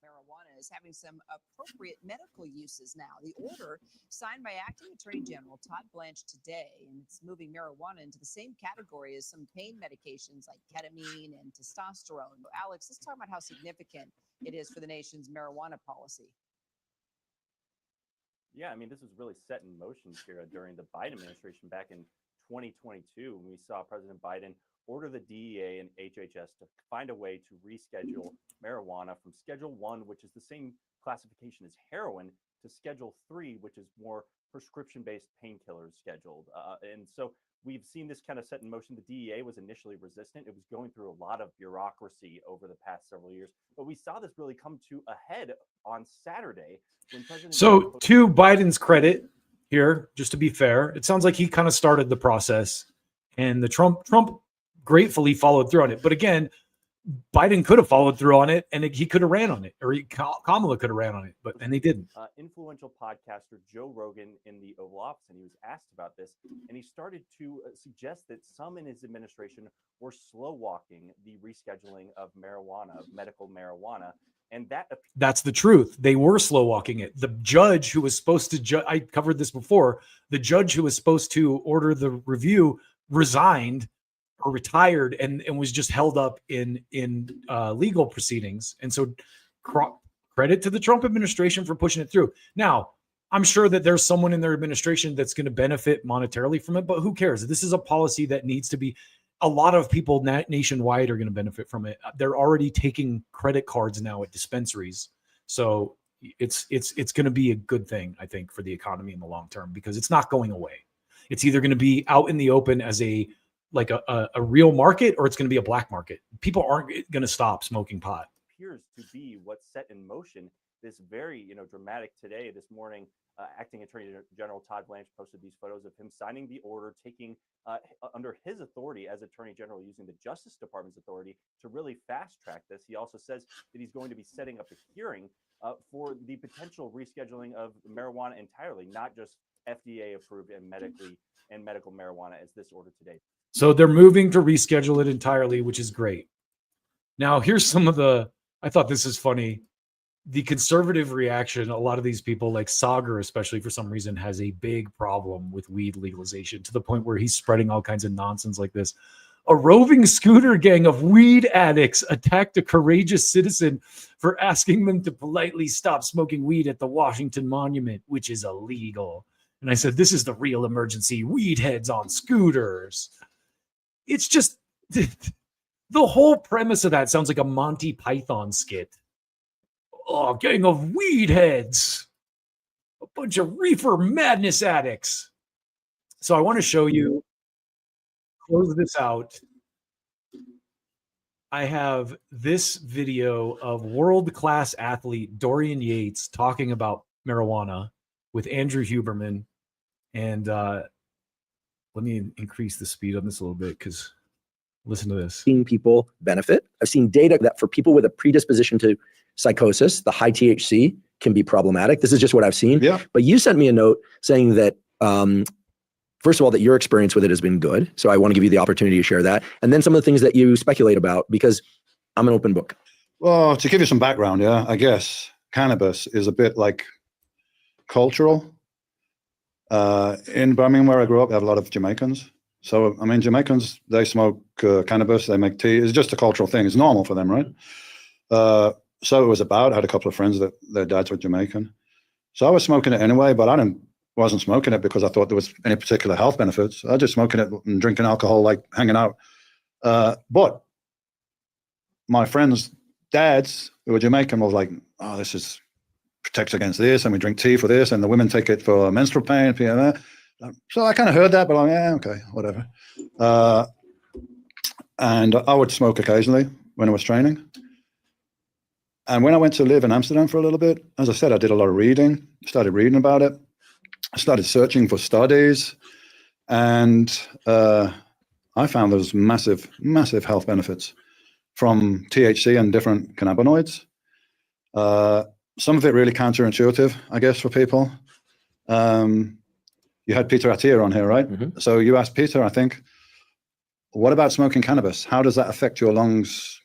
Marijuana is having some appropriate medical uses now. The order signed by Acting Attorney General Todd Blanche today, and it's moving marijuana into the same category as some pain medications like ketamine and testosterone. Alex, let's talk about how significant it is for the nation's marijuana policy. Yeah, I mean, this was really set in motion, Kira, during the Biden administration back in 2022, when we saw President Biden order the DEA and HHS to find a way to reschedule marijuana from Schedule 1, which is the same classification as heroin, to Schedule 3, which is more prescription-based painkillers scheduled. And so we've seen this kind of set in motion. The DEA was initially resistant. It was going through a lot of bureaucracy over the past several years, but we saw this really come to a head on Saturday when President So to Biden's credit here, just to be fair, it sounds like he kind of started the process and the Trump gratefully followed through on it. But again, Biden could have followed through on it and he could have ran on it, or Kamala could have ran on it, and they didn't. Influential podcaster Joe Rogan in the Oval Office, and he was asked about this, and he started to suggest that some in his administration were slow walking the rescheduling of marijuana, of medical marijuana. And that's the truth. They were slow walking it. The judge who was supposed to I covered this before. The judge who was supposed to order the review resigned or retired and was just held up in legal proceedings. And so credit to the Trump administration for pushing it through. Now, I'm sure that there's someone in their administration that's going to benefit monetarily from it, but who cares? This is a policy that needs to be. A lot of people nationwide are going to benefit from it. They're already taking credit cards now at dispensaries. So it's going to be a good thing, I think, for the economy in the long term, because it's not going away. It's either going to be out in the open as a real market, or it's going to be a black market. People aren't going to stop smoking pot. Appears to be what's set in motion. This very, dramatic today, this morning, Acting Attorney General Todd Blanche posted these photos of him signing the order, taking under his authority as Attorney General, using the Justice Department's authority to really fast track this. He also says that he's going to be setting up a hearing for the potential rescheduling of marijuana entirely, not just FDA approved and medical marijuana, as this order today. So they're moving to reschedule it entirely, which is great. Now, here's some of I thought this is funny. The conservative reaction, a lot of these people, like Sagar especially, for some reason, has a big problem with weed legalization, to the point where he's spreading all kinds of nonsense like this. A roving scooter gang of weed addicts attacked a courageous citizen for asking them to politely stop smoking weed at the Washington Monument, which is illegal. And I said, this is the real emergency. Weed heads on scooters. It's just, the whole premise of that sounds like a Monty Python skit. Oh, gang of weed heads, a bunch of reefer madness addicts. So I want to show you, close this out. I have this video of world-class athlete Dorian Yates talking about marijuana with Andrew Huberman. And let me increase the speed on this a little bit, because listen to this. Seeing people benefit. I've seen data that for people with a predisposition to psychosis, the high THC can be problematic. This is just what I've seen. Yeah. But you sent me a note saying that, first of all, that your experience with it has been good. So I want to give you the opportunity to share that. And then some of the things that you speculate about, because I'm an open book. Well, to give you some background, I guess cannabis is a bit like cultural. In Birmingham, where I grew up, they have a lot of Jamaicans. So, Jamaicans, they smoke cannabis, they make tea. It's just a cultural thing. It's normal for them, right? So it was I had a couple of friends that their dads were Jamaican. So I was smoking it anyway, but I wasn't smoking it because I thought there was any particular health benefits. I was just smoking it and drinking alcohol, like hanging out. But my friends' dads who were Jamaican was like, oh, this is protects against this, and we drink tea for this, and the women take it for menstrual pain. So I kind of heard that, but I'm yeah, okay, whatever. And I would smoke occasionally when I was training. And when I went to live in Amsterdam for a little bit, as I said, I did a lot of reading, started reading about it. I started searching for studies, and I found there was massive, massive health benefits from THC and different cannabinoids. Some of it really counterintuitive, I guess, for people. You had Peter Attia on here, right? Mm-hmm. So you asked Peter, I think, what about smoking cannabis? How does that affect your lungs?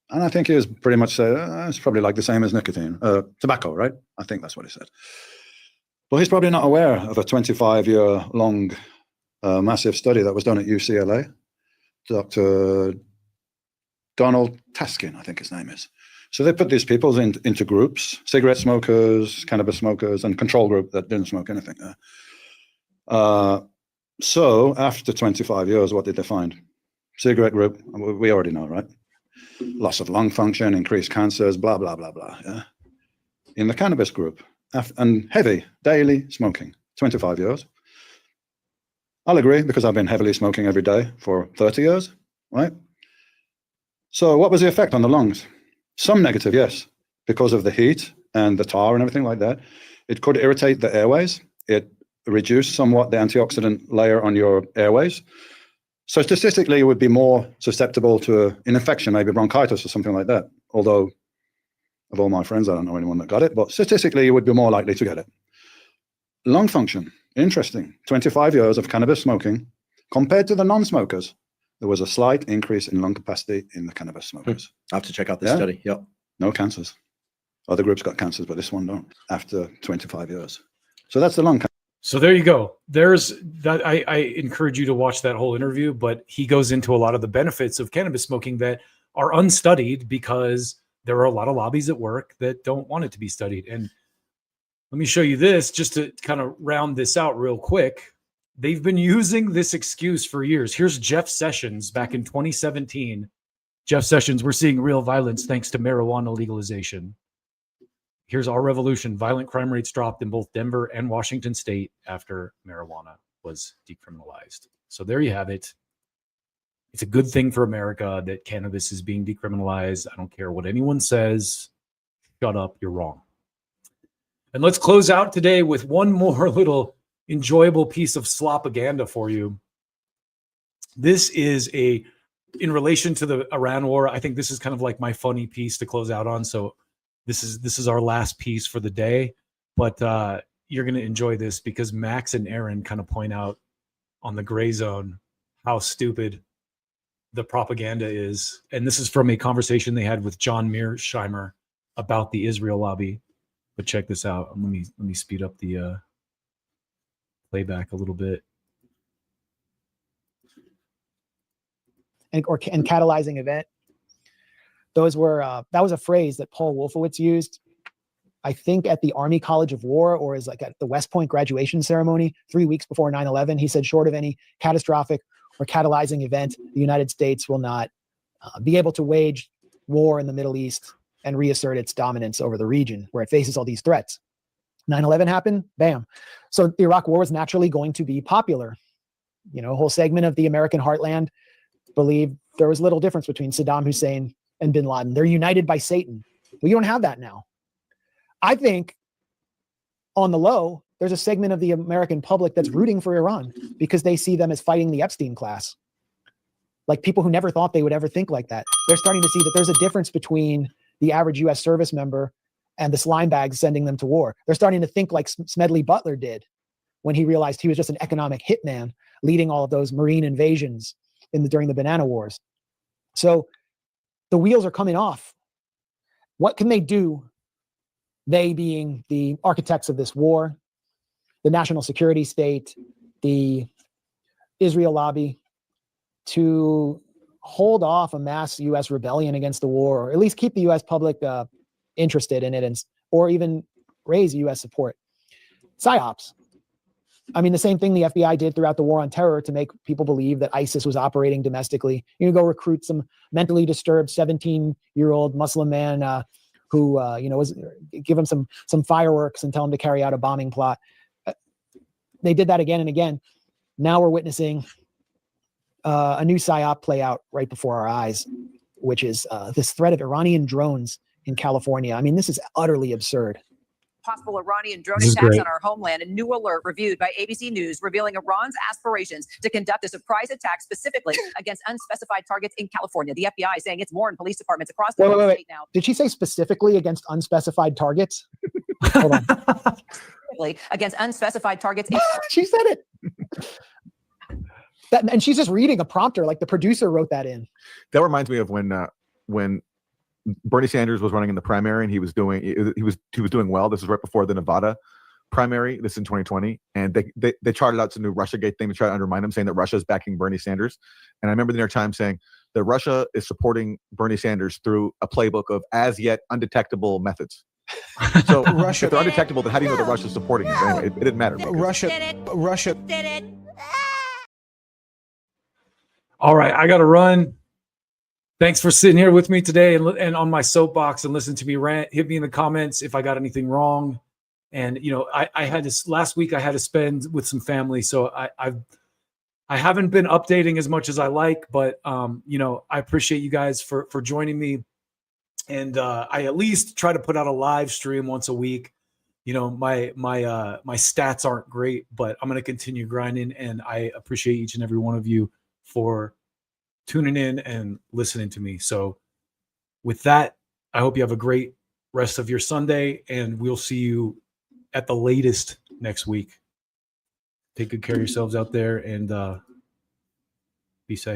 And I think he was pretty much said, it's probably like the same as nicotine, tobacco, right? I think that's what he said. Well, he's probably not aware of a 25-year-long massive study that was done at UCLA. Dr. Donald Taskin, I think his name is. So they put these people into groups, cigarette smokers, cannabis smokers, and control group that didn't smoke anything. So after 25 years, what did they find? Cigarette group, we already know, right? Loss of lung function, increased cancers, blah, blah, blah, blah. Yeah. In the cannabis group, and heavy, daily smoking, 25 years. I'll agree, because I've been heavily smoking every day for 30 years, right? So what was the effect on the lungs? Some negative, yes, because of the heat and the tar and everything like that. It could irritate the airways. It reduced somewhat the antioxidant layer on your airways. So statistically, it would be more susceptible to an infection, maybe bronchitis or something like that. Although, of all my friends, I don't know anyone that got it, but statistically, you would be more likely to get it. Lung function, interesting. 25 years of cannabis smoking. Compared to the non-smokers, there was a slight increase in lung capacity in the cannabis smokers. I have to check out this study. Yep. No cancers. Other groups got cancers, but this one don't, after 25 years. So that's the lung cancer. So there you go. There's that. I encourage you to watch that whole interview, but he goes into a lot of the benefits of cannabis smoking that are unstudied because there are a lot of lobbies at work that don't want it to be studied. And let me show you this just to kind of round this out real quick. They've been using this excuse for years. Here's Jeff Sessions back in 2017. Jeff Sessions, we're seeing real violence thanks to marijuana legalization. Here's our revolution. Violent crime rates dropped in both Denver and Washington state after marijuana was decriminalized. So there you have it. It's a good thing for America that cannabis is being decriminalized. I don't care what anyone says. Shut up, you're wrong. And let's close out today with one more little enjoyable piece of slopaganda for you. This is in relation to the Iran war. I think this is kind of like my funny piece to close out on. So this is our last piece for the day, but you're going to enjoy this because Max and Aaron kind of point out on the gray zone how stupid the propaganda is. And this is from a conversation they had with John Mearsheimer about the Israel lobby. But check this out. Let me speed up the playback a little bit. And catalyzing event. Those were that was a phrase that Paul Wolfowitz used, I think, at the Army College of War, or as like at the West Point graduation ceremony 3 weeks before 9/11. He said, short of any catastrophic or catalyzing event, the United States will not be able to wage war in the Middle East and reassert its dominance over the region where it faces all these threats. 9/11 happened, bam. So the Iraq War was naturally going to be popular. You know, a whole segment of the American heartland believed there was little difference between Saddam Hussein and bin Laden. They're united by Satan. Well, you don't have that now. I think on the low, there's a segment of the American public that's rooting for Iran because they see them as fighting the Epstein class. Like people who never thought they would ever think like that. They're starting to see that there's a difference between the average US service member and the slime bags sending them to war. They're starting to think like Smedley Butler did when he realized he was just an economic hitman leading all of those Marine invasions during the Banana Wars. So the wheels are coming off. What can they do? They being the architects of this war, the national security state, the Israel lobby, to hold off a mass U.S. rebellion against the war, or at least keep the U.S. public interested in it, or even raise U.S. support. PSYOPs. I mean, the same thing the FBI did throughout the war on terror to make people believe that ISIS was operating domestically. You go recruit some mentally disturbed 17-year-old Muslim man who give him some fireworks and tell him to carry out a bombing plot. They did that again and again. Now we're witnessing a new psyop play out right before our eyes, which is this threat of Iranian drones in California. I mean, this is utterly absurd. Possible Iranian drone attacks on our homeland. A new alert reviewed by ABC News revealing Iran's aspirations to conduct a surprise attack specifically against unspecified targets in California. The FBI is saying it's more in police departments across the state now. Did she say specifically against unspecified targets? Hold on. Specifically against unspecified targets. She said it. And she's just reading a prompter, like the producer wrote that in. That reminds me of when Bernie Sanders was running in the primary and he was doing well. This was right before the Nevada primary. This is in 2020, and they charted out some new RussiaGate thing to try to undermine him, saying that Russia is backing Bernie Sanders. And I remember the New York Times saying that Russia is supporting Bernie Sanders through a playbook of as yet undetectable methods. So if they're undetectable, then how do you know that Russia's supporting him? Anyway, it didn't matter. Russia Did it. All right, I got to run. Thanks for sitting here with me today and on my soapbox and listen to me rant. Hit me in the comments if I got anything wrong. And I had this last week. I had to spend with some family, so I haven't been updating as much as I like. But I appreciate you guys for joining me. And I at least try to put out a live stream once a week. My stats aren't great, but I'm going to continue grinding. And I appreciate each and every one of you for tuning in and listening to me. So with that, I hope you have a great rest of your Sunday, and we'll see you at the latest next week. Take good care of yourselves out there and be safe.